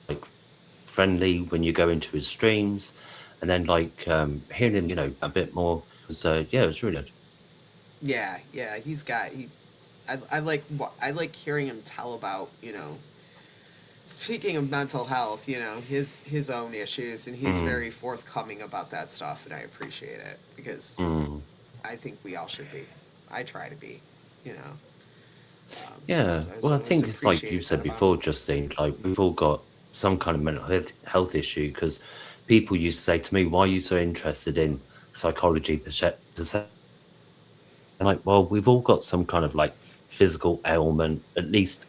like friendly when you go into his streams, and then like hearing him, a bit more was yeah, it was really good. Yeah, yeah, he's got he. I like hearing him tell about speaking of mental health, his own issues, and he's Mm, very forthcoming about that stuff, and I appreciate it because mm. I think we all should be. I try to be, you know. Yeah, So I just well, I always think it's like you appreciated that said about him. before, Justine. Like we've all got some kind of mental health issue because people used to say to me, "Why are you so interested in psychology?" And like, well, we've all got some kind of like physical ailment, at least,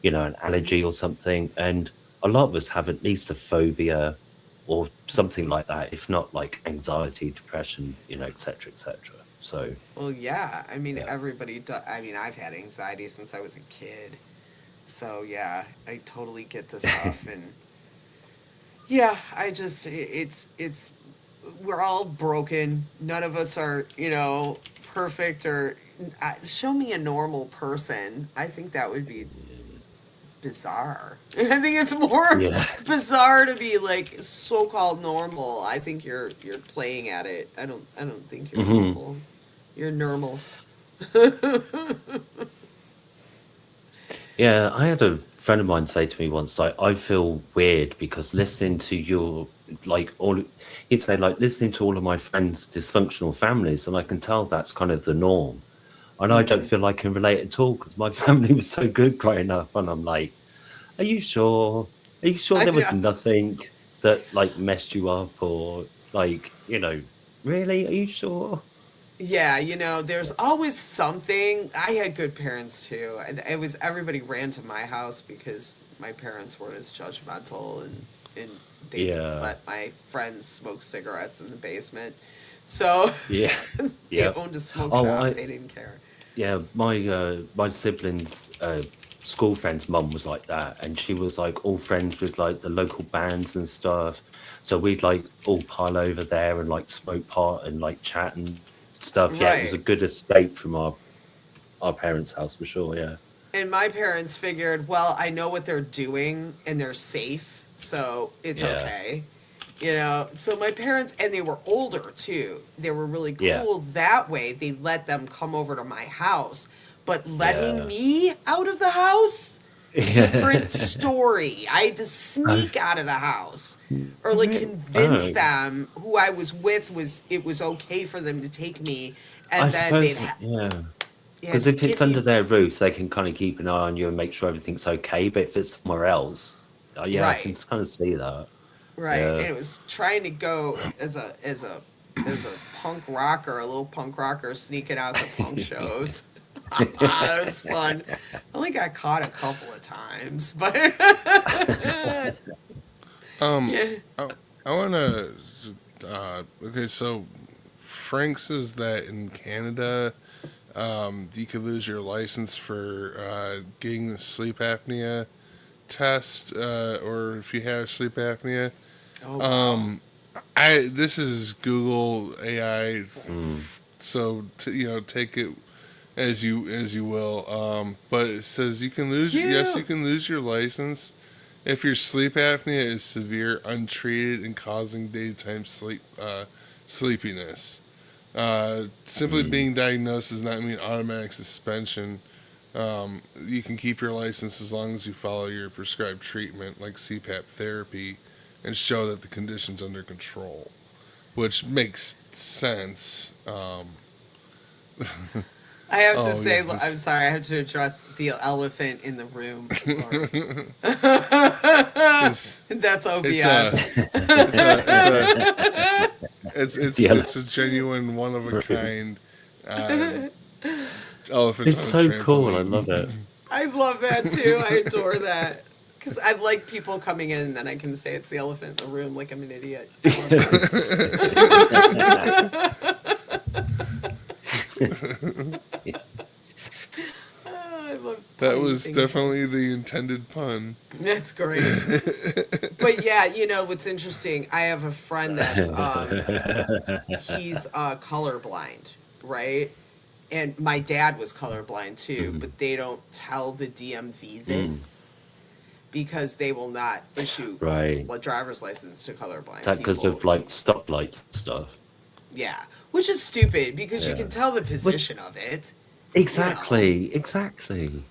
an Hmm. allergy or something. And a lot of us have at least a phobia or something like that, if not like anxiety, depression, et cetera, et cetera. So, Well, yeah. I mean, yeah. everybody. I mean, I've had anxiety since I was a kid, so yeah, I totally get this stuff, and yeah, it's we're all broken. None of us are, perfect or show me a normal person. I think that would be bizarre. I think it's more Yeah. bizarre to be like so-called normal. I think you're playing at it. I don't think you're Hmm. normal. You're normal. Yeah. I had a friend of mine say to me once, like, I feel weird because listening to your, like, he'd say, like, listening to all of my friends' dysfunctional families, and I can tell that's kind of the norm. And I don't Hmm. feel I can relate at all because my family was so good growing up. And I'm like, are you sure? Are you sure I there was know. nothing that like messed you up or like, really? Are you sure? Yeah, there's Yeah. always something. I had good parents too. It was everybody ran to my house because my parents weren't as judgmental, and they Yeah. let my friends smoke cigarettes in the basement. So Yeah. they Yep. owned a smoke Oh, shop. They didn't care. yeah, my siblings' school friend's mum was like that, and she was like all friends with like the local bands and stuff. So we'd like all pile over there and like smoke pot and like chat and stuff. Yeah, it was a Right. good escape from our parents' house for sure. Yeah, And my parents figured, well, I know what they're doing and they're safe, so it's yeah, okay. So my parents, and they were older too. They were really yeah, cool that way. They let them come over to my house. But letting yeah. me out of the house, different story. I had to I, sneak out of the house or like convince oh, them who I was with was it was okay for them to take me, I and then suppose, yeah. they had Because to if it's get under me their roof, they can kind of keep an eye on you and make sure everything's okay. But if it's somewhere else, yeah, I can right. kind of see that. Right, and Yeah. it was trying to go as a punk rocker, a little punk rocker sneaking out to punk shows. It was fun. I only got caught a couple of times, but Um, Yeah. I, I want to. Okay, so Frank says that in Canada, you could lose your license for getting the sleep apnea test, or if you have sleep apnea. Oh wow. Um, I this is Google AI, Mm. so take it as you will. But it says you can lose. Yes, you Cute. can lose your license if your sleep apnea is severe, untreated, and causing daytime sleepiness. Simply Mm. being diagnosed does not mean automatic suspension. You can keep your license as long as you follow your prescribed treatment, like CPAP therapy, and show that the condition's under control, which makes sense. I have to Oh yeah, say, this. I'm sorry, I have to address the elephant in the room, Laura. it's That's it's OBS. it's a it's a it's it's The it's a elephant genuine one of a room. kind uh, elephant It's on a so cool. I love trampoline. it. I love that too. I adore that. Because I like people coming in and then I can say it's the elephant in the room like I'm an idiot. I love that. Yeah. I love That punny was things. definitely the intended pun. That's great. But yeah, what's interesting, I have a friend that's he's colorblind, right? And my dad was colorblind too, Mhm. but they don't tell the DMV Mm. this because they will not issue Right. a driver's license to Is colorblind that because people. of like stoplights and stuff? Yeah, which is stupid because you Yeah. can tell the Which position of it. You know, exactly.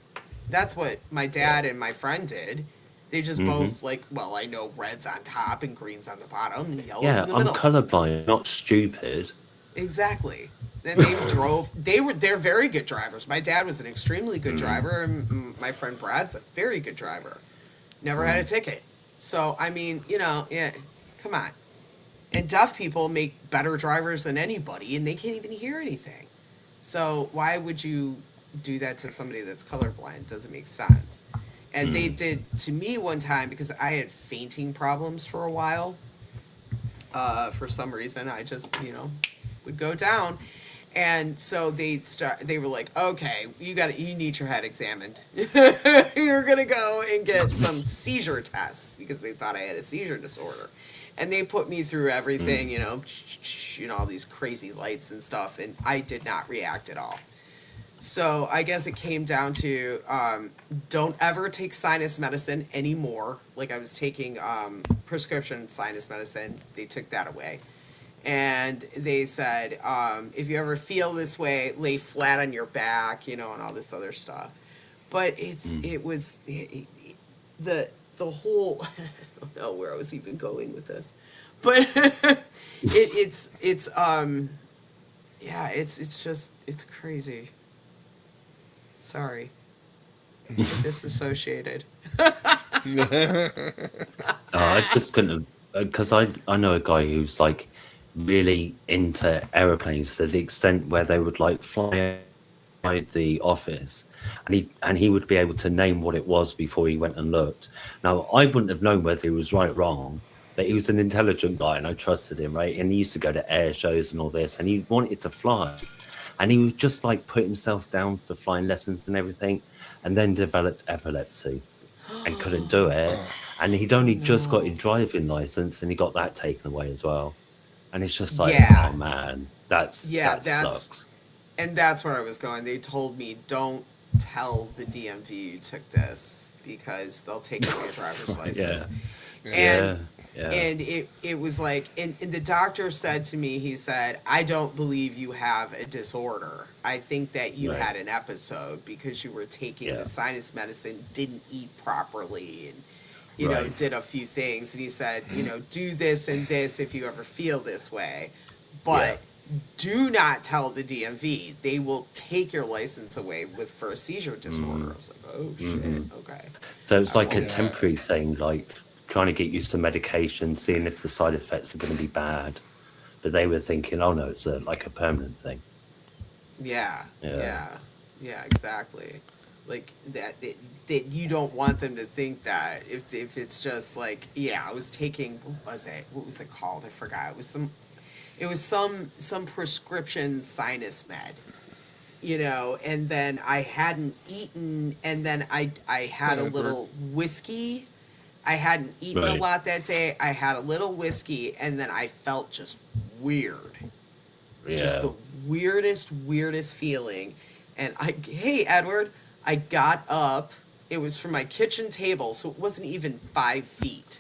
that's what my Yeah. dad and my friend did. They just Hmm. both like, well, I know red's on top and green's on the bottom and yellow's Yeah, in the I'm middle. colorblind, not stupid. Exactly. And they drove. They're very good drivers. My dad was an extremely good Mm. driver, and my friend Brad's a very good driver. Never had a Mm. ticket. So I mean, yeah, come on. And deaf people make better drivers than anybody, and they can't even hear anything. So why would you do that to somebody that's colorblind? Doesn't make sense. And they Mm. did to me one time because I had fainting problems for a while. For some reason, I just would go down, and so they were like, okay, you need your head examined. You're gonna go and get some seizure tests because they thought I had a seizure disorder, and they put me through everything, Mm. all these crazy lights and stuff, and I did not react at all. So I guess it came down to don't ever take sinus medicine anymore. Like I was taking prescription sinus medicine, they took that away, and they said if you ever feel this way, lay flat on your back, and all this other stuff. But Mm. the whole I don't know where I was even going with this, but it's yeah, it's just it's crazy. Sorry. Disassociated. I just couldn't have, because I know a guy who's like really into aeroplanes to the extent where they would like fly outside the office, and he would be able to name what it was before he went and looked. Now I wouldn't have known whether he was right or wrong, but he was an intelligent guy and I trusted him, right? And he used to go to air shows and all this, and he wanted to fly, and he would just like put himself down for flying lessons and everything, and then developed epilepsy and couldn't do it. Oh, And he'd Oh only just got his no. driving license, and he got that taken away as well. And it's just like, oh Yeah. man, Yeah, that sucks. that's where I was going. They told me don't tell the DMV you took this because they'll take away your driver's Yeah, license. yeah. And yeah, yeah, and it was like and the doctor said to me, he said, I don't believe you have a disorder. I think that you right, had an episode because you were taking the yeah, sinus medicine, didn't eat properly, and right, did a few things. And he said, do this and this if you ever feel this way, yeah. but do not tell the DMV. They will take your license away for a seizure disorder. I Mm, was like, oh shit, hmm. okay, So it's I like a won't. Yeah. temporary thing, like trying to get used to medication, seeing if the side effects are going to be bad. But they were thinking, oh no, it's like a permanent thing. Yeah, Yeah. yeah, yeah, exactly. like that you don't want them to think that if it's just like, yeah, I was taking, what was it called, I forgot, it was some prescription sinus med, and then I hadn't eaten, and then I had a Edward. little whiskey. I hadn't eaten a Right. lot that day. I had a little whiskey, and then I felt just weird, just Yeah. the weirdest feeling. And hey, Edward, I got up. It was from my kitchen table, so it wasn't even 5 feet.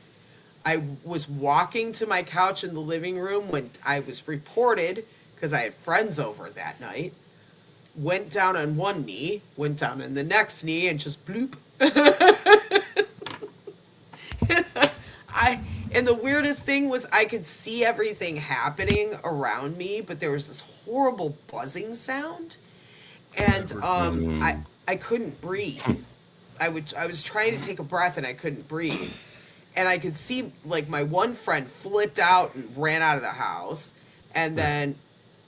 I was walking to my couch in the living room when I was reported, because I had friends over that night. Went down on one knee, went down on the next knee, and just bloop. I and the weirdest thing was I could see everything happening around me, but there was this horrible buzzing sound, and I couldn't breathe. I was trying to take a breath and I couldn't breathe, and I could see, like, my one friend flipped out and ran out of the house, and then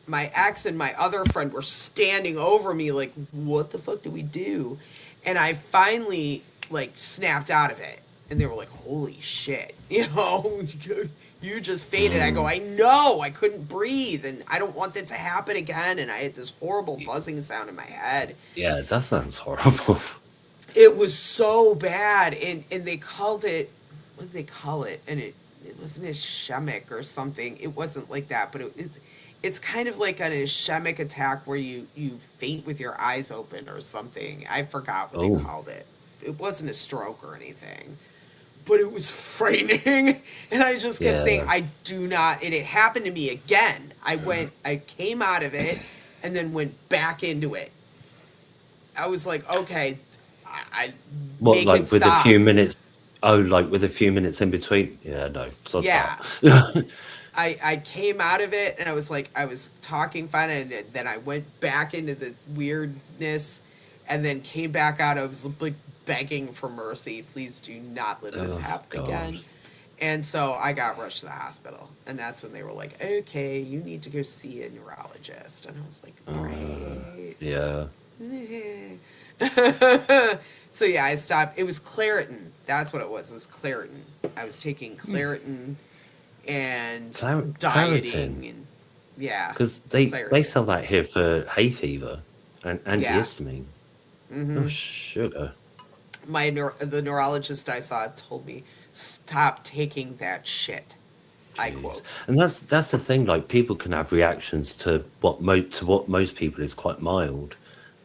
my ex and my other friend were standing over me like, what the fuck did we do? And I finally, like, snapped out of it, and they were like, holy shit, you just faded. I go, I know, I couldn't breathe, and I don't want that to happen again. And I had this horrible buzzing sound in my head. Yeah, that sounds horrible. It was so bad, and they called it, what did they call it? And it wasn't ischemic or something. It wasn't like that, but it's kind of like an ischemic attack where you faint with your eyes open or something. I forgot what Oh. they called it. It wasn't a stroke or anything, but it was frightening. And I just kept saying, Yeah. I do not, and it happened to me again. I came out of it and then went back into it. I was like, okay, I What, make like it with stop. a few minutes? Oh, like with a few minutes in between? Yeah, no. Sod Yeah. that. I came out of it and I was like, I was talking fine, and then I went back into the weirdness and then came back out. I was like begging for mercy. Please do not let this Oh, happen God. again. And so I got rushed to the hospital, and that's when they were like, okay, you need to go see a neurologist. And I was like, great. Yeah. So yeah, I stopped. It was Claritin. That's what it was. It was Claritin. I was taking Claritin and Claritin? dieting, and yeah, Because they Claritin. sell that here for hay fever and antihistamine. Oh, sugar. The neurologist I saw told me, stop taking that shit. I quote. And that's the thing. Like, people can have reactions to what most people is quite mild,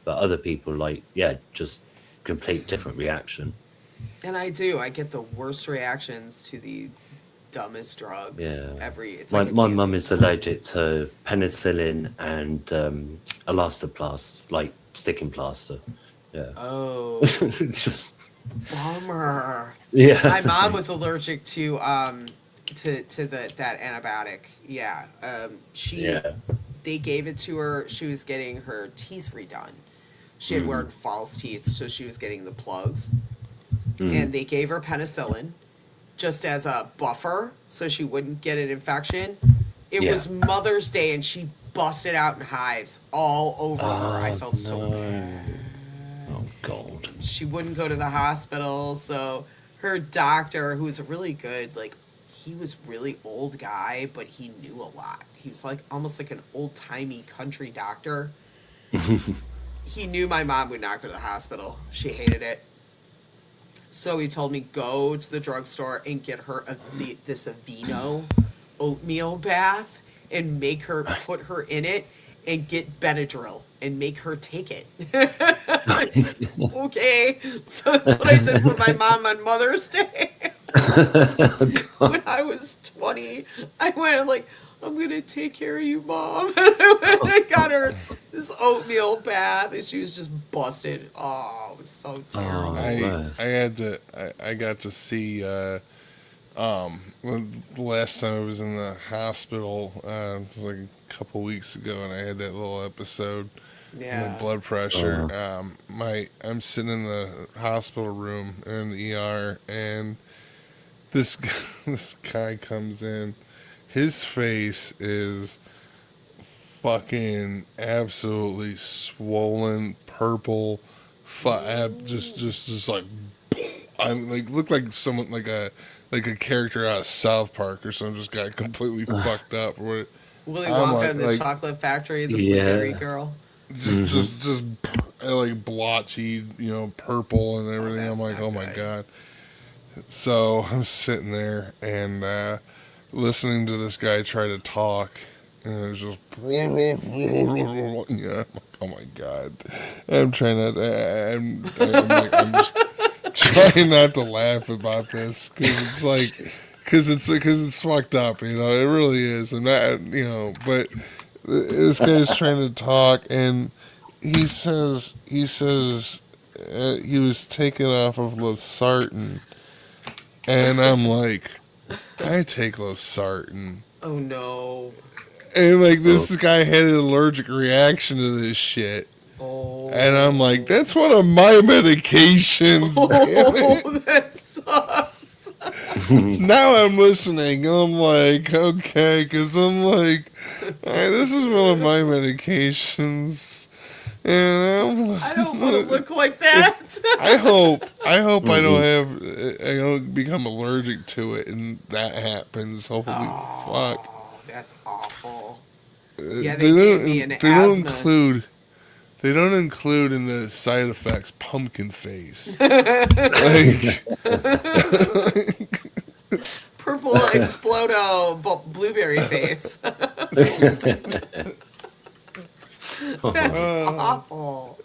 but other people, like, yeah, just complete different reaction. And I do. I get the worst reactions to the dumbest drugs. Yeah. It's My like a my candy mum is floss. allergic to penicillin and elastoplast, like sticking plaster. Yeah. Oh, Just bummer. yeah. My mom was allergic to that antibiotic. Yeah. Yeah. They gave it to her. She was getting her teeth redone. She had worn false teeth, so she was getting the plugs. And they gave her penicillin just as a buffer so she wouldn't get an infection. It Yeah. was Mother's Day, and she busted out in hives all over her. I felt so no. bad. Oh God. She wouldn't go to the hospital, so her doctor, who was a really good, like, he was really old guy, but he knew a lot. He was like almost like an old-timey country doctor. He knew my mom would not go to the hospital. She hated it. So he told me, go to the drugstore and get her this Aveeno oatmeal bath and make her put her in it and get Benadryl and make her take it. I said, okay. So that's what I did for my mom on Mother's Day. When I was 20, I went like, I'm going to take care of you, Mom. And I got her this oatmeal bath, and she was just busted. Oh, it was so terrible. I got to see the last time I was in the hospital, it was like a couple weeks ago, and I had that little episode with Yeah. my blood pressure. I'm sitting in the hospital room in the ER, and this guy comes in. His face is fucking absolutely swollen, purple, just like, I'm like, looked like someone like a character out of South Park or something just got completely fucked up. Or Willy I'm Wonka and the like Chocolate Factory, the Blueberry Yeah. Girl. just like blotchy, purple and Oh, everything. I'm that's like, not oh my good. god. So I'm sitting there and listening to this guy try to talk, and it was just yeah. Oh my god! I'm trying not. I'm just trying not to laugh about this because it's like because it's fucked up. It really is, and that but this guy's trying to talk and he says he was taken off of losartan, and I'm like, I take losartan. Oh no. And like Oh, this guy had an allergic reaction to this shit. And I'm like, Oh. that's one of my medications, damn it. Oh, that sucks. Now I'm listening. I'm like, okay, because I'm like, "Alright, this is one of my medications. And I don't want to look like that. I don't mhm. I don't become allergic to it, and that happens. Holy fuck. Oh, that's awful. Yeah, They they gave me an asthma. they don't include in the side effects pumpkin face. Like, Purple explodo blueberry face. That's awful.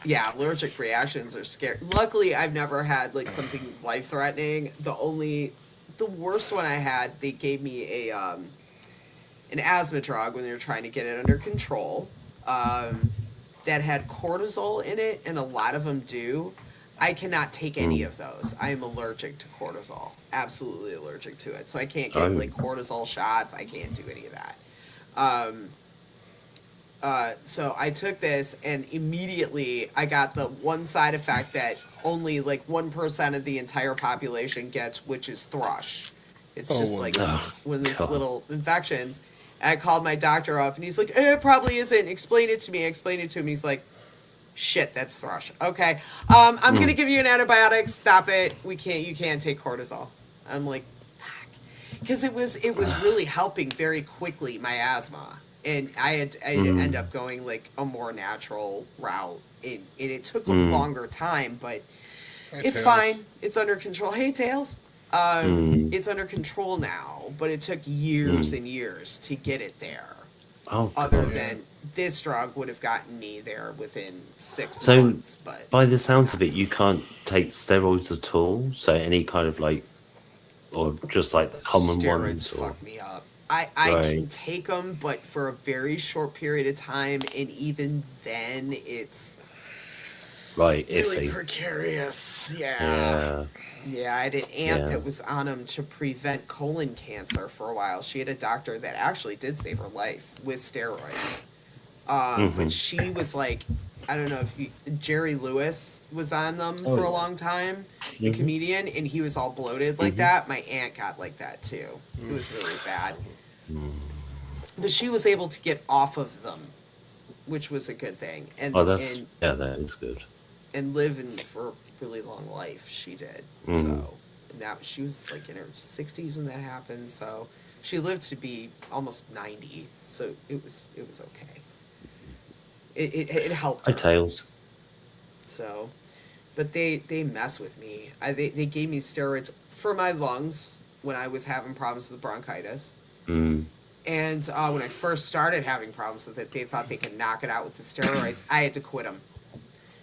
Yeah, allergic reactions are scary. Luckily, I've never had like something life threatening. The worst one I had, they gave me an asthma drug when they were trying to get it under control. That had cortisol in it, and a lot of them do. I cannot take any of those. I am allergic to cortisol. Absolutely allergic to it. So I can't get Oh, like cortisol shots. I can't do any of that. So I took this, and immediately I got the one side effect that only like 1% of the entire population gets, which is thrush. It's oh, just well, like oh, one of these God. little infections. And I called my doctor up, and he's like, "It probably isn't. Explain it to me." I explained it to him. He's like, "Shit, that's thrush. Okay, I'm gonna give you an antibiotic. Stop it. You can't take cortisol." I'm like, "Fuck," because it was really helping very quickly my asthma, and I had to end up going like a more natural route, and it took a longer time, but it's Tails. fine. It's under control. Hey, Tails. It's under control now, but it took years and years to get it there. Oh, Other God. than this drug would have gotten me there within 6 So, months, but by the sounds of it, you can't take steroids at all. So, any kind of like, or just like the common steroids ones, or fuck me up. I right, can take them, but for a very short period of time, and even then, it's right, really iffy. precarious. Yeah, Yeah, I had an aunt yeah. that was on them to prevent colon cancer for a while. She had a doctor that actually did save her life with steroids. But she was like, I don't know if Jerry Lewis was on them for a long time, the comedian, and he was all bloated like that. My aunt got like that too. It was really bad. But she was able to get off of them, which was a good thing. And Oh, that's and yeah, that is good. and live for a really long life. She did. Mm. So now she was like in her 60s when that happened. So she lived to be almost 90. So it was okay. It helped Hi, her. Tails. So, but they mess with me. They gave me steroids for my lungs when I was having problems with bronchitis. Mm. And when I first started having problems with it, they thought they could knock it out with the steroids. I had to quit them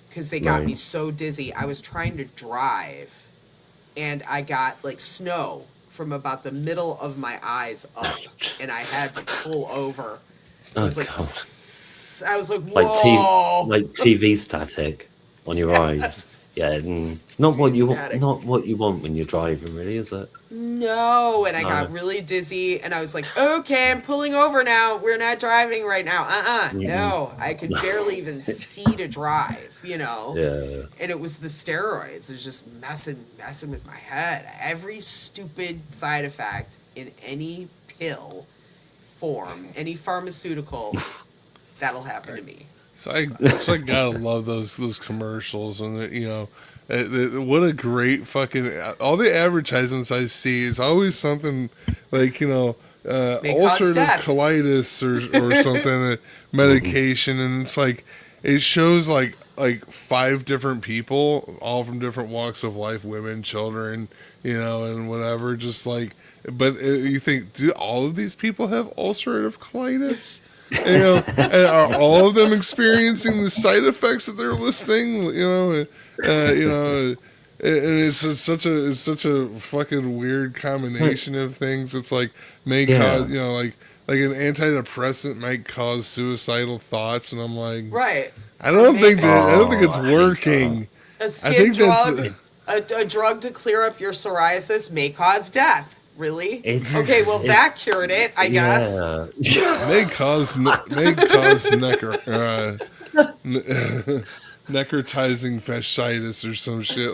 because they got me Right. so dizzy. I was trying to drive, and I got like snow from about the middle of my eyes up, and I had to pull over. It Oh, was like, God. I was like, Like whoa. like TV static on your eyes. Yes. Yeah, not what you Static. not what you want when you're driving, really, is it? No, and I No. got really dizzy, and I was like, okay, I'm pulling over now. We're not driving right now. No. I could barely even see to drive, Yeah. And it was the steroids. It was just messing with my head. Every stupid side effect in any pill form, any pharmaceutical, that'll happen to me. So I gotta love those commercials and what a great fucking all the advertisements I see is always something like May cause ulcerative death. colitis or something medication, and it's like it shows like 5 different people all from different walks of life, women, children, and whatever, just like, but you think, do all of these people have ulcerative colitis? And are all of them experiencing the side effects that they're listing? And it's such a fucking weird combination of things. It's like may cause, like an antidepressant might cause suicidal thoughts, and I'm like, Right. I don't think it's I hate working. A I skin think drug, a drug to clear up your psoriasis may cause death. Really? Okay, well that cured it, I guess. May cause necrotizing fasciitis or some shit.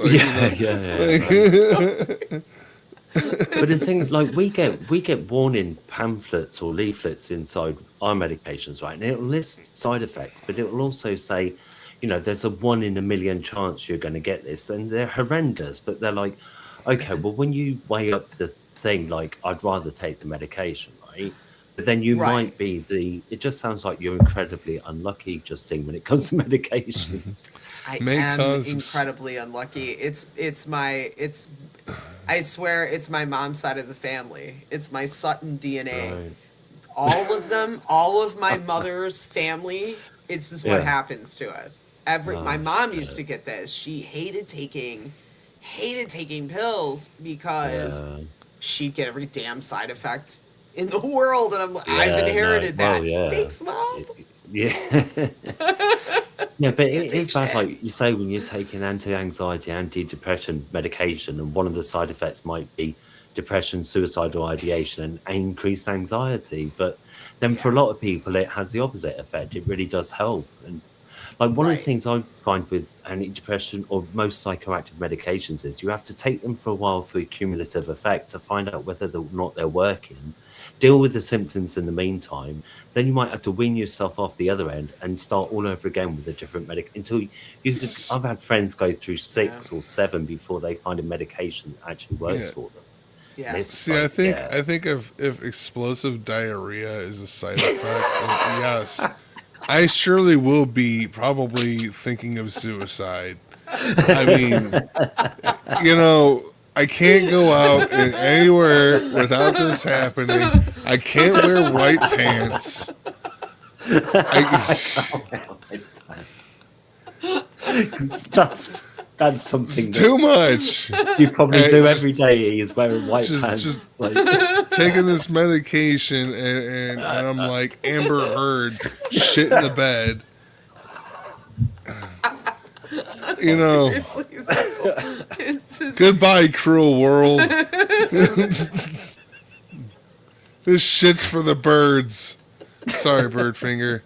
But the thing is, like, we get warning pamphlets or leaflets inside our medications, right? And it'll list side effects, but it will also say, there's a 1 in a million chance you're going to get this, and they're horrendous. But they're like, okay, well, when you weigh up the thing, like, I'd rather take the medication, right? But then you might be it just sounds like you're incredibly unlucky, Justine, when it comes to medications. I am incredibly unlucky. I swear it's my mom's side of the family. It's my Sutton DNA. Right. All of them, all of my mother's family, it's just what happens to us. My mom used to get this. She hated taking pills because she'd get every damn side effect in the world, and I've inherited that. Thanks, Mom. Yeah. Yeah, but it is bad, like you say, when you're taking anti-anxiety, anti-depression medication, and one of the side effects might be depression, suicidal ideation, and increased anxiety. But then for a lot of people, it has the opposite effect. It really does help. And like one of the things I find with antidepressant or most psychoactive medications is you have to take them for a while for a cumulative effect to find out whether or not they're working. Deal with the symptoms in the meantime. Then you might have to wean yourself off the other end and start all over again with a different until I've had friends go through 6 or 7 before they find a medication that actually works for them. Yeah. See, I think if explosive diarrhea is a side effect, yes, I surely will be probably thinking of suicide. I mean, I can't go out anywhere without this happening. I can't wear white pants. That's something. It's too much. You probably do every day. Is wearing white pants. Just taking this medication, and I'm like Amber Heard, shit in the bed. Goodbye, cruel world. This shit's for the birds. Sorry, Birdfinger.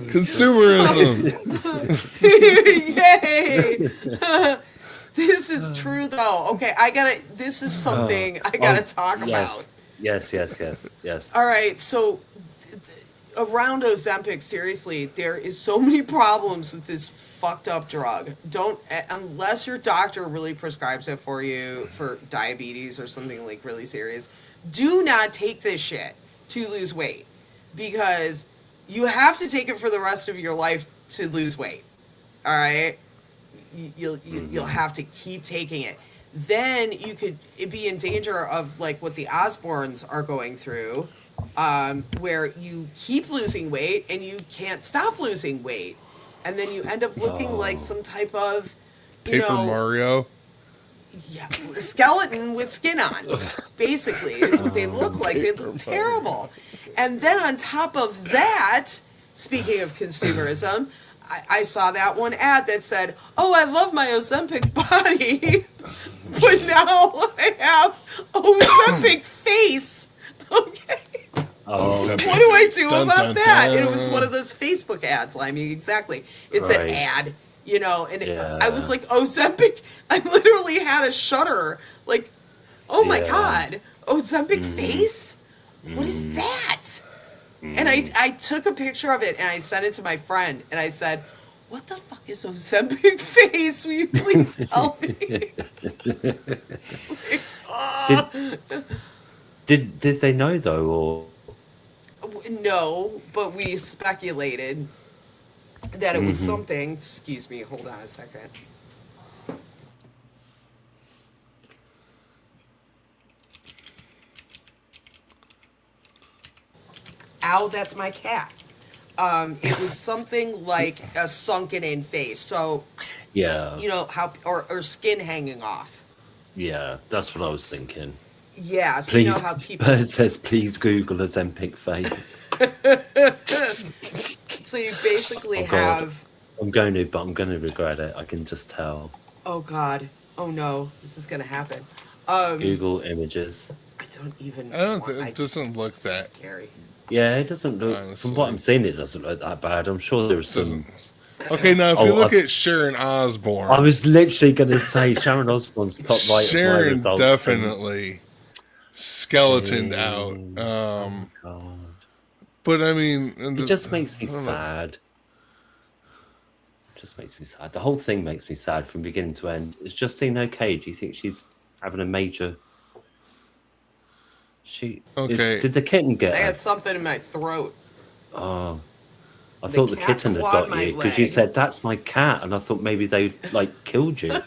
Consumerism. Yay! This is true, though. Okay, this is something I gotta talk about. Yes. All right, so around Ozempic, seriously, there is so many problems with this fucked up drug. Unless your doctor really prescribes it for you for diabetes or something like really serious, do not take this shit to lose weight, because you have to take it for the rest of your life to lose weight. All right? You'll have to keep taking it. Then you could be in danger of like what the Osbournes are going through, where you keep losing weight and you can't stop losing weight, and then you end up looking like some type of Paper Mario. Yeah, skeleton with skin on, basically, is what they look like. They look terrible. And then on top of that, speaking of consumerism, I saw that one ad that said, "Oh, I love my Ozempic body, but now I have Ozempic face." Okay. Oh, what do I do about that? And it was one of those Facebook ads. I mean, exactly. It said ad. you know, and I was Yeah. like, Ozempic, I literally had a shudder, like, oh my Yeah. God, Ozempic Mm-hmm. face? What is Mm, that? And mm. I took a picture of it and I sent it to my friend and I said, what the fuck is Ozempic face? Will you please tell me? Like, Did did they know though, or no, but we speculated that it was hmm something. Excuse me, hold on a second. Ow, that's my cat. It was something like a sunken in face. So, yeah, you know, how, or skin hanging off. yeah, that's what I was thinking. Yeah, so you know Please, how people, it says please Google Ozempic face. so you basically Oh God, have, but I'm going to regret it. I can just tell. oh God, oh no, this is gonna happen. Google images. I don't even I don't. want, It doesn't look that scary. Yeah, it doesn't look. From what I'm honestly. seeing, it doesn't look that bad. I'm sure there's Doesn't. some. Okay, now if you Oh, look at Sharon I Osbourne, was literally going to say Sharon Osbourne's top right of my Sharon results. And definitely skeletoned out. Jane, oh God, But I mean, it just makes me I don't know. sad. Just makes me sad. The whole thing makes me sad from beginning to end. Is Justine okay? Do you think she's having a major? Okay, Did the kitten get I her? had something in my throat. Oh, I The thought the cat kitten had clawed got my you because you leg. said that's my cat, and I thought maybe they like killed you.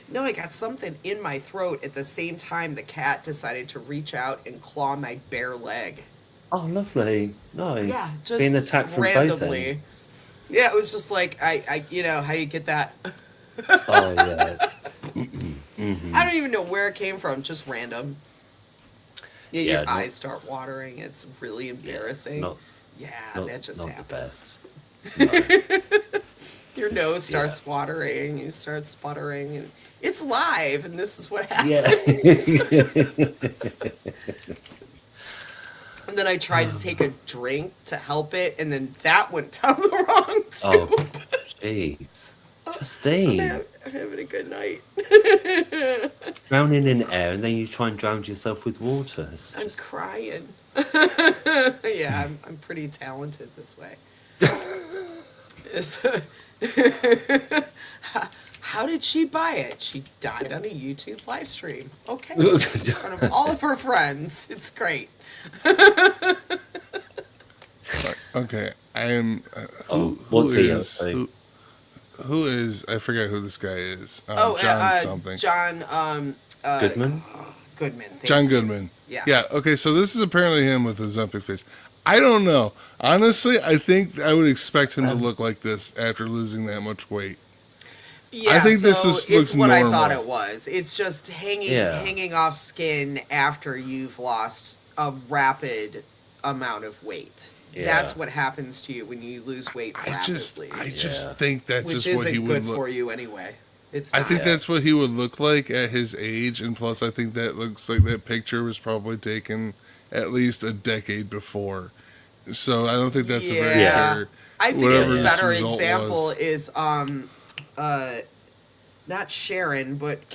No, I got something in my throat at the same time the cat decided to reach out and claw my bare leg. Oh, lovely, Yeah, nice. Being just attacked from both ends. randomly. Yeah, it was just like you know how you get that. Oh yeah. I Hmm. don't even know where it came from, just random. Yeah, Yeah, your not eyes start watering. It's really yeah, embarrassing. not Yeah, not that just not the happened. best. No, Your it's nose yeah. starts watering, you start sputtering, and it's live, and this is what Yeah. happens. And then I tried to take a drink to help it, and then that went down the wrong Oh, tube. jeez. I'm, Justine, I'm having a good night. drowning in air and then you try and drown yourself with water. It's I'm just. crying. Yeah, I'm pretty talented this way. It's, how did she buy it? She died on a YouTube live stream. Okay, in front of all of her friends. It's great. okay. I am. Oh, Who what's he up is to? who is? I forget who this guy is. Oh, John something. John Goodman? Goodman. Thank John you. Goodman. Yeah. Yes. Okay. So this is apparently him with his Ozempic face. I don't know. Honestly, I think I would expect him to Um, look like this after losing that much weight. I Yeah, think this so just it's looks what I thought normal. it was. It's just yeah. hanging off skin after you've lost a rapid amount of weight. Yeah. That's what happens to you when you lose weight rapidly, I just Yeah. think that's which just what he isn't would good look. for you anyway. It's I not. think Yeah. that's what he would look like at his age, and plus, I think that looks like that picture was probably taken at least a decade before. So I don't think that's a very Yeah. Yeah. fair. I think a Whatever Yeah. this better result example was. is uh not Sharon, but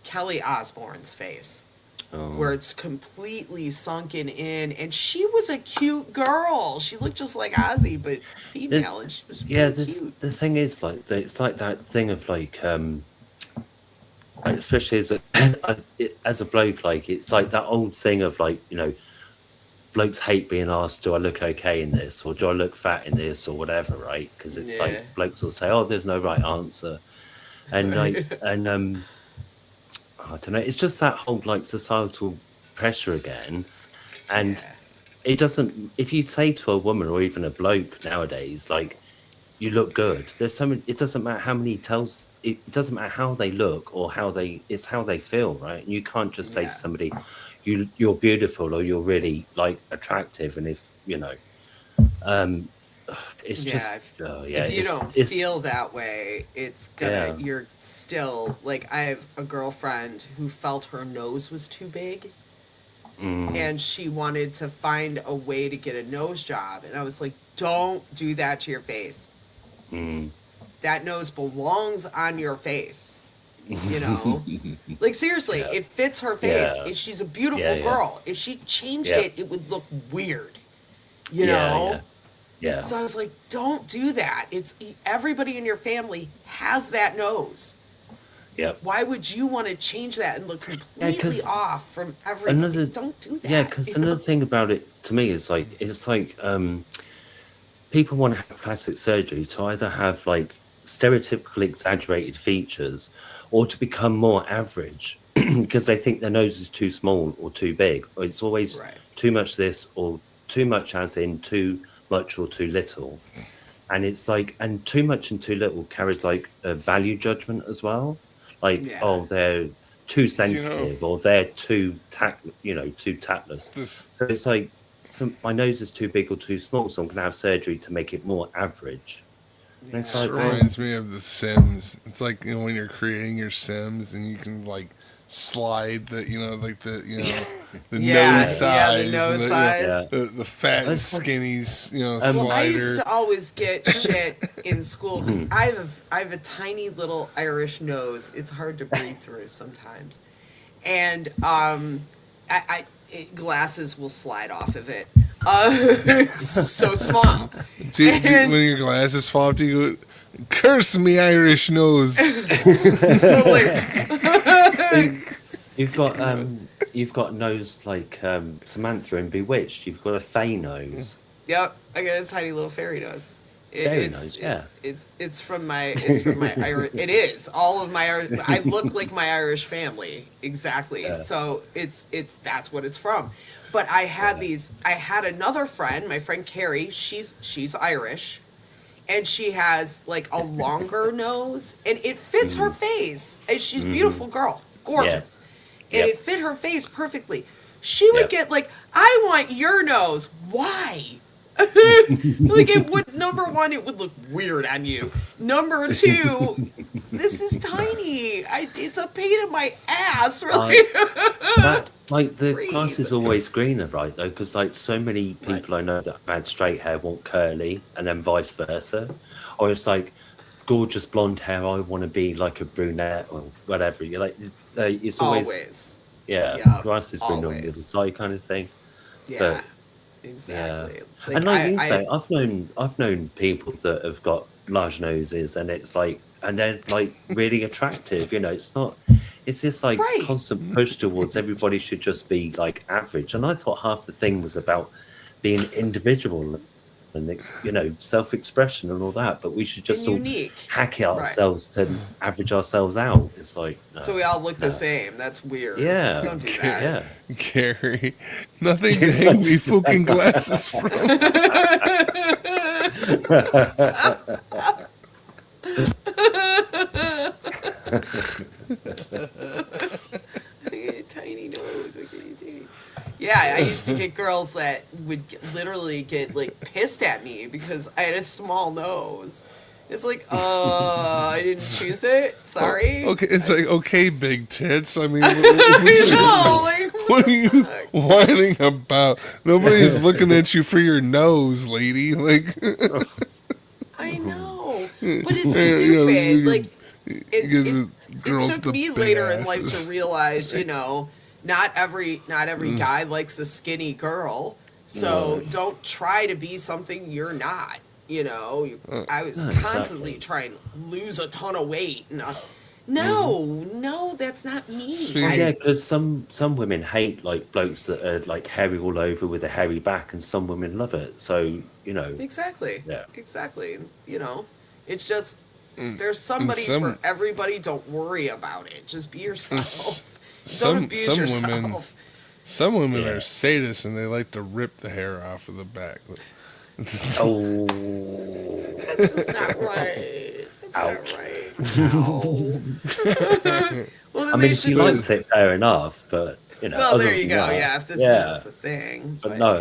Kelly Osbourne's face, where Oh. it's completely sunken in, and she was a cute girl. She looked just like Ozzy, but The, female, and she was yeah, really cute. the thing is like it's like that thing of like, especially as a bloke, like it's like that old thing of like, blokes hate being asked, do I look okay in this, or do I look fat in this, or whatever, right? Because it's like Yeah. blokes will say, oh, there's no right answer. And I don't know, it's just that whole like societal pressure again. And Yeah. it doesn't, if you say to a woman or even a bloke nowadays, like, you look good, there's so many, it doesn't matter how many tells, it doesn't matter how they look or it's how they feel, right? And you can't just say to Yeah. somebody, you're beautiful or you're really like attractive. And if, um, it's just, Yeah, yeah, if you don't it's, feel that way, it's gonna, yeah. you're still, like, I have a girlfriend who felt her nose was too big, Mm, and she wanted to find a way to get a nose job, and I was like, don't do that to your face. mm, that nose belongs on your face. You know, like seriously, it fits her face. Yeah. If she's a beautiful Yeah. girl, if she changed Yeah. it would look weird. You Yeah, know. yeah. So I was like, don't do that. It's everybody in your family has that nose. Yep. Why would you want to change that and look completely 'cause off from everybody? Don't do that. Yeah, because you another know? thing about it to me is like people want to have plastic surgery to either have like stereotypical exaggerated features or to become more average because they think their nose is too small or too big, or it's always Right. too much this or too much as in too much or too little. And it's like, and too much and too little carries like a value judgment as well. Like, Yeah. oh, they're too sensitive or they're too too tactless. This So it's like, my nose is too big or too small, so I'm going to have surgery to make it more average. And it's Yeah. like, well, reminds me of The Sims. It's like, you know, when you're creating your Sims and you can like slide the, you know, like the, you know, the Yeah, nose size, yeah, the and nose the, size. Yeah. the fat and It's like- skinny, you know, Well, I used slider. to always get shit in school because I have a tiny little Irish nose. It's hard to breathe through sometimes, and glasses will slide off of it. It's so small. And- When your glasses fall off, do you go, curse me, Irish nose? You've got nose like Samantha in Bewitched. You've got a fey nose. Yep, I got a tiny little fairy nose. Fairy nose, yeah. It's from my Irish. It is all of my Irish. I look like my Irish family exactly. Yeah. So it's that's what it's from. But I had I had another friend, my friend Carrie. She's Irish, and she has like a longer nose, and it fits her face. And she's a beautiful girl, gorgeous, and Yep. it fit her face perfectly. She would Yep. get like, I want your nose. Why? Like it would, number one, it would look weird on you. Number two, this is tiny. It's a pain in my ass, really. That like the Breathe. grass is always greener, right? Though, because like so many people I know that have had straight hair want curly, and then vice versa, or it's like gorgeous blonde hair. I want to be like a brunette or whatever. You're like, it's always. Yeah, Yeah, grass is greener on the other always. side, kind of thing. Yeah, exactly. Yeah. And like you say, I've known people that have got large noses, and it's like, and they're like really attractive. You know, it's this like Right. constant push towards everybody should just be like average. And I thought half the thing was about being individual and self-expression and all that, but we should just And all unique. hack it ourselves to average ourselves out. It's like, no, So we all look no. the same. That's weird. Yeah, Don't do that. yeah. Gary, nothing to hang me fucking glasses from. Tiny nose. What can you do? Yeah, I used to get girls that would literally get like pissed at me because I had a small nose. It's like, I didn't choose it. Sorry. Okay, it's like, okay, big tits. I mean, I know, like, what are you whining about? Nobody's looking at you for your nose, lady. Like, I know, but it's Yeah, stupid. you- Like, give it girls took the me big later in life asses. to realize, not every guy likes a skinny girl. So don't try to be something you're not. I was No, constantly trying to lose a ton of weight. And, no, that's not me. Speaking- Well, yeah, because some women hate like blokes that are like hairy all over with a hairy back, and some women love it. So Exactly. Yeah. Exactly. It's just there's somebody some- for everybody. Don't worry about it. Just be yourself. some- Don't abuse some yourself. women- some women Yeah. are sadists and they like to rip the hair off of the back. oh, That's just not right. That's Ouch. not right. No. Well, then I they mean, if should you just. likes it, fair enough. But Well, other there you than go. that, Yeah, if that's the thing. But no,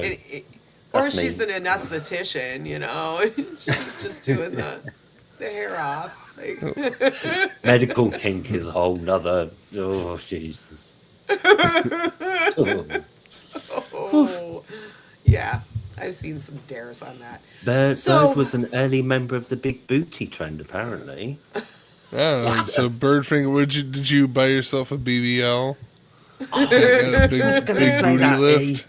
or that's she's me. an anesthetician. She's just doing the hair off. Like, medical kink is a whole nother. Oh Jesus! Oh. oh, yeah. I've seen some dares on that. Bird So was an early member of the big booty trend, apparently. Oh, so Birdfinger, did you buy yourself a BBL? Oh, Got a I was gonna big say booty that, lift? E.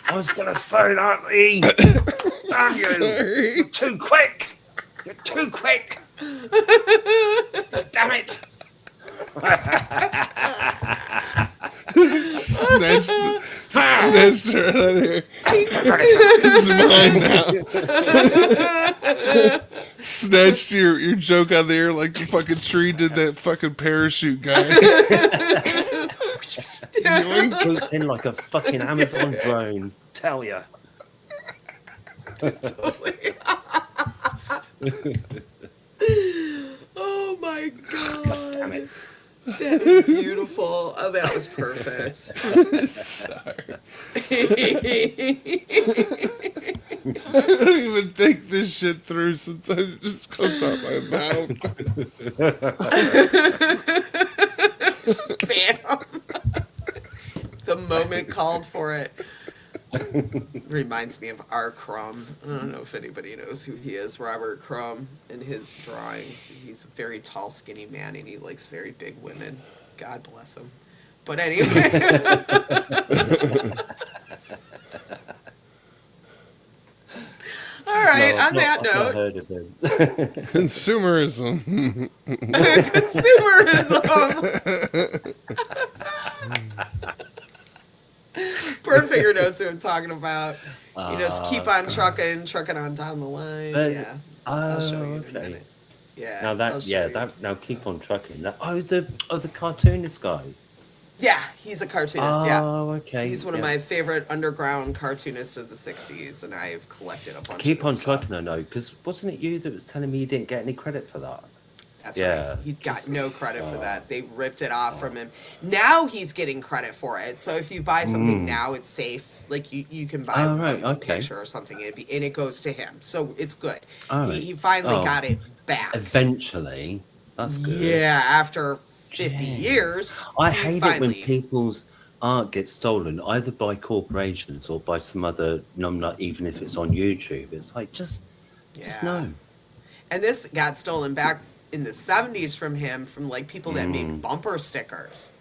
I was gonna say that, E. Damn you! Sorry. You're too quick. You're too quick. Damn it! Snatched her out of there. It's mine now. Snatched your joke out of the air like the fucking tree did that fucking parachute guy. Yoink. Swooped in like a fucking Amazon drone. Tell ya. Oh my God damn god. it. That is beautiful. Oh, that was perfect. Sorry. I don't even think this shit through. Sometimes it just comes out my mouth. Spam. The moment called for it. Reminds me of R. Crumb. I don't know if anybody knows who he is. Robert Crumb in his drawings. He's a very tall, skinny man, and he likes very big women. God bless him. But anyway. All right, No, on that I've not note, heard of him. Consumerism. consumerism. Birdfinger knows who I'm talking about. You just keep on trucking on down the line. Yeah, I'll show you in a minute. Yeah. Now I'll show you. now keep on trucking. The cartoonist guy. Yeah, he's a cartoonist. Yeah. Oh, okay. He's one of my favorite underground cartoonists of the '60s, and I've collected a bunch. Keep of on his stuff. trucking, I know, because wasn't it you that was telling me you didn't get any credit for that? That's Yeah, right. He got no credit for that. They ripped it off from him. Now he's getting credit for it. So if you buy something now, it's safe. Like you can buy a picture or something, and it goes to him. So it's good. All He finally got it back. Eventually, that's good. Yeah, after 50 years. I he hate it finally, when people's art gets stolen either by corporations or by some other numbnut, even if it's on YouTube. It's like just no. And this got stolen back in the 70s from him, from like people that made bumper stickers.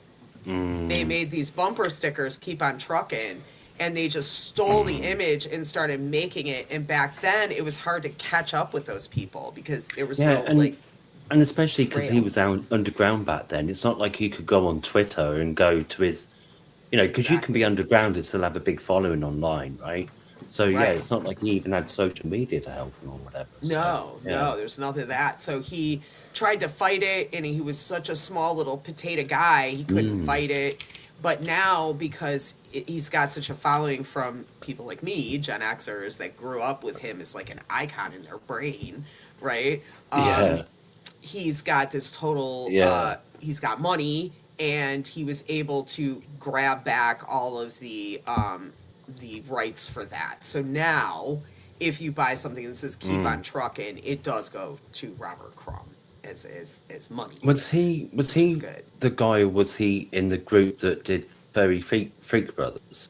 They made these bumper stickers, keep on trucking, and they just stole the image and started making it. And back then it was hard to catch up with those people because there was and especially because he was out underground back then. It's not like you could go on Twitter and go to his, because you can be underground and still have a big following online, right? So yeah, it's not like he even had social media to help him or whatever. No, there's nothing of that. So he tried to fight it, and he was such a small little potato guy, he couldn't fight it. But now, because he's got such a following from people like me, Gen Xers, that grew up with him as like an icon in their brain, right? He's got this total, he's got money, and he was able to grab back all of the rights for that. So now, if you buy something that says "Keep on Truckin'," it does go to Robert Crumb as money. Was he the guy? Or was he in the group that did Furry Freak Brothers?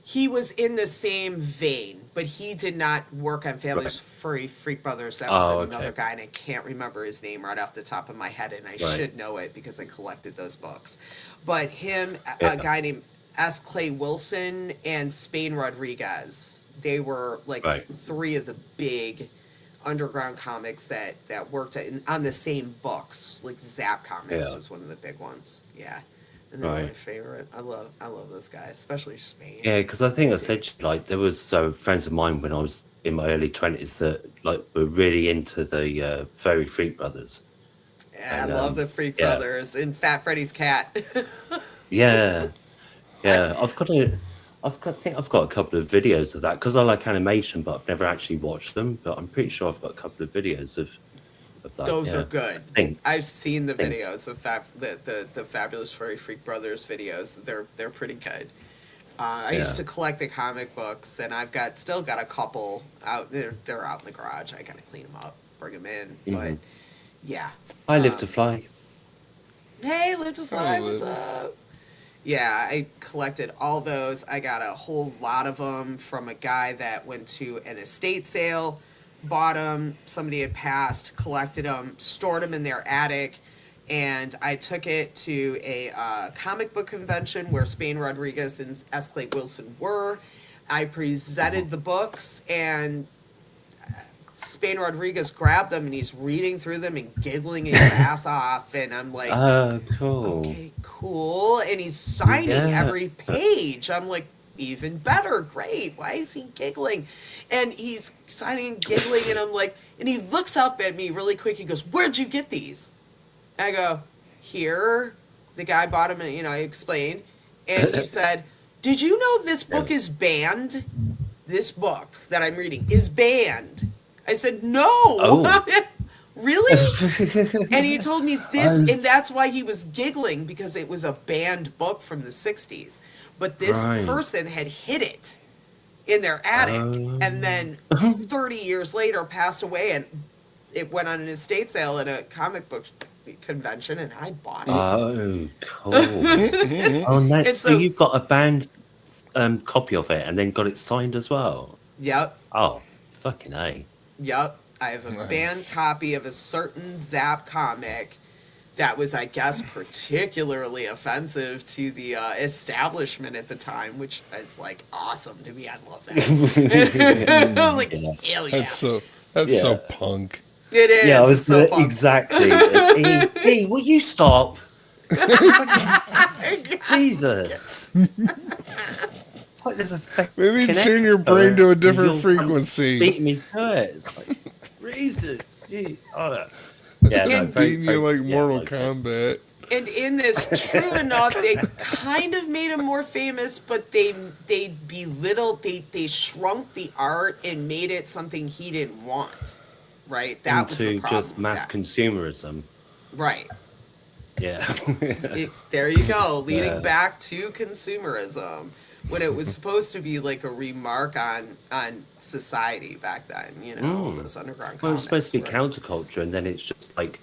He was in the same vein, but he did not work on Furry Freak Brothers. That was another guy, and I can't remember his name right off the top of my head, and I should know it because I collected those books. But him, a guy named S. Clay Wilson and Spain Rodriguez, they were like three of the big underground comics that worked on the same books. Like Zap Comics was one of the big ones. Yeah. And they're my favorite. I love those guys, especially Spain. Yeah, because I think I said like there was friends of mine when I was in my early 20s that like were really into the Furry Freak Brothers. Yeah, and, I love the Freak Brothers and Fat Freddy's cat. Yeah. I've got a couple of videos of that because I like animation, but I've never actually watched them. But I'm pretty sure I've got a couple of videos of that. Those are good. I've seen the videos of the Fabulous Furry Freak Brothers videos. They're pretty good. I used to collect the comic books, and I've still got a couple out. They're out in the garage. I gotta clean them up, bring them in. But yeah, I Live to Fly. Hey, Live to Fly, what's up? Yeah, I collected all those. I got a whole lot of them from a guy that went to an estate sale, bought them. Somebody had passed, collected them, stored them in their attic, and I took it to a comic book convention where Spain Rodriguez and S. Clay Wilson were. I presented the books, and Spain Rodriguez grabbed them and he's reading through them and giggling his ass off, and I'm like, Oh, cool. okay, cool. And he's signing Yeah. every page. I'm like, even better, great. Why is he giggling? And he's signing and giggling, and I'm like, and he looks up at me really quick. He goes, "Where'd you get these?" And I go, "Here." The guy bought them, and I explained, and he said, "Did you know this book is banned? This book that I'm reading is banned." I said, "No." Oh. Really? And he told me this, I'm- and that's why he was giggling, because it was a banned book from the 60s. But this Right. person had hid it in their attic, and then 30 years later passed away, and it went on an estate sale at a comic book convention, and I bought it. Oh, cool. Oh, no. And So so- you've got a banned copy of it and then got it signed as well? Yep. Oh, fucking A. Yep. I have a Nice. banned copy of a certain Zap comic that was, I guess, particularly offensive to the establishment at the time, which is like awesome to me. I love that. I'm like, hell yeah. That's so punk. It is. Yeah, I was it's so fun. exactly. Hey, will you stop? Jesus. It's like there's a Maybe fucking turn your echo brain to a and different you'll come frequency. Beating me to it. It's like, reason. Gee, oh, yeah, no, And- Beating you like yeah, Mortal like, Kombat. And in this, true enough, they kind of made him more famous, but they belittled, they shrunk the art and made it something he didn't want. Right? That was the into problem. just with mass that. consumerism. Right. Yeah. There you go, leading Yeah. back to consumerism, when it was supposed to be like a remark on society back then. Those underground. Well, it's supposed to be comics counterculture, and then it's just like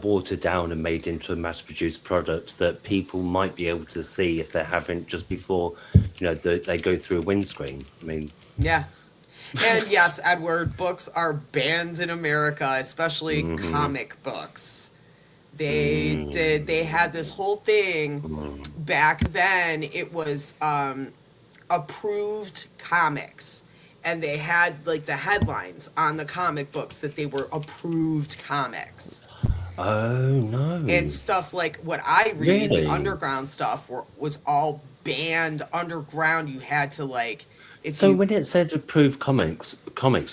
watered down and made into a mass-produced product that people might be able to see if they haven't just before, they go through a windscreen. I mean, Yeah. And yes, Edward, books are banned in America, especially comic books. They had this whole thing back then. It was approved comics, and they had like the headlines on the comic books that they were approved comics. oh no. And stuff like what I read, Really? the underground stuff was all banned underground. You had to like, if So you, when it said approved comics,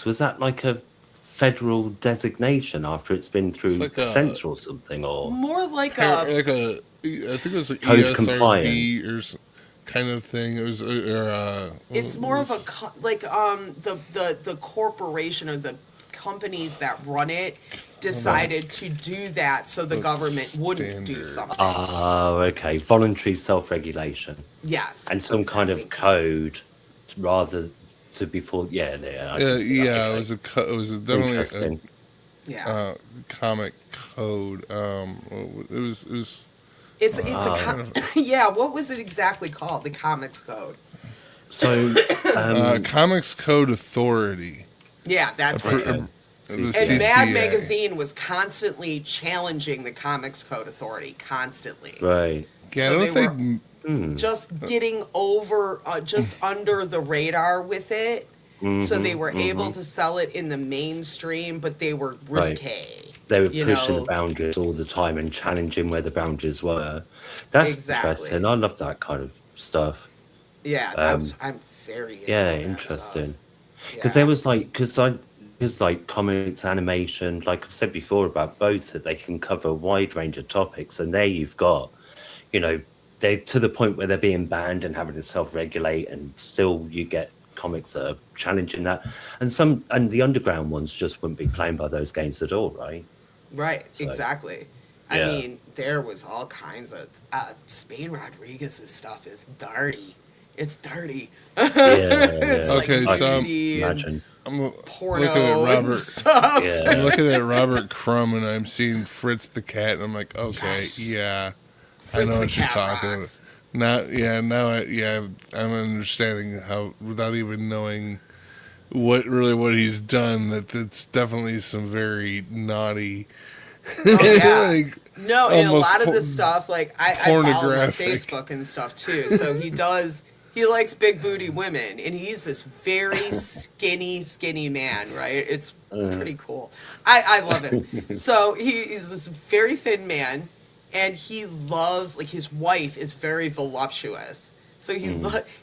was that like a federal designation after it's been through It's like a- censor or something, or more like Like a, I think it was like Code ESRB compliant. or kind of thing. It was it's more of a the corporation or the companies that run it decided to do that so the government wouldn't do standard. something. oh, okay, voluntary self-regulation Yes, and some kind of exactly. code rather to before. Yeah, I can see that, yeah. okay. It was definitely Interesting. Yeah, comic code. It was it's yeah. What was it exactly called? The Comics Code. So, Comics Code Authority. Yeah, that's Appro- it. okay. The And CCA. Mad Magazine was constantly challenging the Comics Code Authority, constantly. right. Yeah, So I they don't think. Just getting over, just under the radar with it. So they were able to sell it in the mainstream, but they were risque. They were you pushing know? the boundaries all the time and challenging where the boundaries were. That's Exactly. interesting. I love that kind of stuff. Yeah, that was, I'm very into Yeah, that interesting. stuff. Because Yeah. there was like, because like comics, animation, like I've said before about both, that they can cover a wide range of topics, and there you've got, they're to the point where they're being banned and having to self-regulate, and still you get comics that are challenging that, and the underground ones just wouldn't be playing by those games at all, right? Right, So, exactly. I yeah. mean, there was all kinds of Spain Rodriguez's stuff is dirty. It's dirty. Yeah, It's yeah. like Okay, so nudity and Imagine. I'm porno looking at and Robert. stuff. Yeah. I'm looking at Robert Crumb and I'm seeing Fritz the cat and I'm like, okay, Yes. yeah, I Fritz know the what you're Cat talking rocks. about. I'm understanding how, without even knowing what he's done, that it's definitely some very naughty, Oh yeah. like No, and a almost lot of this stuff, like I follow him on pornographic. Facebook and stuff too. So he likes big booty women, and he's this very skinny man, right? It's pretty cool. I love him. So he's this very thin man, and he loves, like, his wife is very voluptuous. So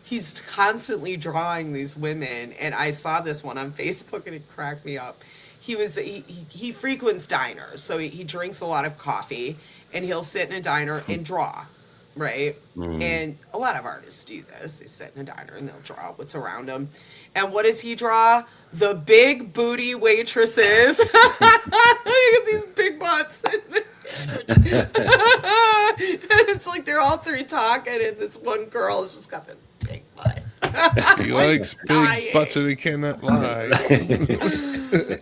he's constantly drawing these women, and I saw this one on Facebook, and it cracked me up. He frequents diners, so he drinks a lot of coffee, and he'll sit in a diner and draw, right? And a lot of artists do this. They sit in a diner and they'll draw what's around them. And what does he draw? The big booty waitresses. Look at these big butts. And it's like they're all three talking, and this one girl has just got this big butt. He likes big butts and he cannot lie.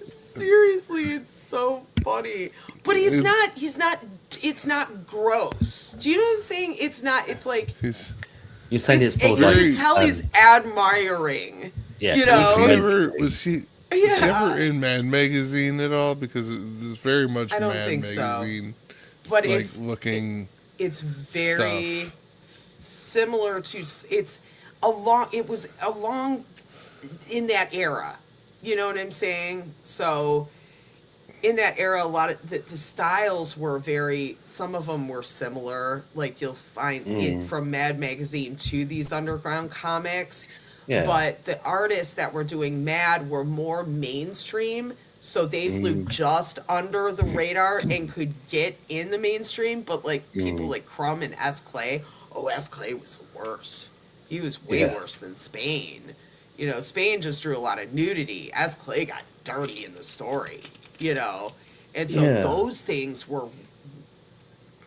Seriously, it's so funny. But it's not gross. Do you know what I'm saying? It's like, You're saying it's more you like can tell he's admiring. yeah. You know? Was he ever in Mad Magazine at all? Because it's very much I don't Mad think so. Magazine. But like it's looking. It's very similar to it was along in that era. You know what I'm saying? So in that era, a lot of the styles were some of them were similar. Like you'll find from Mad Magazine to these underground comics. Yeah. But the artists that were doing Mad were more mainstream. So they flew just under the radar and could get in the mainstream. But like people like Crumb and S. Clay, S. Clay was the worst. He was way worse than Spain. You know, Spain just drew a lot of nudity. S. Clay got dirty in the story, you know. And so those things were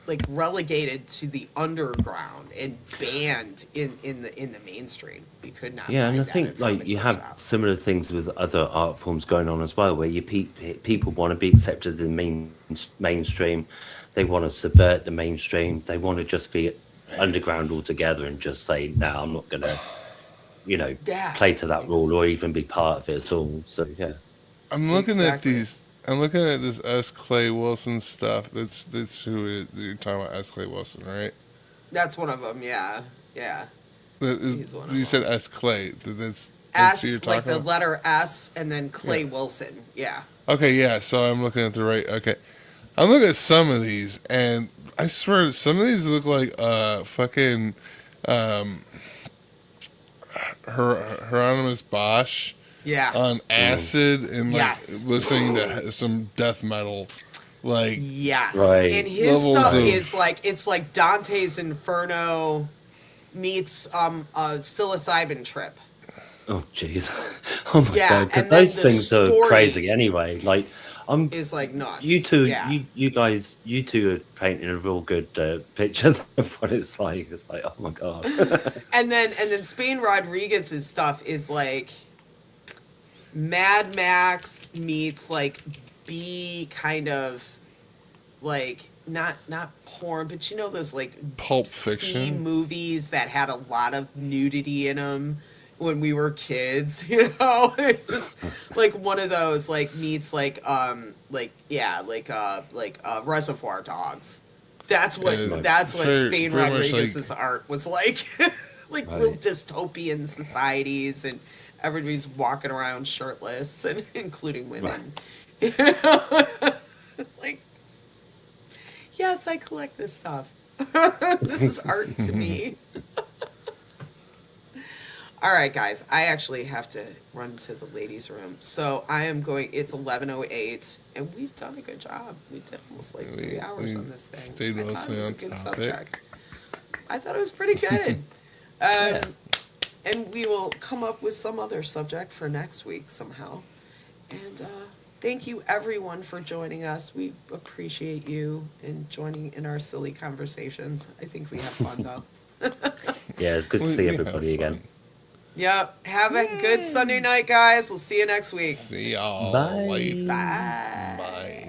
like relegated to the underground and banned in the mainstream. We could not. Yeah, find and I that think at like comic you book have shops. similar things with other art forms going on as well, where people want to be accepted in the mainstream, they want to subvert the mainstream, they want to just be underground altogether and just say, no, I'm not going to, play to that rule or even be part of it at all. So yeah, I'm looking at Exactly. these. I'm looking at this S. Clay Wilson stuff. That's who you're talking about. S. Clay Wilson, right? That's one of them. Yeah, yeah. He's one of You said them. S. Clay. That's who you're S, like talking the about. letter S, and then Clay Yeah. Wilson. Yeah. Okay, yeah. So I'm looking at the right. Okay, I'm looking at some of these, and I swear some of these look like fucking Hieronymus Bosch Yeah. on acid and like Yes. listening to some death metal, like Yes. Right. And his Levels stuff of- is like it's like Dante's Inferno meets a psilocybin trip. oh jeez, oh my Yeah, god, because and then those the things are story crazy anyway. Like Is like nuts. you two, Yeah. you guys, you two are painting a real good picture of what it's like. It's like, oh my god. And then Spain Rodriguez's stuff is like Mad Max meets like B kind of like not porn, but you know those like Pulp C Fiction. movies that had a lot of nudity in them when we were kids, you know? Just like one of those like meets like Reservoir Dogs. That's what Yeah, that's what very- Spain very much Rodriguez's art was like. Like real Right. dystopian societies, and everybody's walking around shirtless, and including women. Like, yes, I collect this stuff. This is art to me. All right, guys, I actually have to run to the ladies' room, so I am going. It's 11:08, and we've done a good job. We did almost like 3 hours we on this thing. stayed I thought mostly it was a on good topic. subject. I thought it was pretty good. And we will come up with some other subject for next week somehow. And thank you everyone for joining us. We appreciate you and joining in our silly conversations. I think we have fun though. Yeah, it's good to We- see we have everybody again. fun. Yep. Have a good Sunday night, guys. We'll see you next week. See y'all Bye. later. Bye. Bye.